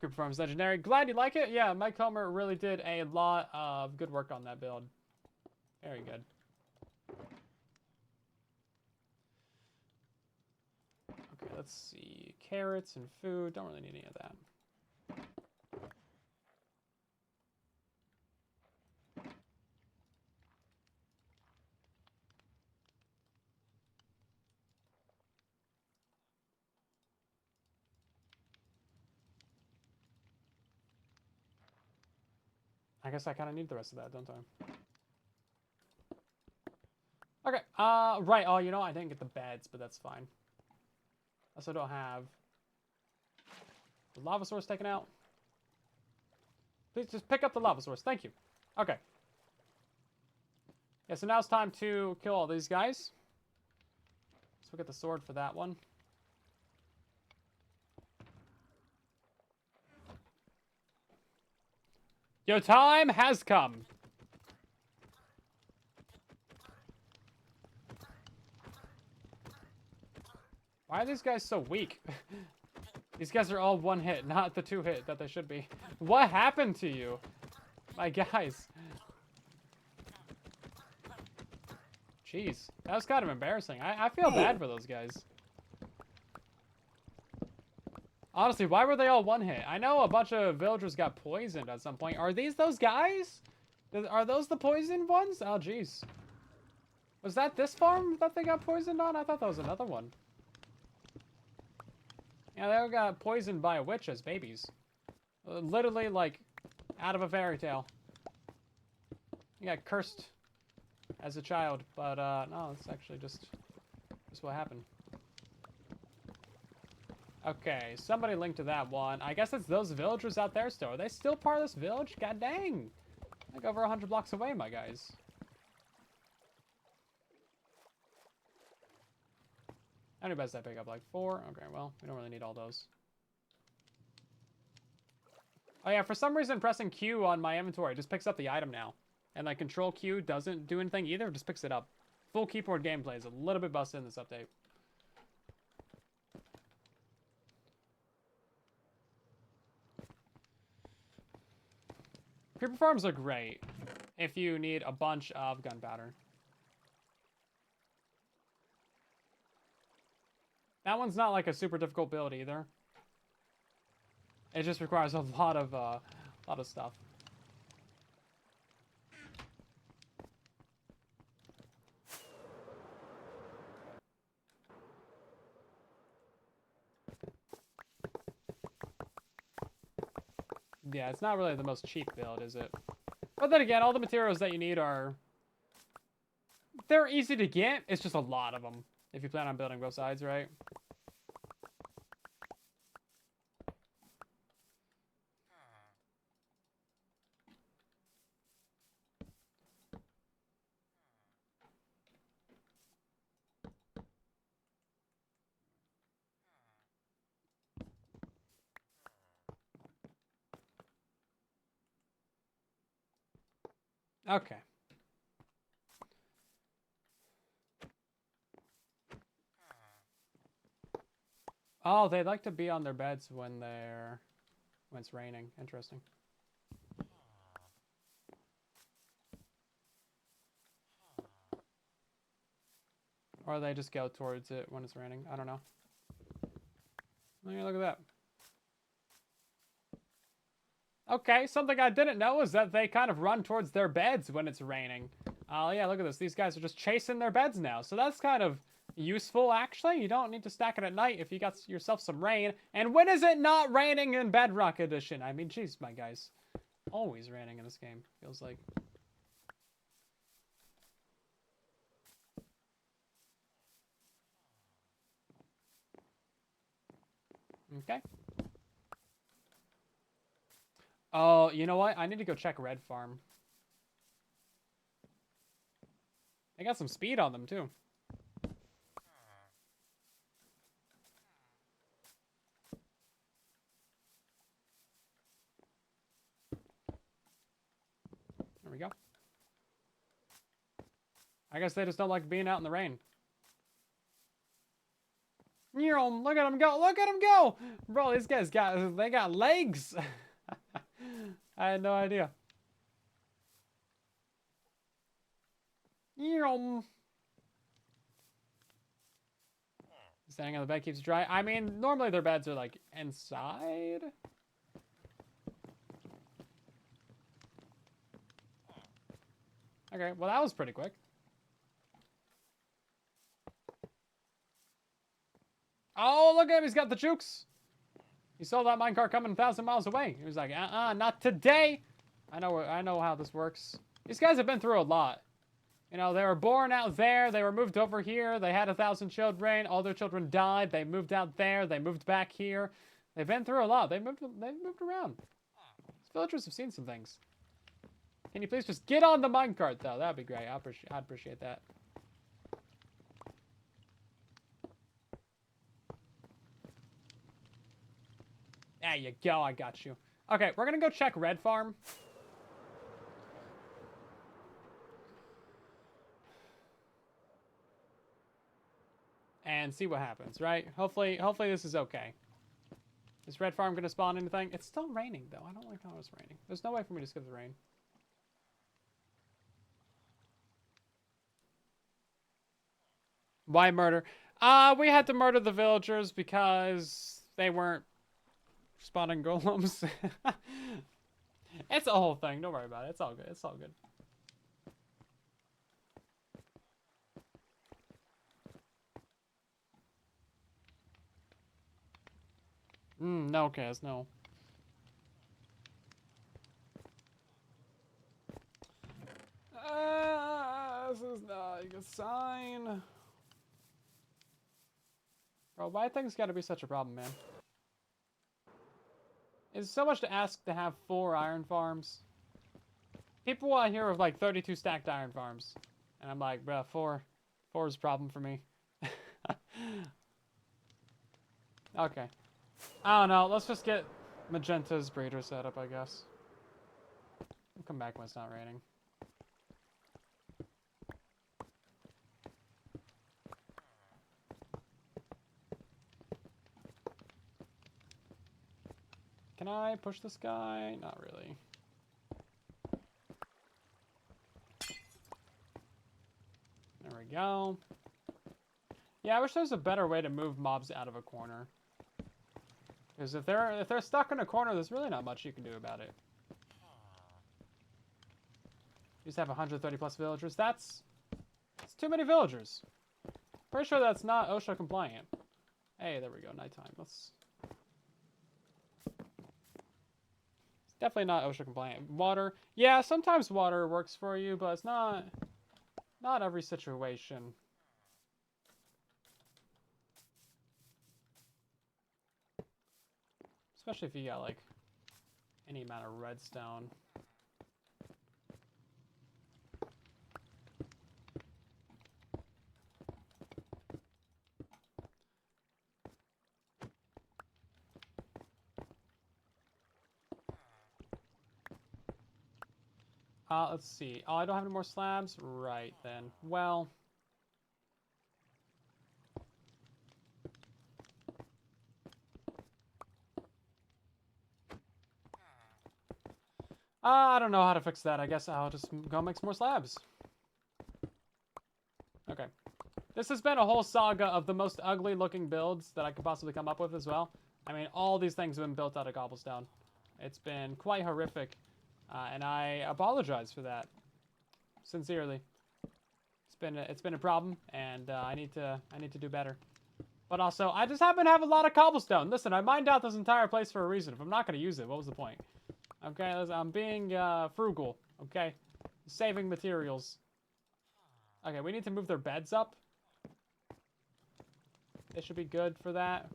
Group Farms Legendary. Glad you like it. Yeah, Mike Comer really did a lot of good work on that build. Very good. Okay, let's see. Carrots and food. Don't really need any of that. I guess I kind of need the rest of that, don't I? Okay, right. Oh, you know, I didn't get the beds, but that's fine. I also don't have the lava source taken out. Please just pick up the lava source. Thank you. Okay. Yeah, so now it's time to kill all these guys. So we'll get the sword for that one. Your time has come. Why are these guys so weak? These guys are all one hit, not the two hit that they should be. What happened to you? My guys. Jeez, that was kind of embarrassing. I feel bad for those guys. Honestly, why were they all one hit? I know a bunch of villagers got poisoned at some point. Are these those guys? Are those the poisoned ones? Oh, jeez. Was that this farm that they got poisoned on? I thought that was another one. Yeah, they all got poisoned by a witch as babies. Literally, like, out of a fairy tale. He got cursed as a child, but, no, it's actually just what happened. Okay, somebody linked to that one. I guess it's those villagers out there still. Are they still part of this village? God dang. Like over 100 blocks away, my guys. How many beds did I pick up? Like 4? Okay, well, we don't really need all those. Oh yeah, for some reason pressing Q on my inventory just picks up the item now. And like Control Q doesn't do anything either, it just picks it up. Full keyboard gameplay is a little bit busted in this update. Creeper farms are great if you need a bunch of gunpowder. That one's not like a super difficult build either. It just requires a lot of stuff. Yeah, it's not really the most cheap build, is it? But then again, all the materials that you need are... They're easy to get. It's just a lot of them. If you plan on building both sides, right? Okay. Oh, they like to be on their beds when it's raining. Interesting. Or they just go towards it when it's raining. I don't know. Look at that. Okay, something I didn't know is that they kind of run towards their beds when it's raining. Oh, yeah, look at this. These guys are just chasing their beds now. So that's kind of useful, actually. You don't need to stack it at night if you got yourself some rain. And when is it not raining in Bedrock Edition? I mean, jeez, my guys. Always raining in this game, feels like. Okay. Oh, you know what? I need to go check Red Farm. They got some speed on them, too. There we go. I guess they just don't like being out in the rain. Look at him go! Look at him go! Bro, these guys they got legs! I had no idea. Standing on the bed keeps it dry. I mean, normally their beds are like inside. Okay, well that was pretty quick. Oh, look at him, he's got the jukes. He saw that minecart coming 1,000 miles away. He was like, not today. I know how this works. These guys have been through a lot. You know, they were born out there. They were moved over here. They had 1,000 children. All their children died. They moved out there. They moved back here. They've been through a lot. They've moved around. These villagers have seen some things. Can you please just get on the minecart, though? That'd be great. I'd appreciate that. There you go. I got you. Okay, we're going to go check Red Farm. And see what happens, right? Hopefully this is okay. Is Red Farm going to spawn anything? It's still raining, though. I don't like how it's raining. There's no way for me to skip the rain. Why murder? We had to murder the villagers because they weren't spawning golems. It's a whole thing. Don't worry about it. It's all good. It's all good. No, Kaz, no. This is not a good sign. Bro, why things gotta be such a problem, man? It's so much to ask to have 4 iron farms. People out here have like 32 stacked iron farms. And I'm like, bruh, 4 is a problem for me. Okay. I don't know. Let's just get Magenta's breeder set up, I guess. We'll come back when it's not raining. Can I push this guy? Not really. There we go. Yeah, I wish there was a better way to move mobs out of a corner. Because if they're stuck in a corner, there's really not much you can do about it. You just have 130 plus villagers. That's too many villagers. Pretty sure that's not OSHA compliant. Hey, there we go. Nighttime. Let's Definitely not OSHA compliant. Water. Yeah, sometimes water works for you, but it's not every situation. Especially if you got, like, any amount of redstone. Let's see. Oh, I don't have any more slabs? Right, then. Well... I don't know how to fix that. I guess I'll just go make some more slabs. Okay. This has been a whole saga of the most ugly looking builds that I could possibly come up with as well. I mean, all these things have been built out of cobblestone. It's been quite horrific. And I apologize for that. Sincerely. It's been a problem, and I need to do better. But also, I just happen to have a lot of cobblestone. Listen, I mined out this entire place for a reason. If I'm not going to use it, what was the point? Okay, I'm being frugal. Okay, saving materials. Okay, we need to move their beds up. They should be good for that.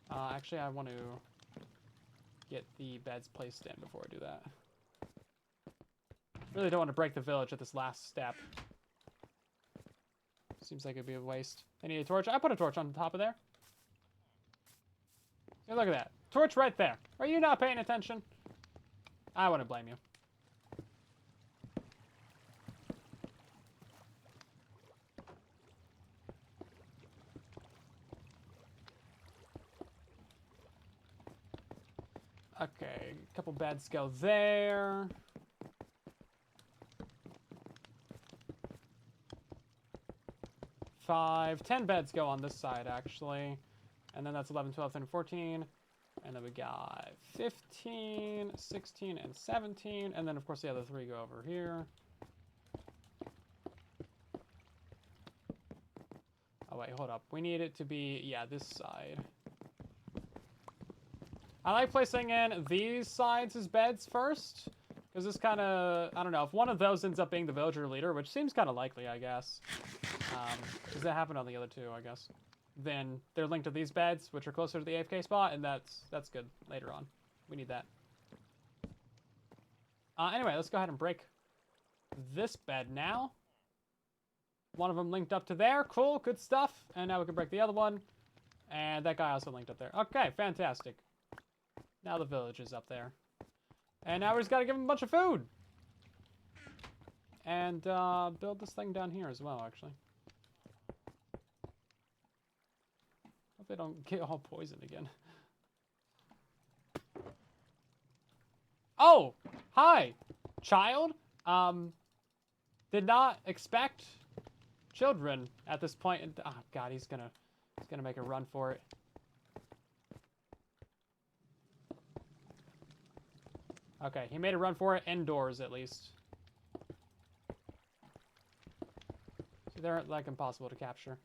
Actually, I want to get the beds placed in before I do that. Really don't want to break the village at this last step. Seems like it'd be a waste. I need a torch. I put a torch on top of there. Hey, look at that. Torch right there. Are you not paying attention? I wouldn't blame you. Okay, a couple beds go there. Five, 10 beds go on this side, actually. And then that's 11, 12, 13, 14. And then we got 15, 16, and 17. And then, of course, the other three go over here. Oh, wait, hold up. We need it to be, yeah, this side. I like placing in these sides as beds first. Because this kind of, I don't know, if one of those ends up being the villager leader, which seems kind of likely, I guess. Because that happened on the other two, I guess. Then they're linked to these beds, which are closer to the AFK spot, and that's good later on. We need that. Anyway, let's go ahead and break this bed now. One of them linked up to there. Cool, good stuff. And now we can break the other one. And that guy also linked up there. Okay, fantastic. Now the village is up there. And now we just gotta give him a bunch of food. And build this thing down here as well, actually. Hope they don't get all poisoned again. Oh! Hi! Child? Did not expect children at this point. Oh god, he's gonna make a run for it. Okay, he made a run for it indoors at least. See, they're like impossible to capture.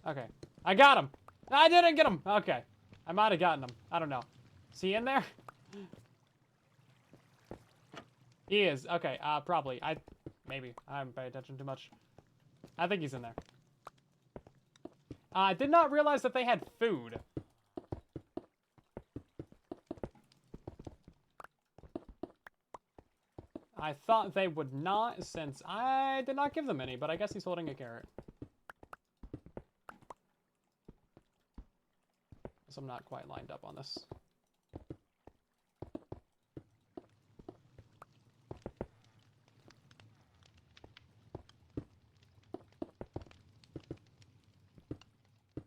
Okay, I got him. I didn't get him. Okay, I might have gotten him. I don't know. Is he in there? He is. Okay, probably. Maybe. I haven't paid attention too much. I think he's in there. I did not realize that they had food. I thought they would not, since I did not give them any, but I guess he's holding a carrot. So I'm not quite lined up on this.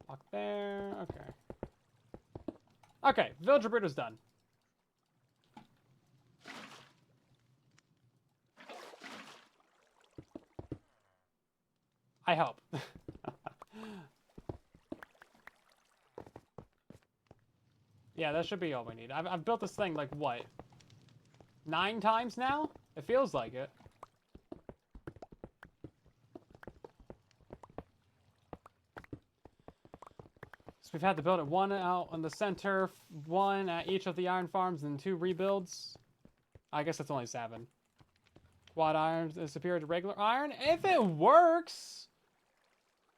Walk there. Okay. Okay, villager breeder's done. I hope. Yeah, that should be all we need. I've built this thing, like, what? 9 times now? It feels like it. So we've had to build it 1 out on the center, 1 at each of the iron farms, and 2 rebuilds. I guess that's only 7. Quad iron is superior to regular iron. If it works!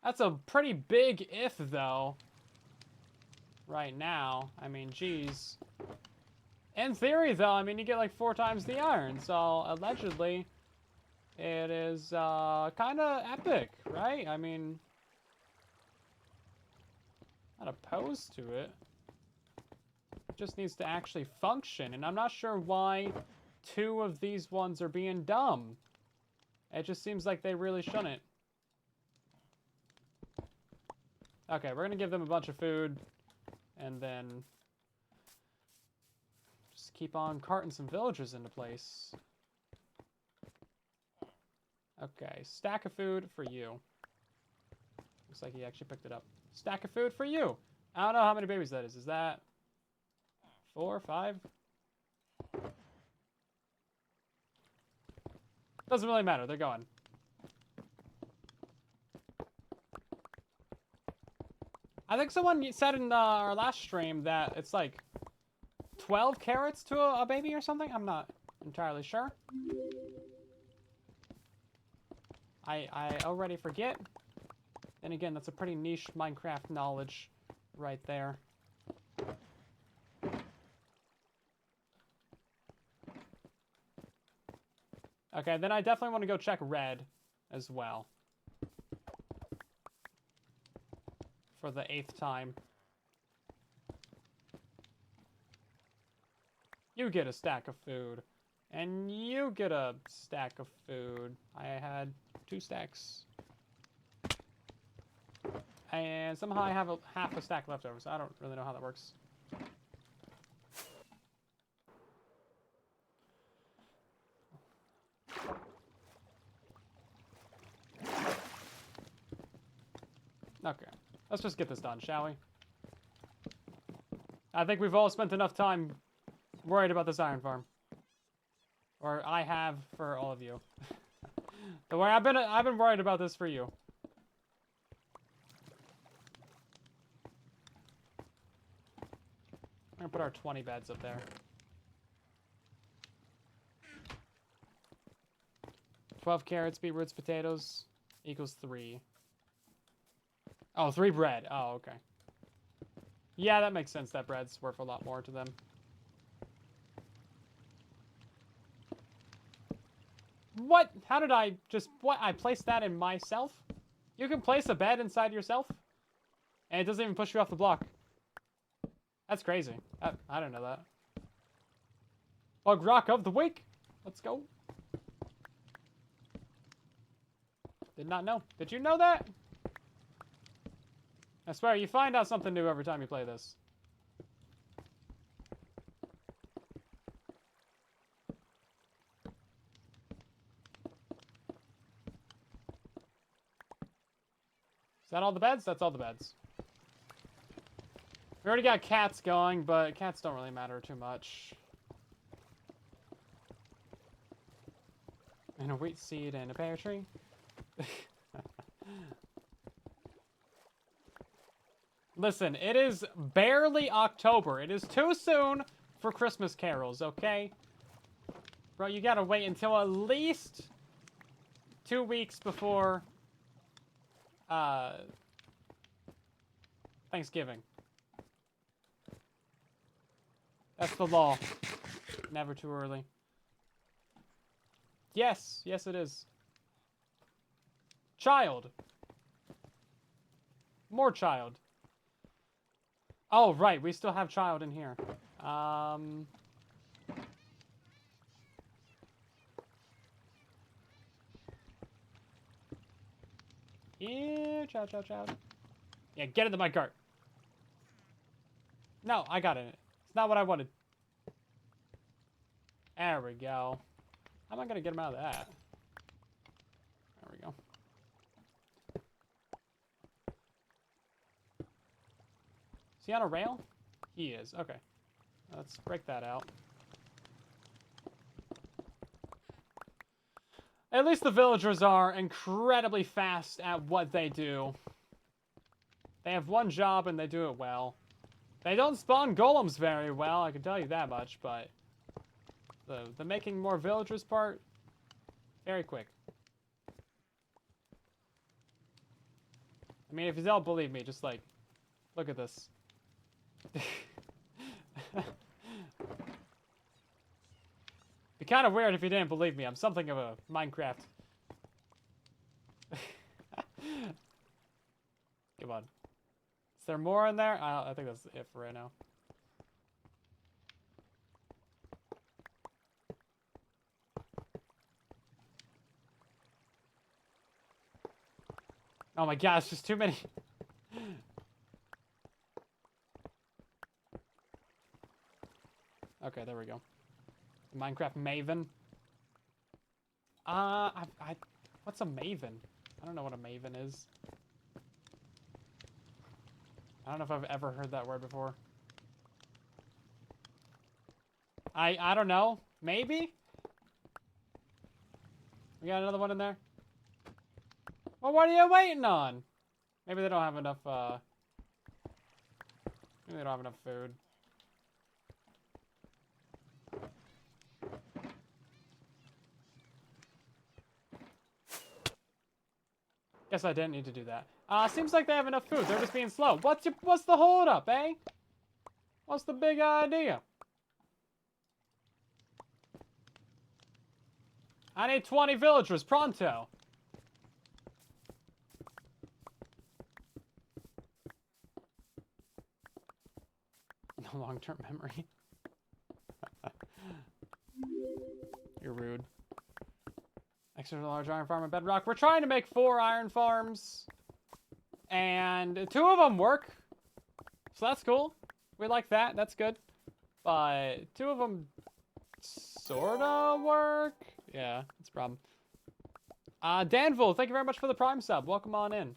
That's a pretty big if, though. Right now. I mean, geez. In theory, though, I mean, you get like 4 times the iron. So, allegedly, it is kind of epic, right? I mean, not opposed to it. It just needs to actually function. And I'm not sure why 2 of these ones are being dumb. It just seems like they really shouldn't. Okay, we're going to give them a bunch of food. And then just keep on carting some villagers into place. Okay, stack of food for you. Looks like he actually picked it up. Stack of food for you. I don't know how many babies that is. Is that 4, 5? Doesn't really matter. They're going. I think someone said in our last stream that it's like 12 carrots to a baby or something. I'm not entirely sure. I already forget. And again, that's a pretty niche Minecraft knowledge right there. Okay, then I definitely want to go check red as well. For the 8th time. You get a stack of food. And you get a stack of food. I had 2 stacks. And somehow I have half a stack left over, so I don't really know how that works. Okay. Let's just get this done, shall we? I think we've all spent enough time worried about this iron farm. Or I have for all of you. Don't worry, I've been worried about this for you. I'm gonna put our 20 beds up there. 12 carrots, beetroots, potatoes equals 3. Oh, 3 bread. Oh, okay. Yeah, that makes sense. That bread's worth a lot more to them. What? How did I just... What? I placed that in myself? You can place a bed inside yourself? And it doesn't even push you off the block. That's crazy. I don't know that. Bug rock of the week. Let's go. Did not know. Did you know that? I swear, you find out something new every time you play this. Is that all the beds? That's all the beds. We already got cats going, but cats don't really matter too much. And a wheat seed and a pear tree. Listen, it is barely October. It is too soon for Christmas carols, okay? Bro, you gotta wait until at least 2 weeks before Thanksgiving. That's the law. Never too early. Yes, yes it is. Child. More child. Oh, right, we still have child in here. Ew, child, child, child. Yeah, get into my cart. No, I got it. It's not what I wanted. There we go. How am I gonna get him out of that? There we go. Is he on a rail? He is. Okay. Let's break that out. At least the villagers are incredibly fast at what they do. They have one job and they do it well. They don't spawn golems very well, I can tell you that much, but the making more villagers part, very quick. I mean, if you don't believe me, just like, look at this. Be kind of weird if you didn't believe me. I'm something of a Minecraft. Come on. Is there more in there? I think that's it for right now. Oh my god, it's just too many. Okay, there we go. Minecraft Maven. What's a Maven? I don't know what a Maven is. I don't know if I've ever heard that word before. I don't know. Maybe? We got another one in there? Well, what are you waiting on? Maybe they don't have enough, maybe they don't have enough food. Guess I didn't need to do that. Seems like they have enough food. They're just being slow. What's the hold up, eh? What's the big idea? I need 20 villagers, pronto. No long-term memory. You're rude. Extra large iron farm in Bedrock. We're trying to make 4 iron farms. And 2 of them work. So that's cool. We like that. That's good. But 2 of them sorta work. Yeah, that's a problem. Danville, thank you very much for the Prime sub. Welcome on in.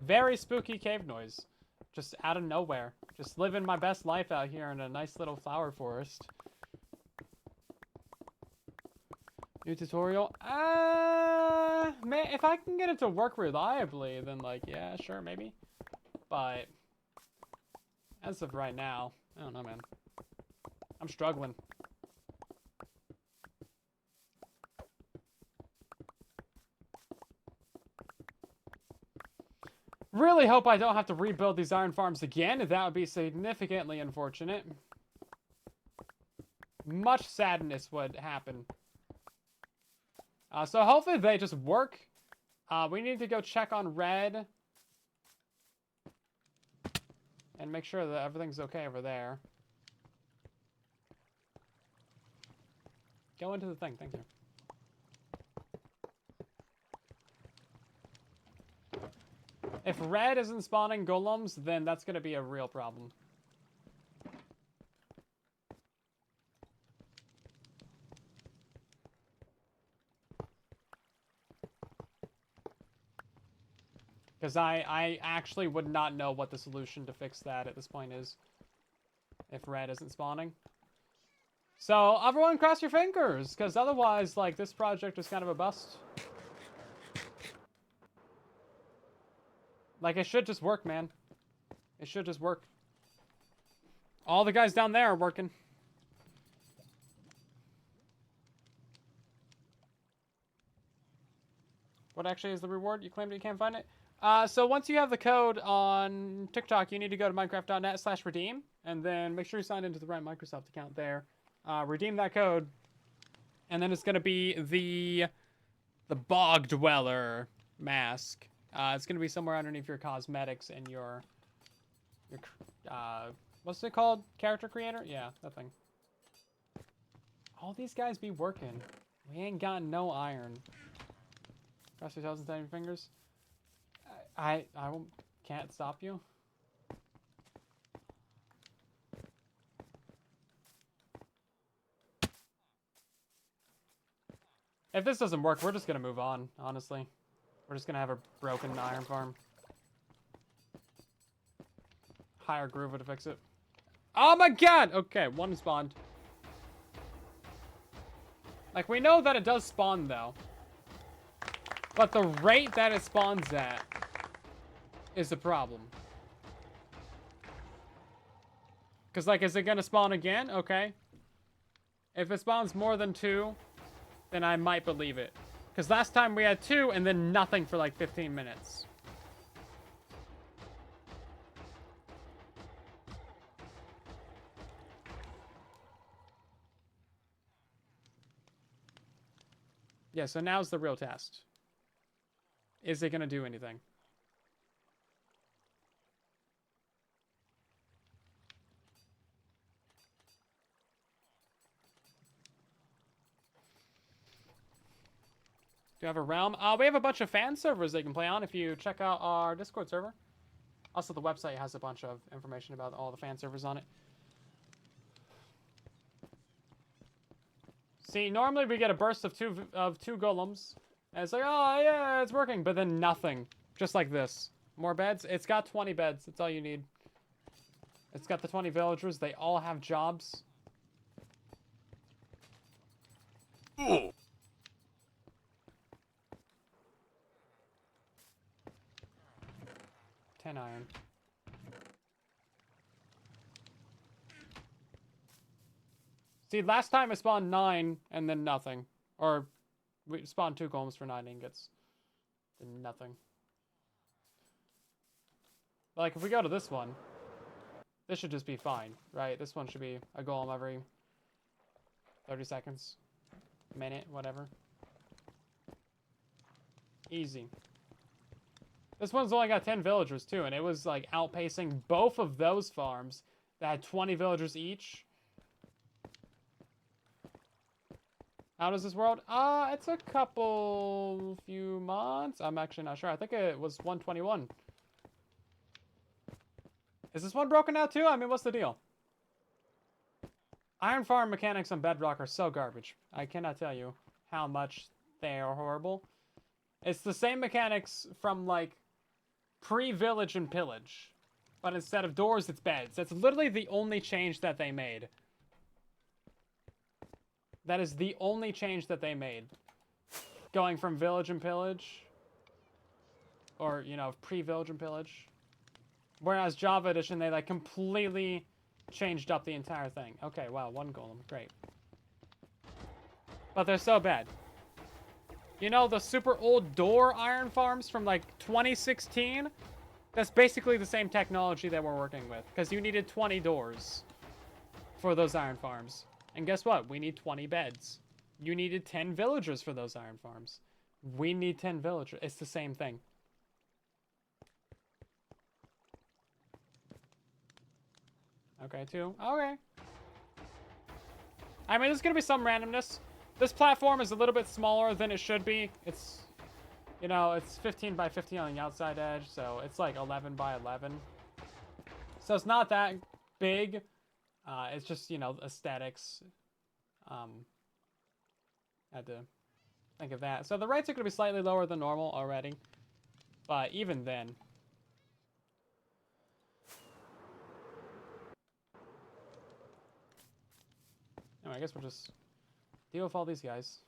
Very spooky cave noise. Just out of nowhere. Just living my best life out here in a nice little flower forest. New tutorial? Man, if I can get it to work reliably, then like, yeah, sure, maybe. But as of right now, I don't know, man. I'm struggling. Really hope I don't have to rebuild these iron farms again. That would be significantly unfortunate. Much sadness would happen. So hopefully they just work. We need to go check on red. And make sure that everything's okay over there. Go into the thing, thank you. If red isn't spawning golems, then that's going to be a real problem. Because I actually would not know what the solution to fix that at this point is. If red isn't spawning. So, everyone cross your fingers, because otherwise, like, this project is kind of a bust. Like, it should just work, man. It should just work. All the guys down there are working. What actually is the reward? You claimed you can't find it? So once you have the code on TikTok, you need to go to minecraft.net/redeem, and then make sure you sign into the right Microsoft account there. Redeem that code, and then it's going to be the Bog Dweller mask. It's going to be somewhere underneath your cosmetics and your what's it called? Character creator? Yeah, that thing. All these guys be working. We ain't got no iron. Cross your toes and tiny fingers. I can't stop you. If this doesn't work, we're just gonna move on, honestly. We're just gonna have a broken iron farm. Hire Groover to fix it. Oh my god! Okay, one spawned. Like, we know that it does spawn, though. But the rate that it spawns at is the problem. Because, like, is it going to spawn again? Okay. If it spawns more than 2, then I might believe it. Because last time we had 2 and then nothing for, like, 15 minutes. Yeah, so now's the real test. Is it going to do anything? Do you have a realm? We have a bunch of fan servers they can play on if you check out our Discord server. Also, the website has a bunch of information about all the fan servers on it. See, normally we get a burst of two golems. And it's like, oh, yeah, it's working. But then nothing. Just like this. More beds? It's got 20 beds. That's all you need. It's got the 20 villagers. They all have jobs. Ooh. 10 iron. See, last time I spawned 9 and then nothing. Or we spawned 2 golems for 9 ingots. Then nothing. Like, if we go to this one, this should just be fine, right? This one should be a golem every 30 seconds. Minute, whatever. Easy. This one's only got 10 villagers, too, and it was, like, outpacing both of those farms that had 20 villagers each. How does this world? It's a few months. I'm actually not sure. I think it was 121. Is this one broken out, too? I mean, what's the deal? Iron farm mechanics on Bedrock are so garbage. I cannot tell you how much they are horrible. It's the same mechanics from, like, pre-village and pillage. But instead of doors, it's beds. That's literally the only change that they made. That is the only change that they made. Going from village and pillage. Or, you know, pre-village and pillage. Whereas Java Edition, they, like, completely changed up the entire thing. Okay, wow, 1 golem. Great. But they're so bad. You know, the super old door iron farms from, like, 2016? That's basically the same technology that we're working with. Because you needed 20 doors for those iron farms. And guess what? We need 20 beds. You needed 10 villagers for those iron farms. We need 10 villagers. It's the same thing. Okay, 2. Okay. I mean, there's going to be some randomness. This platform is a little bit smaller than it should be. It's, you know, it's 15 by 15 on the outside edge, so it's like 11 by 11. So it's not that big. It's just, you know, aesthetics. Had to think of that. So the rates are going to be slightly lower than normal already. But even then. Anyway, I guess we'll just deal with all these guys.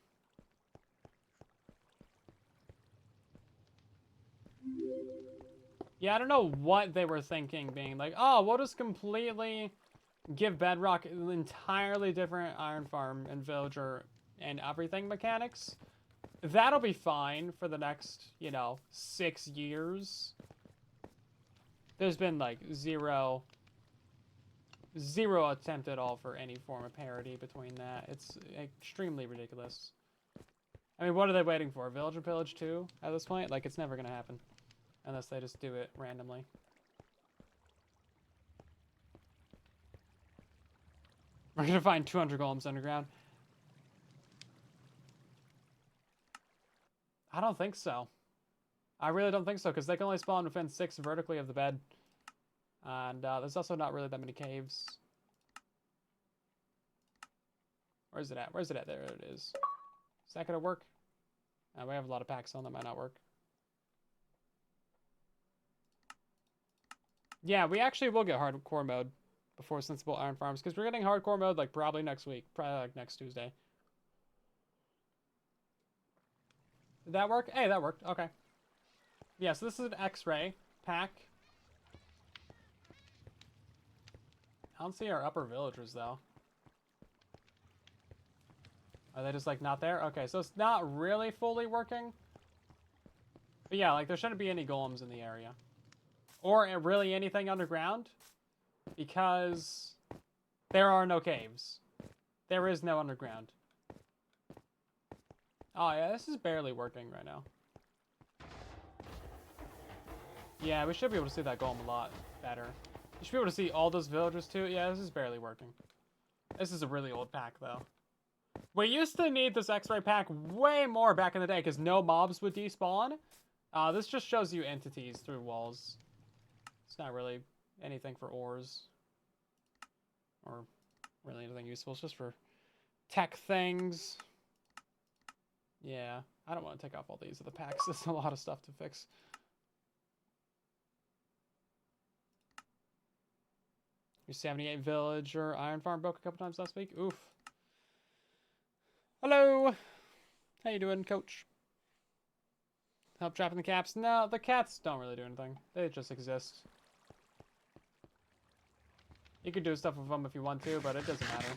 Yeah, I don't know what they were thinking, being like, oh, we'll just completely give Bedrock an entirely different iron farm and villager and everything mechanics. That'll be fine for the next, you know, 6 years. There's been, like, zero attempt at all for any form of parity between that. It's extremely ridiculous. I mean, what are they waiting for? Village and Pillage 2 at this point? Like, it's never gonna happen. Unless they just do it randomly. We're gonna find 200 golems underground. I don't think so. I really don't think so, because they can only spawn within 6 vertically of the bed. And there's also not really that many caves. Where's it at? Where's it at? There it is. Is that gonna work? We have a lot of packs on that might not work. Yeah, we actually will get hardcore mode before Sensible Iron Farms, because we're getting hardcore mode like probably next week. Probably like next Tuesday. Did that work? Hey, that worked. Okay. Yeah, so this is an X-ray pack. I don't see our upper villagers, though. Are they just, like, not there? Okay, so it's not really fully working. But yeah, like, there shouldn't be any golems in the area. Or really anything underground. Because there are no caves. There is no underground. Oh, yeah, this is barely working right now. Yeah, we should be able to see that golem a lot better. You should be able to see all those villagers, too. Yeah, this is barely working. This is a really old pack, though. We used to need this X-ray pack way more back in the day, because no mobs would despawn. This just shows you entities through walls. It's not really anything for ores. Or really anything useful. It's just for tech things. Yeah, I don't want to take off all these other packs. There's a lot of stuff to fix. Your 78 villager iron farm broke a couple times last week. Oof. Hello. How you doing, coach? Help trapping the cats? No, the cats don't really do anything. They just exist. You could do stuff with them if you want to, but it doesn't matter.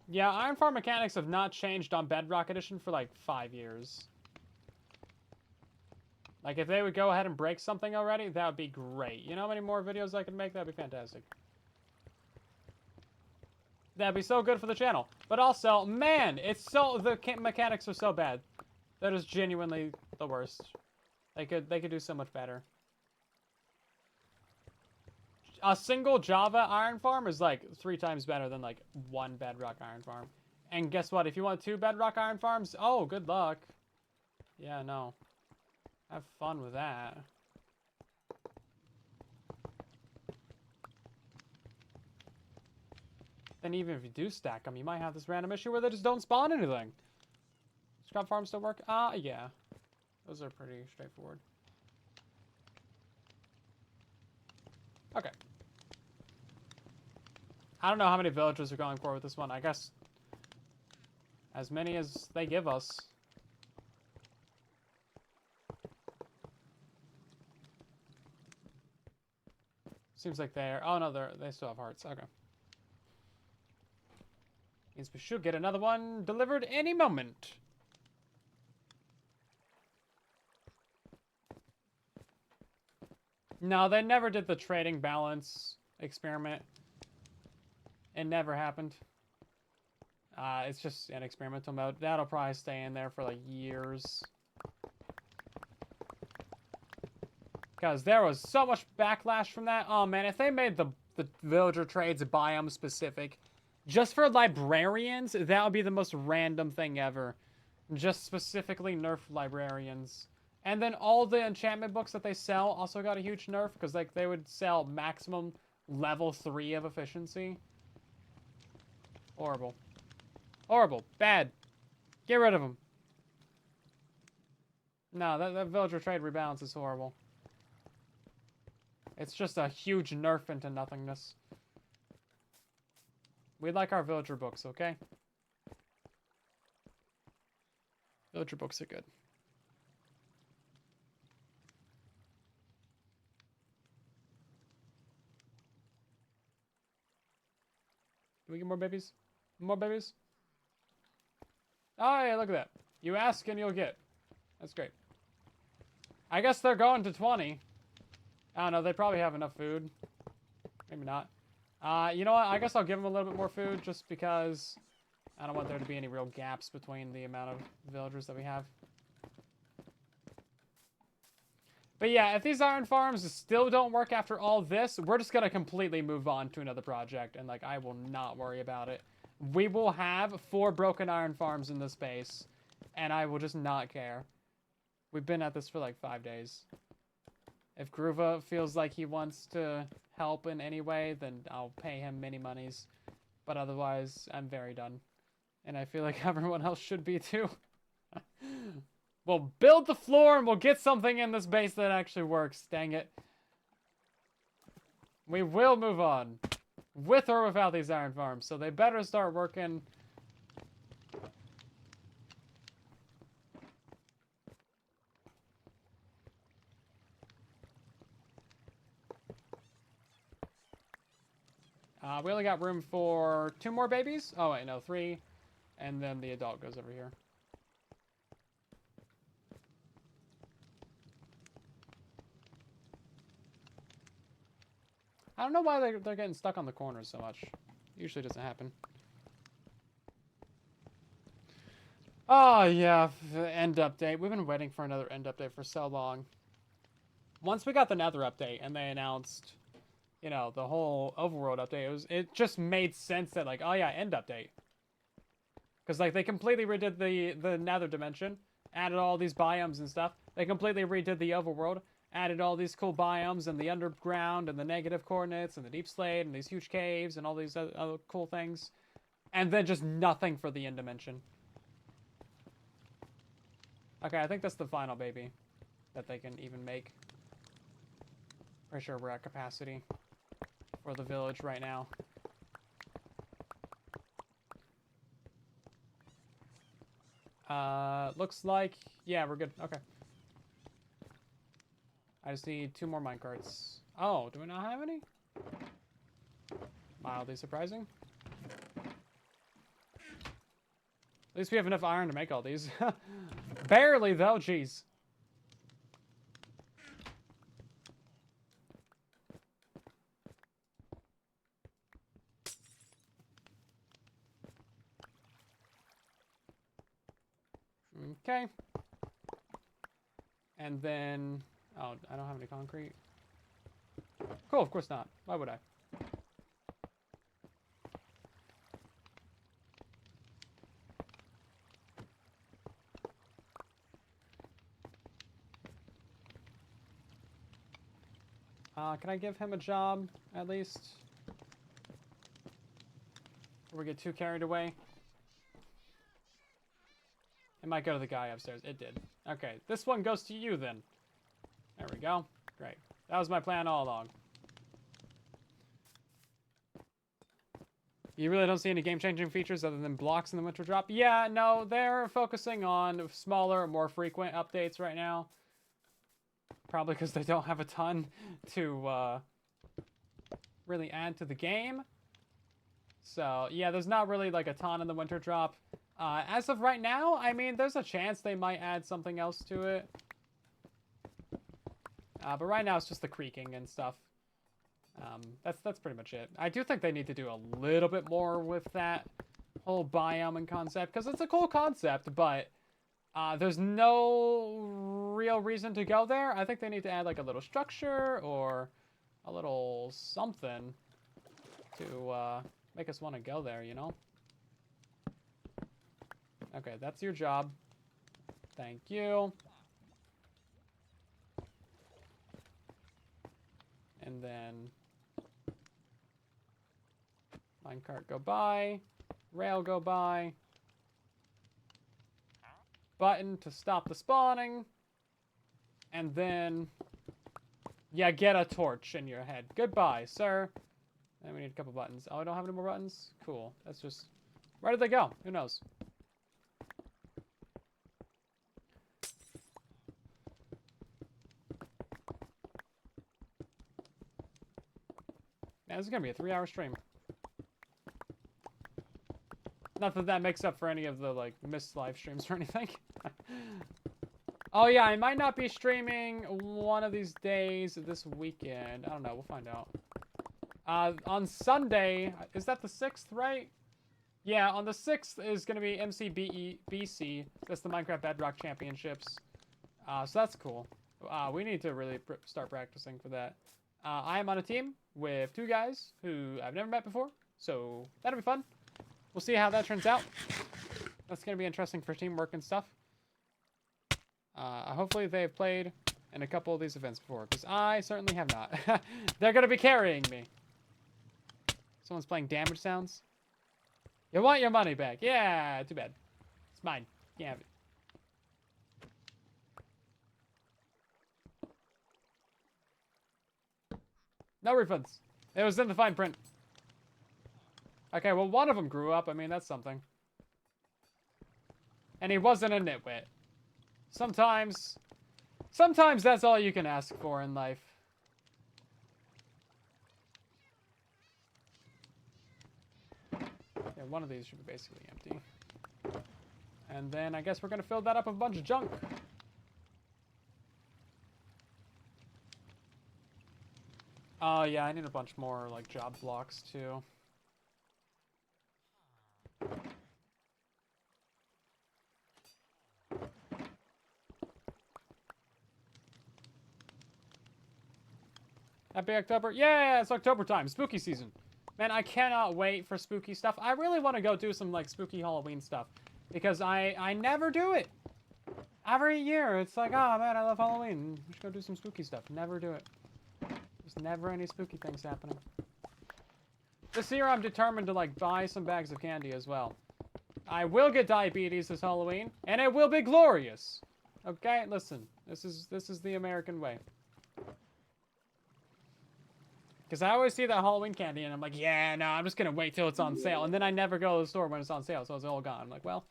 Yeah, Iron Farm mechanics have not changed on Bedrock Edition for like 5 years. Like, if they would go ahead and break something already, that would be great. You know how many more videos I could make? That'd be fantastic. That'd be so good for the channel. But also, man, it's so... The mechanics are so bad. That is genuinely the worst. They could do so much better. A single Java iron farm is like 3 times better than like 1 Bedrock iron farm. And guess what? If you want 2 Bedrock iron farms, oh, good luck. Yeah, no. Have fun with that. Then even if you do stack them, you might have this random issue where they just don't spawn anything. Scrap farms still work? Yeah. Those are pretty straightforward. Okay. I don't know how many villagers are going for with this one. I guess as many as they give us. Seems like they're... Oh, no, they still have hearts. Okay. Means we should get another one delivered any moment. No, they never did the trading balance experiment. It never happened. It's just an experimental mode. That'll probably stay in there for like years. Because there was so much backlash from that. Oh man, if they made the villager trades biome specific, just for librarians, that would be the most random thing ever. Just specifically nerf librarians. And then all the enchantment books that they sell also got a huge nerf, because like they would sell maximum level 3 of efficiency. Horrible. Horrible. Bad. Get rid of them. No, that villager trade rebalance is horrible. It's just a huge nerf into nothingness. We like our villager books, okay? Villager books are good. Do we get more babies? More babies? Oh, yeah, look at that. You ask and you'll get. That's great. I guess they're going to 20. I don't know. They probably have enough food. Maybe not. You know what? I guess I'll give them a little bit more food just because I don't want there to be any real gaps between the amount of villagers that we have. But yeah, if these iron farms still don't work after all this, we're just going to completely move on to another project. And, like, I will not worry about it. We will have 4 broken iron farms in this base. And I will just not care. We've been at this for, like, 5 days. If Groova feels like he wants to help in any way, then I'll pay him many monies. But otherwise, I'm very done. And I feel like everyone else should be, too. We'll build the floor and we'll get something in this base that actually works. Dang it. We will move on. With or without these iron farms. So they better start working. We only got room for 2 more babies. Oh, wait, no, 3. And then the adult goes over here. I don't know why they're getting stuck on the corners so much. Usually doesn't happen. Oh, yeah, end update. We've been waiting for another end update for so long. Once we got the Nether update and they announced, you know, the whole overworld update, it just made sense that, like, oh yeah, end update. Because, like, they completely redid the Nether dimension, added all these biomes and stuff. They completely redid the overworld, added all these cool biomes and the underground and the negative coordinates and the deep slate and these huge caves and all these other cool things. And then just nothing for the end dimension. Okay, I think that's the final baby that they can even make. Pretty sure we're at capacity for the village right now. Looks like, yeah, we're good. Okay. I just need 2 more minecarts. Oh, do we not have any? Mildly surprising. At least we have enough iron to make all these. Barely, though, jeez. Okay. And then... Oh, I don't have any concrete. Cool, of course not. Why would I? Can I give him a job, at least? Before we get too carried away? It might go to the guy upstairs. It did. Okay, this one goes to you, then. There we go. Great. That was my plan all along. You really don't see any game-changing features other than blocks in the winter drop? Yeah, no, they're focusing on smaller, more frequent updates right now. Probably because they don't have a ton to really add to the game. So, yeah, there's not really like a ton in the winter drop. As of right now, I mean, there's a chance they might add something else to it. But right now, it's just the creaking and stuff. That's pretty much it. I do think they need to do a little bit more with that whole biome and concept, because it's a cool concept, but there's no real reason to go there. I think they need to add like a little structure or a little something to make us want to go there, you know? Okay, that's your job. Thank you. And then minecart go by, rail go by, button to stop the spawning, and then, yeah, get a torch in your head. Goodbye, sir. And we need a couple buttons. Oh, I don't have any more buttons? Cool. That's just, where did they go? Who knows? Man, this is gonna be a 3-hour stream. Not that that makes up for any of the, like, missed live streams or anything. Oh, yeah, I might not be streaming one of these days this weekend. I don't know. We'll find out. On Sunday, is that the 6th, right? Yeah, on the 6th is going to be MCBC. That's the Minecraft Bedrock Championships. So that's cool. We need to really start practicing for that. I am on a team with 2 guys who I've never met before. So that'll be fun. We'll see how that turns out. That's going to be interesting for teamwork and stuff. Hopefully they've played in a couple of these events before, because I certainly have not. They're going to be carrying me. Someone's playing damage sounds. You want your money back. Yeah, too bad. It's mine. You can't have it. No refunds. It was in the fine print. Okay, well, one of them grew up. I mean, that's something. And he wasn't a nitwit. Sometimes that's all you can ask for in life. Yeah, one of these should be basically empty. And then I guess we're gonna fill that up with a bunch of junk. Oh, yeah, I need a bunch more, like, job blocks, too. Happy October. Yeah, it's October time. Spooky season. Man, I cannot wait for spooky stuff. I really want to go do some, like, spooky Halloween stuff. Because I never do it. Every year, it's like, oh, man, I love Halloween. We should go do some spooky stuff. Never do it. There's never any spooky things happening. This year, I'm determined to, like, buy some bags of candy as well. I will get diabetes this Halloween, and it will be glorious. Okay, listen. This is the American way. Because I always see that Halloween candy, and I'm like, yeah, no, I'm just going to wait till it's on sale. And then I never go to the store when it's on sale, so it's all gone. I'm like, well,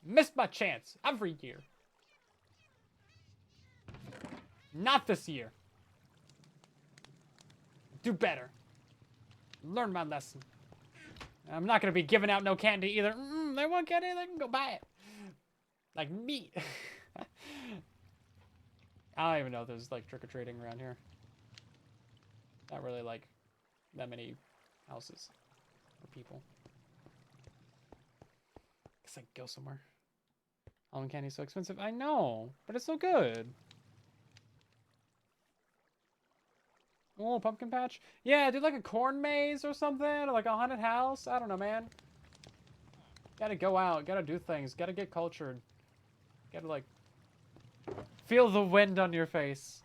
missed my chance every year. Not this year. Do better. Learn my lesson. I'm not going to be giving out no candy either. They want candy, they can go buy it. Like me. I don't even know if there's, like, trick-or-treating around here. Not really, like, that many houses or people. Guess I go somewhere. Halloween candy's so expensive. I know, but it's so good. Oh, pumpkin patch? Yeah, do like a corn maze or something, or like a haunted house. I don't know, man. Gotta go out, gotta do things, gotta get cultured. Gotta, like, feel the wind on your face.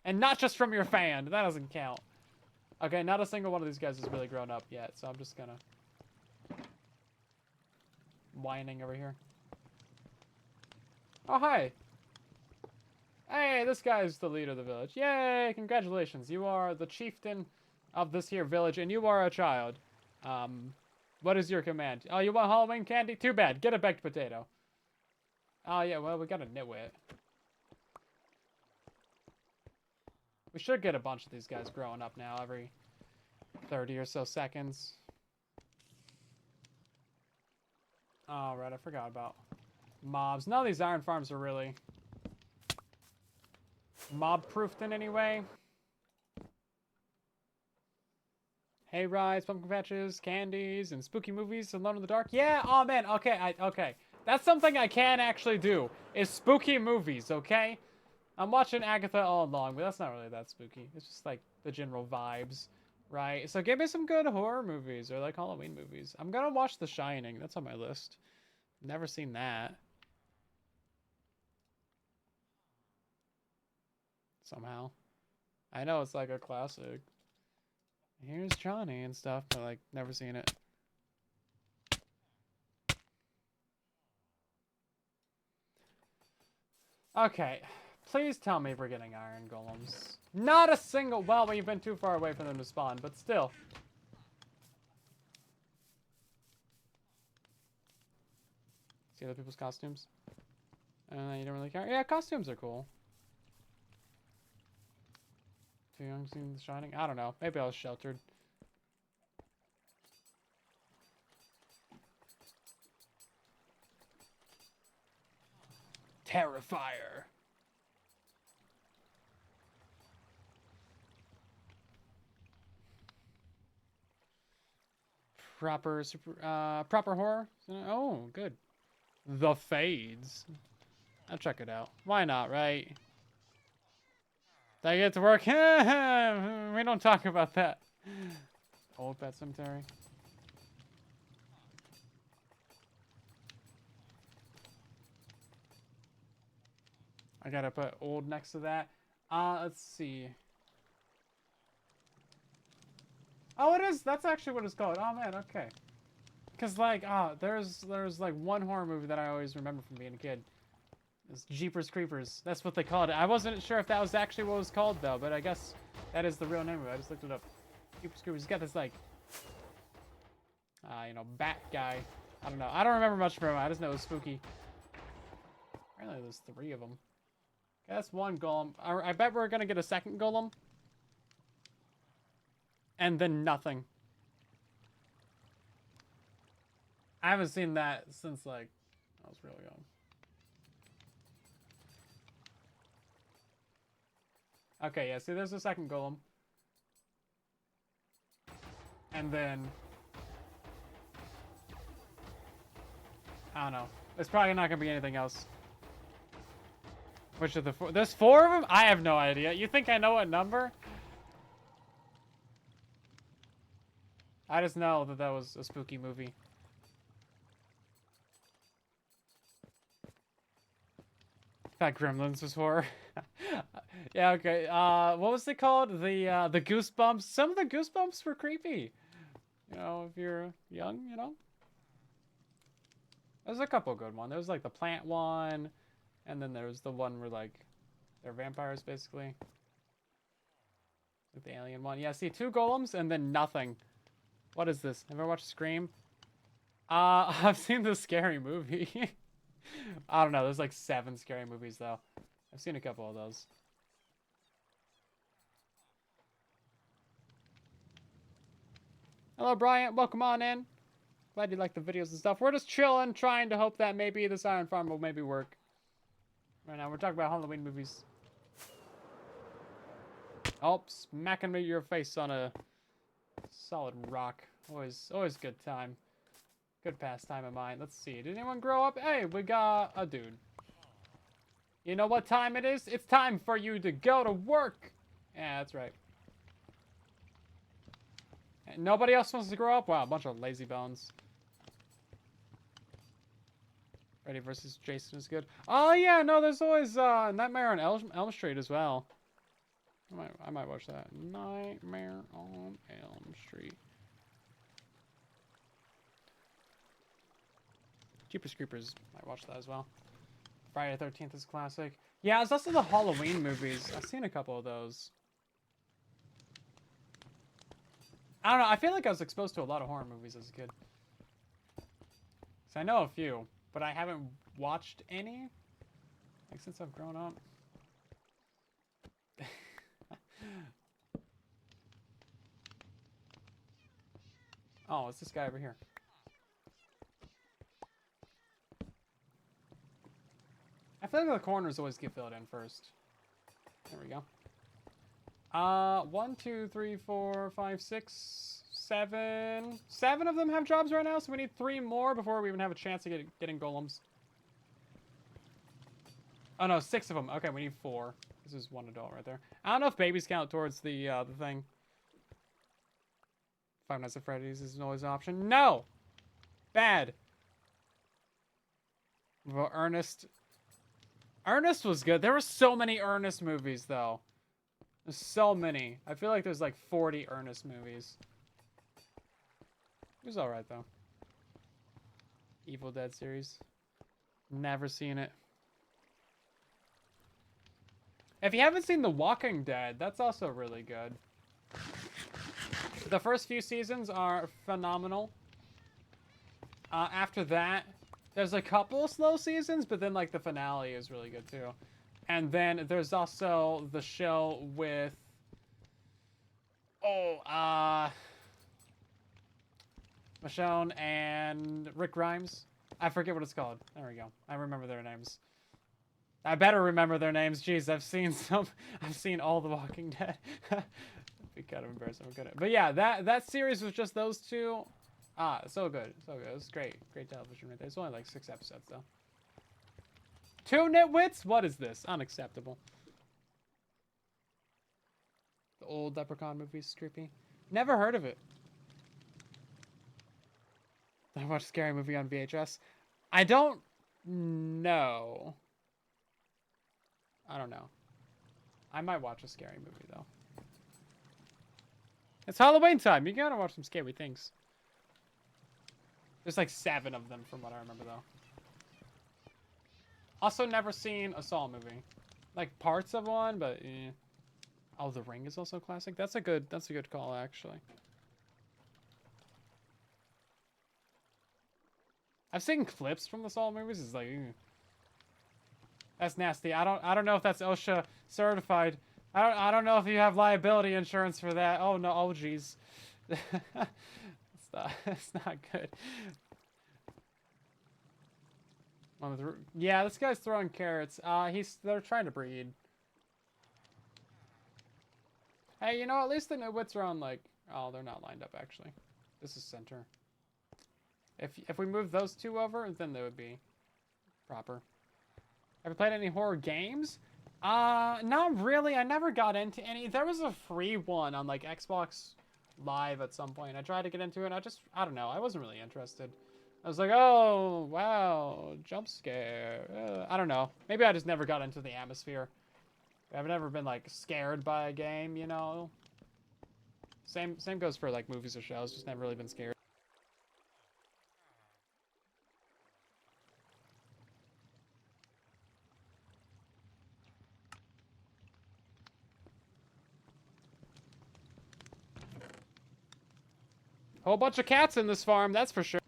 And not just from your fan, that doesn't count. Okay, not a single one of these guys has really grown up yet, so I'm just gonna... whining over here. Oh, hi! Hey, this guy's the leader of the village. Yay, congratulations. You are the chieftain of this here village, and you are a child. What is your command? Oh, you want Halloween candy? Too bad. Get a baked potato. Oh, yeah, well, we got a nitwit. We should get a bunch of these guys growing up now every 30 or so seconds. Oh, right, I forgot about mobs. None of these iron farms are really mob-proofed in any way. Hay rides, pumpkin patches, candies, and spooky movies, Alone in the Dark. Yeah, oh man, okay, okay. That's something I can actually do, is spooky movies, okay? I'm watching Agatha all along, but that's not really that spooky. It's just like the general vibes, right? So give me some good horror movies or like Halloween movies. I'm gonna watch The Shining. That's on my list. Never seen that. Somehow. I know it's like a classic. Here's Johnny and stuff, but like never seen it. Okay. Please tell me we're getting iron golems. Not a single... Well, we've been too far away from them to spawn, but still. See other people's costumes? You don't really care? Yeah, costumes are cool. Too young to see The Shining? I don't know. Maybe I was sheltered. Terrifier. Proper horror? Oh, good. The Fades. I'll check it out. Why not, right? Did I get to work? We don't talk about that. Old Pet Cemetery. I gotta put old next to that. Let's see. Oh, it is. That's actually what it's called. Oh man, okay. Cause like, there's like one horror movie that I always remember from being a kid. It's Jeepers Creepers. That's what they called it. I wasn't sure if that was actually what it was called, though, but I guess that is the real name of it. I just looked it up. Jeepers Creepers. He's got this, like, you know, bat guy. I don't know. I don't remember much from him. I just know it was spooky. Apparently there's 3 of them. Okay, that's one golem. I bet we're going to get a second golem. And then nothing. I haven't seen that since, like, I was really young. Okay, yeah, see, there's a second golem. And then... I don't know. There's probably not going to be anything else. Which of the 4? There's 4 of them? I have no idea. You think I know what number? I just know that that was a spooky movie. That Gremlins was horror. Yeah, okay. What was it called? The Goosebumps. Some of the Goosebumps were creepy. You know, if you're young, you know. There's a couple good ones. There was like the plant one, and then there was the one where like they're vampires basically. Like the alien one. Yeah, see 2 golems and then nothing. What is this? Ever watched Scream? I've seen the Scary Movie. I don't know. There's like 7 scary movies though. I've seen a couple of those. Hello, Bryant. Welcome on in. Glad you like the videos and stuff. We're just chilling, trying to hope that maybe this Iron Farm will maybe work. Right now, we're talking about Halloween movies. Oh, smacking me your face on a solid rock. Always good time. Good pastime of mine. Let's see. Did anyone grow up? Hey, we got a dude. You know what time it is? It's time for you to go to work. Yeah, that's right. And nobody else wants to grow up? Wow, a bunch of lazy bones. Freddy versus Jason is good. Oh, yeah, no, there's always Nightmare on Elm Street as well. I might watch that. Nightmare on Elm Street. Jeepers Creepers, might watch that as well. Friday the 13th is classic. Yeah, it's also the Halloween movies. I've seen a couple of those. I don't know, I feel like I was exposed to a lot of horror movies as a kid. So I know a few, but I haven't watched any, like, since I've grown up. Oh, it's this guy over here. I feel like the corners always get filled in first. There we go. 1, 2, 3, 4, 5, 6, 7. 7 of them have jobs right now, so we need 3 more before we even have a chance of getting golems. Oh no, 6 of them. Okay, we need 4. This is 1 adult right there. I don't know if babies count towards the thing. Five Nights at Freddy's is always an option. No! Bad. Well, Ernest. Ernest was good. There were so many Ernest movies, though. There's so many. I feel like there's like 40 Ernest movies. It was alright, though. Evil Dead series. Never seen it. If you haven't seen The Walking Dead, that's also really good. The first few seasons are phenomenal. After that, there's a couple slow seasons, but then like the finale is really good too. And then there's also the show with Michonne and Rick Grimes. I forget what it's called. There we go. I remember their names. I better remember their names. Jeez, I've seen all The Walking Dead. It'd be kind of embarrassing. I'm good at it. But yeah, that series was just those 2. So good. So good. It was great. Great television right there. It's only like 6 episodes though. 2 nitwits? What is this? Unacceptable. The old Leprechaun movies, creepy. Never heard of it. I watched a scary movie on VHS. I don't know. I don't know. I might watch a scary movie though. It's Halloween time. You gotta watch some scary things. There's like 7 of them from what I remember though. Also, never seen a Saw movie. Like, parts of one, but eh. Oh, The Ring is also classic. That's a good call, actually. I've seen clips from the Saw movies. It's like, ew. That's nasty. I don't know if that's OSHA certified. I don't know if you have liability insurance for that. Oh no. Oh jeez. It's not good. Yeah, this guy's throwing carrots. They're trying to breed. Hey, you know, at least the nitwits are on like. Oh, they're not lined up actually. This is center. If we move those two over, then they would be proper. Have you played any horror games? Not really. I never got into any. There was a free one on like Xbox Live at some point. I tried to get into it. I don't know. I wasn't really interested. I was like, oh, wow, jump scare. I don't know. Maybe I just never got into the atmosphere. I've never been like scared by a game, you know? Same goes for like movies or shows. Just never really been scared. Whole bunch of cats in this farm, that's for sure.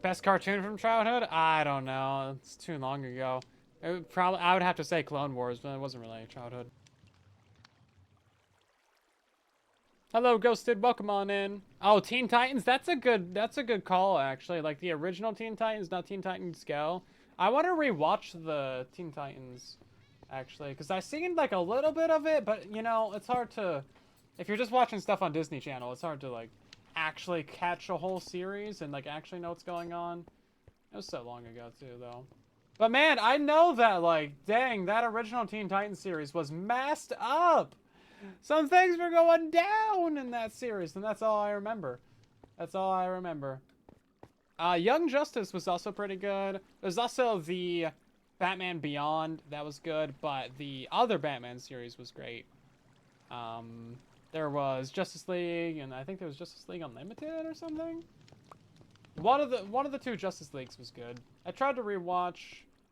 Best cartoon from childhood? I don't know. It's too long ago. I would have to say Clone Wars, but it wasn't really childhood. Hello, Ghosted. Welcome on in. Oh, Teen Titans. That's a good call actually. Like the original Teen Titans, not Teen Titans Go. I want to rewatch the Teen Titans actually, because I seen like a little bit of it, but you know, it's hard to. If you're just watching stuff on Disney Channel, it's hard to like actually catch a whole series and like actually know what's going on. It was so long ago too, though. But man, I know that like, dang, that original Teen Titans series was messed up. Some things were going down in that series, and that's all I remember. That's all I remember. Young Justice was also pretty good. There's also the Batman Beyond, that was good, but the other Batman series was great. There was Justice League, and I think there was Justice League Unlimited or something. One of the two Justice Leagues was good. I tried to rewatch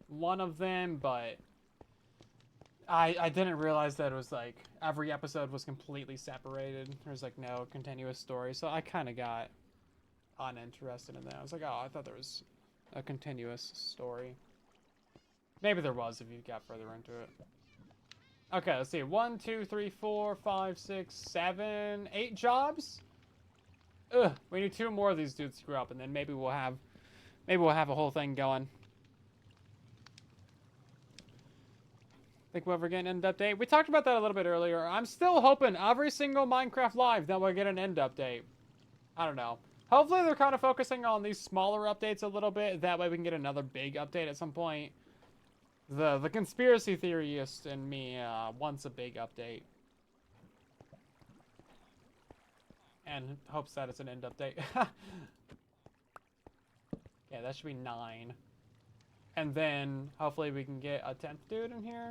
one of them, but I didn't realize that it was like every episode was completely separated. There's like no continuous story, so I kind of got uninterested in that. I was like, oh, I thought there was a continuous story. Maybe there was if you got further into it. Okay, let's see. 1, 2, 3, 4, 5, 6, 7, 8 jobs. Ugh, we need 2 more of these dudes to grow up, and then maybe we'll have a whole thing going. Think we'll ever get an end update? We talked about that a little bit earlier. I'm still hoping every single Minecraft Live that we'll get an end update. I don't know. Hopefully they're kind of focusing on these smaller updates a little bit. That way we can get another big update at some point. The conspiracy theorist in me wants a big update. And hopes that it's an end update. Yeah, that should be 9. And then hopefully we can get a 10th dude in here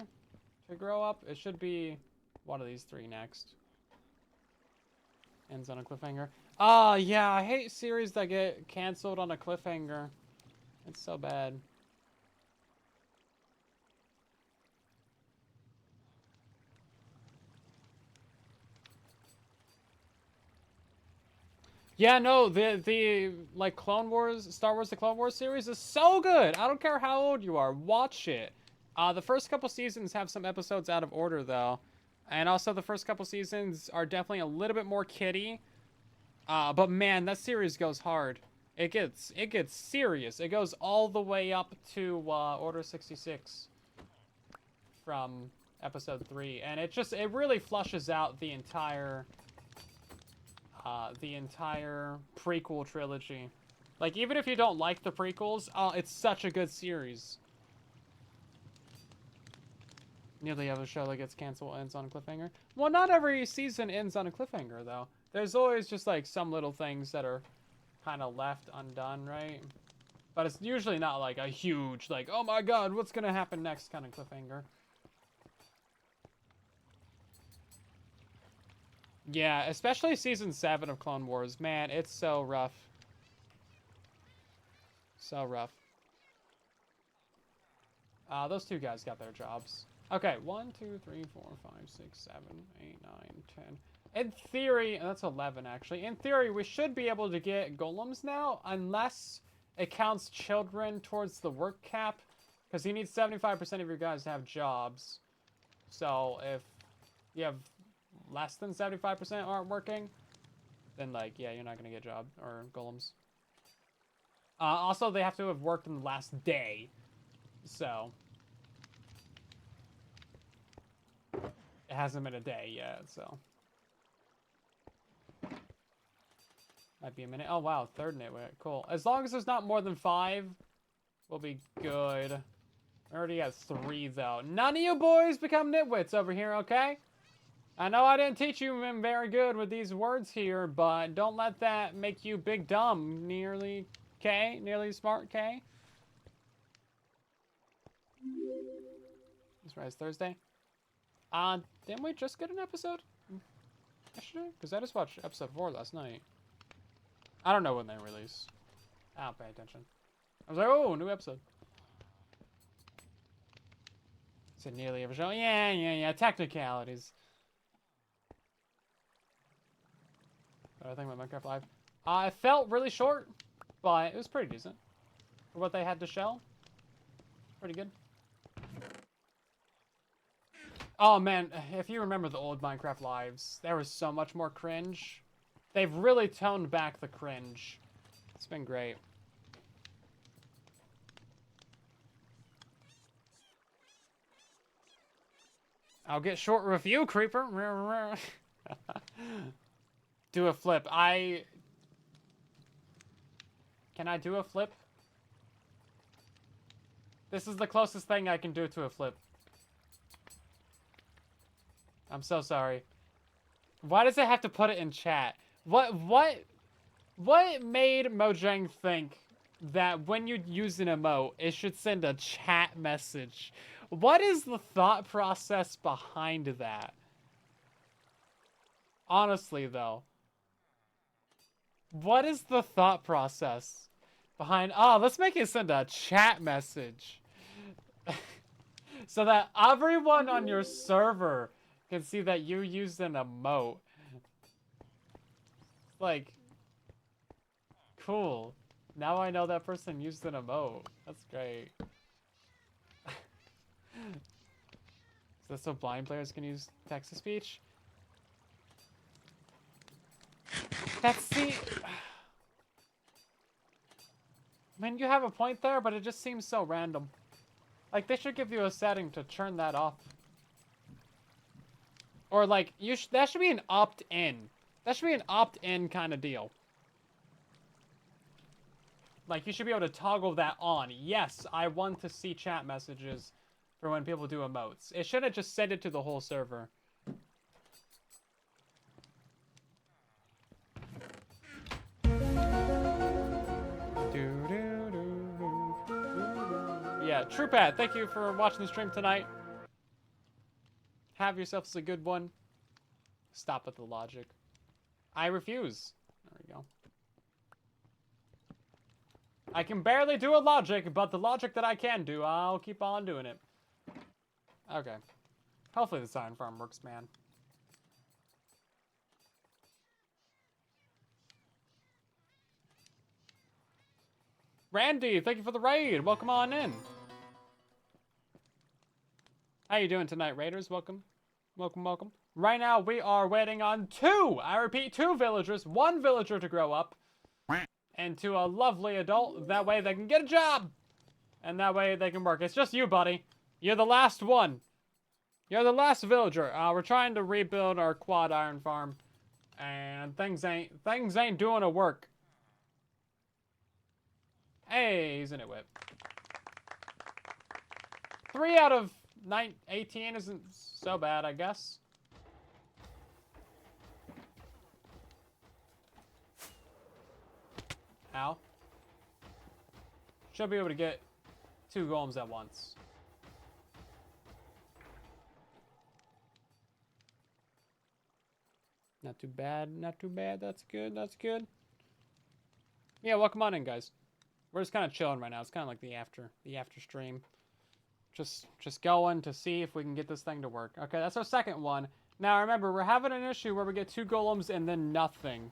to grow up. It should be one of these 3 next. Ends on a cliffhanger. Oh, yeah, I hate series that get canceled on a cliffhanger. It's so bad. Yeah, no, the like Clone Wars, Star Wars: The Clone Wars series is so good. I don't care how old you are, watch it. The first couple seasons have some episodes out of order though, and also the first couple seasons are definitely a little bit more kiddie. But man, that series goes hard. It gets serious. It goes all the way up to Order 66 from episode 3, and it really flushes out the entire prequel trilogy. Like, even if you don't like the prequels, it's such a good series. Nearly every show that gets canceled ends on a cliffhanger. Well, not every season ends on a cliffhanger, though. There's always just, like, some little things that are kind of left undone, right? But it's usually not like a huge, like, oh my god, what's gonna happen next kind of cliffhanger. Yeah, especially Season 7 of Clone Wars. Man, it's so rough. So rough. Those two guys got their jobs. Okay, 1, 2, 3, 4, 5, 6, 7, 8, 9, 10. In theory, that's 11 actually. In theory, we should be able to get golems now, unless it counts children towards the work cap, because you need 75% of your guys to have jobs. So if you have less than 75% aren't working, then like, yeah, you're not gonna get job or golems. Also, they have to have worked in the last day, so it hasn't been a day yet, so might be a minute. Oh wow, third nitwit, cool. As long as there's not more than 5, we'll be good. I already have 3 though. None of you boys become nitwits over here, okay? I know I didn't teach you very good with these words here, but don't let that make you big dumb. Nearly K? Nearly smart K? It's Rise Thursday. Didn't we just get an episode yesterday? Because I just watched episode 4 last night. I don't know when they release. I don't pay attention. I was like, oh, new episode. Is it nearly every show? Yeah. Technicalities. What do I think about Minecraft Live? It felt really short, but it was pretty decent. For what they had to show. Pretty good. Oh man, if you remember the old Minecraft Lives, there was so much more cringe. They've really toned back the cringe. It's been great. I'll get short review, creeper. Do a flip. Can I do a flip? This is the closest thing I can do to a flip. I'm so sorry. Why does it have to put it in chat? What made Mojang think that when you use an emote, it should send a chat message? What is the thought process behind that? Honestly, though. What is the thought process behind... Oh, let's make it send a chat message. So that everyone on your server can see that you used an emote. Like, cool. Now I know that person used an emote. That's great. Is that so blind players can use text-to-speech? That's the... I mean, you have a point there, but it just seems so random. Like, they should give you a setting to turn that off. Or, like, that should be an opt-in. That should be an opt-in kind of deal. Like, you should be able to toggle that on. Yes, I want to see chat messages for when people do emotes. It shouldn't just send it to the whole server. Yeah, TruePat, thank you for watching the stream tonight. Have yourselves a good one. Stop with the logic. I refuse. There we go. I can barely do a logic, but the logic that I can do, I'll keep on doing it. Okay. Hopefully the sign farm works, man. Randy, thank you for the raid. Welcome on in. How you doing tonight, Raiders? Welcome. Welcome. Right now, we are waiting on 2, I repeat, 2 villagers, 1 villager to grow up, and to a lovely adult. That way they can get a job, and that way they can work. It's just you, buddy. You're the last one. You're the last villager. We're trying to rebuild our quad iron farm, and things ain't doing a work. Hey, isn't it whip? 3 out of 18 isn't so bad, I guess. Ow. Should be able to get 2 golems at once. Not too bad, not too bad. That's good, that's good. Yeah, welcome on in, guys. We're just kind of chilling right now. It's kind of like the after stream. Just going to see if we can get this thing to work. Okay, that's our second one. Now, remember, we're having an issue where we get 2 golems and then nothing.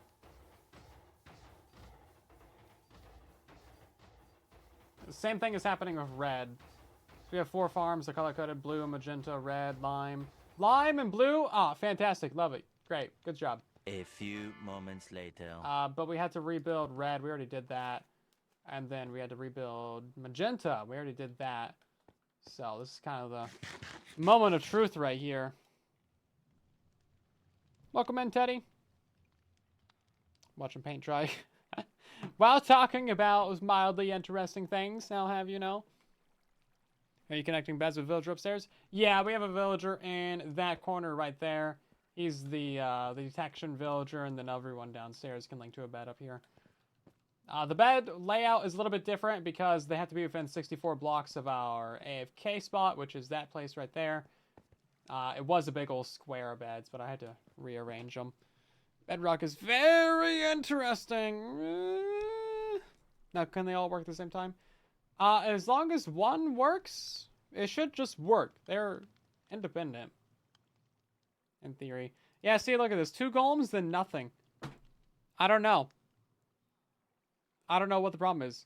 The same thing is happening with red. So we have 4 farms, they're color-coded: blue, magenta, red, lime. Lime and blue? Ah, fantastic. Love it. Great. Good job. A few moments later. But we had to rebuild red. We already did that. And then we had to rebuild magenta. We already did that. So this is kind of the moment of truth right here. Welcome in, Teddy. Watching paint dry. While talking about mildly interesting things, I'll have you know. Are you connecting beds with a villager upstairs? Yeah, we have a villager in that corner right there. He's the detection villager, and then everyone downstairs can link to a bed up here. The bed layout is a little bit different because they have to be within 64 blocks of our AFK spot, which is that place right there. It was a big old square of beds, but I had to rearrange them. Bedrock is very interesting. Now, can they all work at the same time? As long as one works, it should just work. They're independent, in theory. Yeah, see, look at this. 2 golems, then nothing. I don't know. I don't know what the problem is.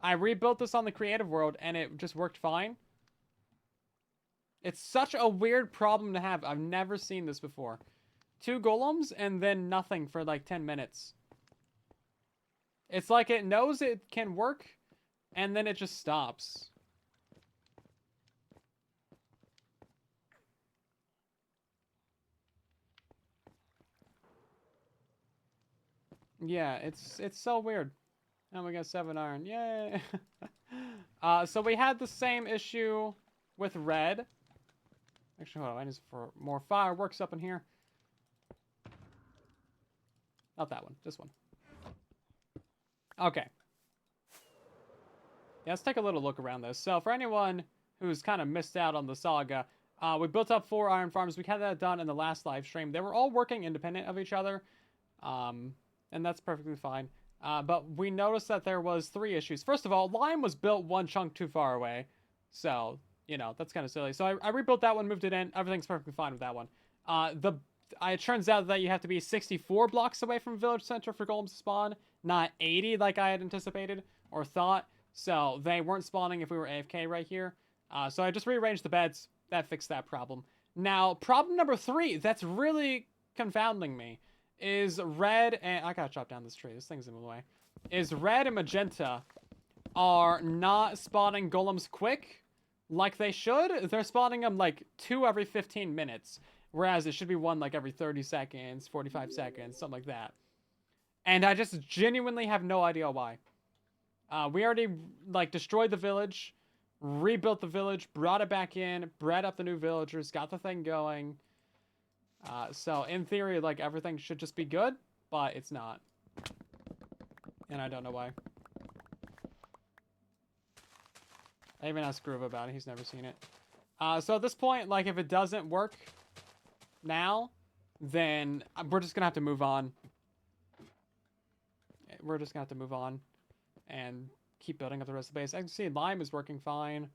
I rebuilt this on the creative world, and it just worked fine. It's such a weird problem to have. I've never seen this before. 2 golems, and then nothing for like 10 minutes. It's like it knows it can work, and then it just stops. Yeah, it's so weird. And we got 7 iron. Yay! So we had the same issue with red. Actually, hold on. I need for more fireworks up in here. Not that one. This one. Okay. Yeah, let's take a little look around this. So for anyone who's kind of missed out on the saga, we built up 4 iron farms. We had that done in the last live stream. They were all working independent of each other. And that's perfectly fine. But we noticed that there was 3 issues. First of all, lime was built 1 chunk too far away. So, you know, that's kind of silly. So I rebuilt that one, moved it in. Everything's perfectly fine with that one. It turns out that you have to be 64 blocks away from village center for golems to spawn, not 80 like I had anticipated or thought. So they weren't spawning if we were AFK right here. So I just rearranged the beds. That fixed that problem. Now, problem number 3 that's really confounding me is red and... I gotta chop down this tree. This thing's in the way. Is red and magenta are not spawning golems quick like they should. They're spawning them like 2 every 15 minutes. Whereas it should be 1 like every 30 seconds, 45 seconds, something like that. And I just genuinely have no idea why. We already like destroyed the village, rebuilt the village, brought it back in, bred up the new villagers, got the thing going. So in theory, like everything should just be good, but it's not. And I don't know why. I even asked Groove about it. He's never seen it. So at this point, like if it doesn't work now, then we're just gonna have to move on. We're just gonna have to move on and keep building up the rest of the base. I can see lime is working fine.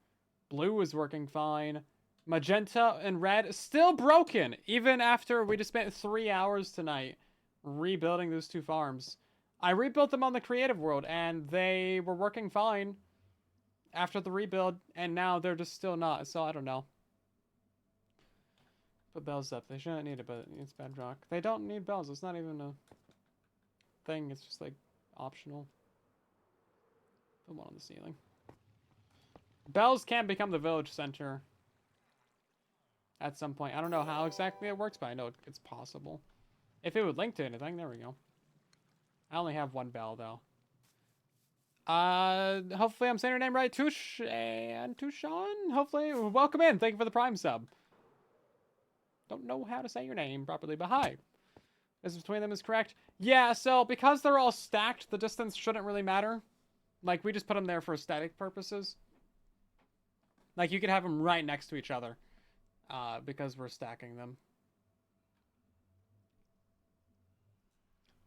Blue is working fine. Magenta and red still broken, even after we just spent 3 hours tonight rebuilding those 2 farms. I rebuilt them on the creative world, and they were working fine after the rebuild, and now they're just still not, so I don't know. Put bells up. They shouldn't need it, but it's bedrock. They don't need bells. It's not even a thing. It's just, like, optional. Put one on the ceiling. Bells can become the village center at some point. I don't know how exactly it works, but I know it's possible. If it would link to anything, there we go. I only have 1 bell, though. Hopefully I'm saying your name right. Tush and Tushan? Hopefully. Welcome in. Thank you for the Prime sub. Don't know how to say your name properly, but hi. Distance between them is correct. Yeah, so because they're all stacked, the distance shouldn't really matter. Like, we just put them there for aesthetic purposes. Like, you could have them right next to each other. Because we're stacking them.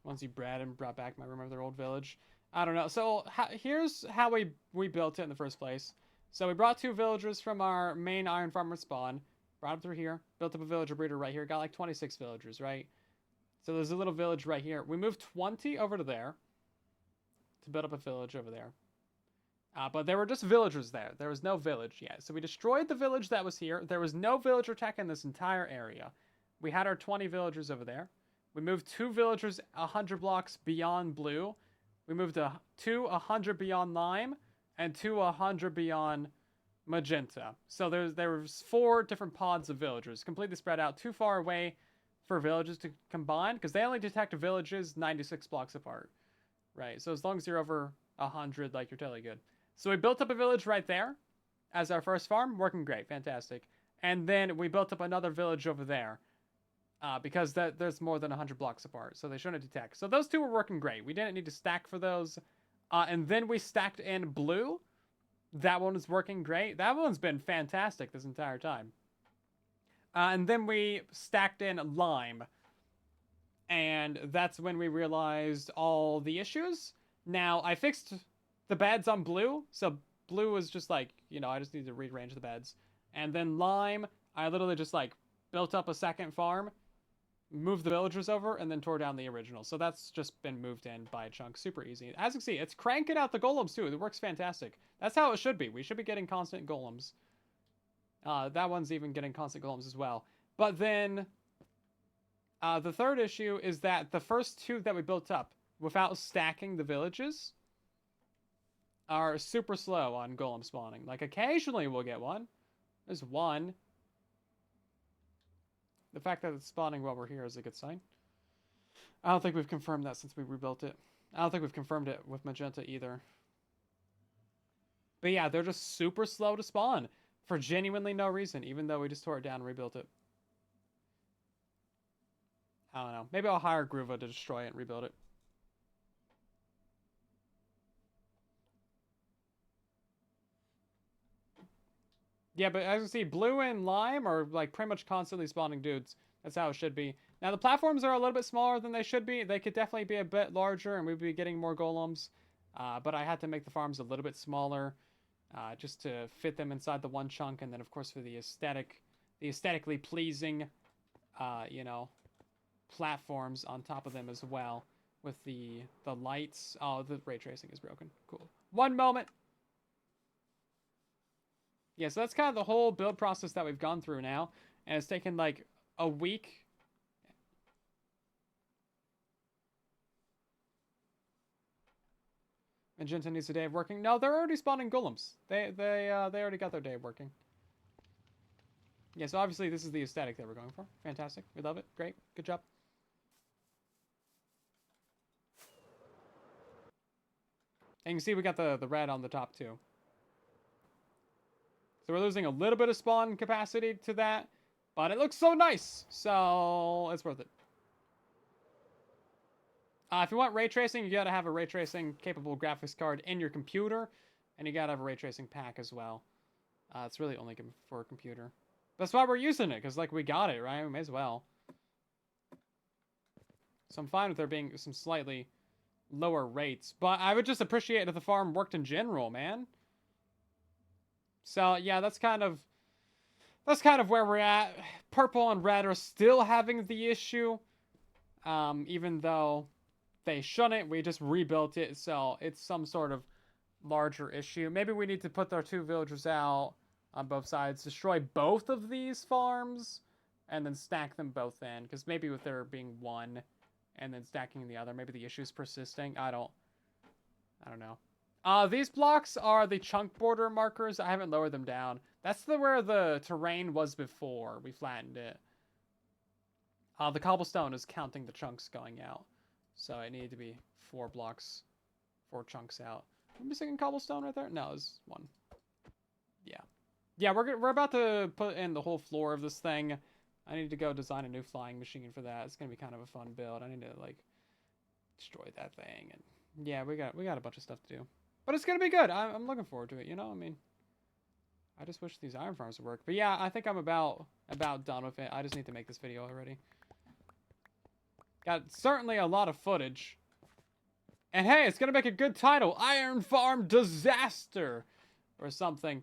Once you brought back my room of their old village. I don't know. So, here's how we built it in the first place. So, we brought 2 villagers from our main iron farmer spawn. Brought them through here. Built up a villager breeder right here. Got like 26 villagers, right? So, there's a little village right here. We moved 20 over to there. To build up a village over there. But there were just villagers there. There was no village yet. So we destroyed the village that was here. There was no villager tech in this entire area. We had our 20 villagers over there. We moved 2 villagers 100 blocks beyond blue. We moved 2 100 beyond lime. And 2 100 beyond magenta. So there was 4 different pods of villagers. Completely spread out. Too far away for villages to combine. Because they only detect villages 96 blocks apart. Right, so as long as you're over 100, like, you're totally good. So we built up a village right there as our first farm. Working great. Fantastic. And then we built up another village over there. Because there's more than 100 blocks apart. So they shouldn't detect. So those 2 were working great. We didn't need to stack for those. And then we stacked in blue. That one was working great. That one's been fantastic this entire time. And then we stacked in lime. And that's when we realized all the issues. Now, I fixed the beds on blue. So blue was just like, I just need to rearrange the beds. And then lime, I literally just like built up a second farm, moved the villagers over, and then tore down the original. So that's just been moved in by a chunk. Super easy. As you can see, it's cranking out the golems too. It works fantastic. That's how it should be. We should be getting constant golems. That one's even getting constant golems as well. But then... the third issue is that the first 2 that we built up without stacking the villages are super slow on golem spawning. Like, occasionally we'll get one. There's one. The fact that it's spawning while we're here is a good sign. I don't think we've confirmed that since we rebuilt it. I don't think we've confirmed it with magenta either. But yeah, they're just super slow to spawn for genuinely no reason, even though we just tore it down and rebuilt it. I don't know. Maybe I'll hire Groova to destroy it and rebuild it. Yeah, but as you see, blue and lime are like pretty much constantly spawning dudes. That's how it should be. Now, the platforms are a little bit smaller than they should be. They could definitely be a bit larger and we'd be getting more golems. But I had to make the farms a little bit smaller just to fit them inside the one chunk. And then, of course, for the aesthetically pleasing, platforms on top of them as well with the lights. Oh, the ray tracing is broken. Cool. One moment. Yeah, so that's kind of the whole build process that we've gone through now. And it's taken like a week. Magenta needs a day of working. No, they're already spawning golems. They already got their day of working. Yeah, so obviously this is the aesthetic that we're going for. Fantastic. We love it. Great. Good job. And you can see we got the red on the top too. So we're losing a little bit of spawn capacity to that, but it looks so nice. So it's worth it. If you want ray tracing, you gotta have a ray tracing capable graphics card in your computer, and you gotta have a ray tracing pack as well. It's really only for a computer. That's why we're using it, because like we got it, right? We may as well. So I'm fine with there being some slightly lower rates, but I would just appreciate if the farm worked in general, man. So yeah, that's kind of where we're at. Purple and red are still having the issue, even though they shouldn't. We just rebuilt it, so it's some sort of larger issue. Maybe we need to put our 2 villagers out on both sides, destroy both of these farms, and then stack them both in. Because maybe with there being one and then stacking the other, maybe the issue's persisting. I don't know. These blocks are the chunk border markers. I haven't lowered them down. That's where the terrain was before we flattened it. The cobblestone is counting the chunks going out. So it needed to be 4 blocks, 4 chunks out. Am I missing a cobblestone right there? No, it's 1. Yeah. Yeah, we're about to put in the whole floor of this thing. I need to go design a new flying machine for that. It's gonna be kind of a fun build. I need to like destroy that thing, and yeah, we got a bunch of stuff to do. But it's going to be good. I'm looking forward to it, you know? I mean, I just wish these iron farms would work. But yeah, I think I'm about done with it. I just need to make this video already. Got certainly a lot of footage. And hey, it's going to make a good title. Iron Farm Disaster. Or something.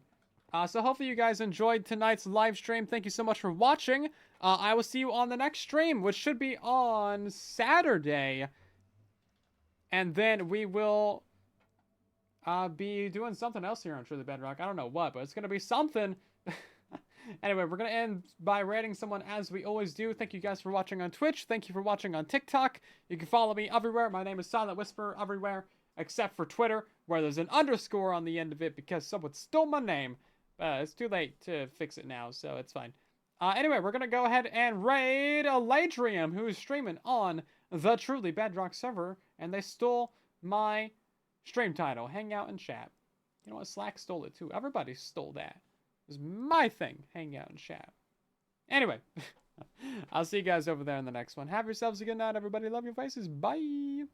So hopefully you guys enjoyed tonight's live stream. Thank you so much for watching. I will see you on the next stream, which should be on Saturday. And then we will be doing something else here on Truly Bedrock. I don't know what, but it's going to be something. Anyway, we're going to end by rating someone as we always do. Thank you guys for watching on Twitch. Thank you for watching on TikTok. You can follow me everywhere. My name is Silent Whisperer everywhere, except for Twitter, where there's an underscore on the end of it because someone stole my name. It's too late to fix it now, so it's fine. Anyway, we're going to go ahead and raid Ladrium, who is streaming on the Truly Bedrock server, and they stole my stream title, Hang Out and Chat. You know what? Slack stole it too. Everybody stole that. It was my thing, Hang Out and Chat. Anyway, I'll see you guys over there in the next one. Have yourselves a good night, everybody. Love your faces. Bye.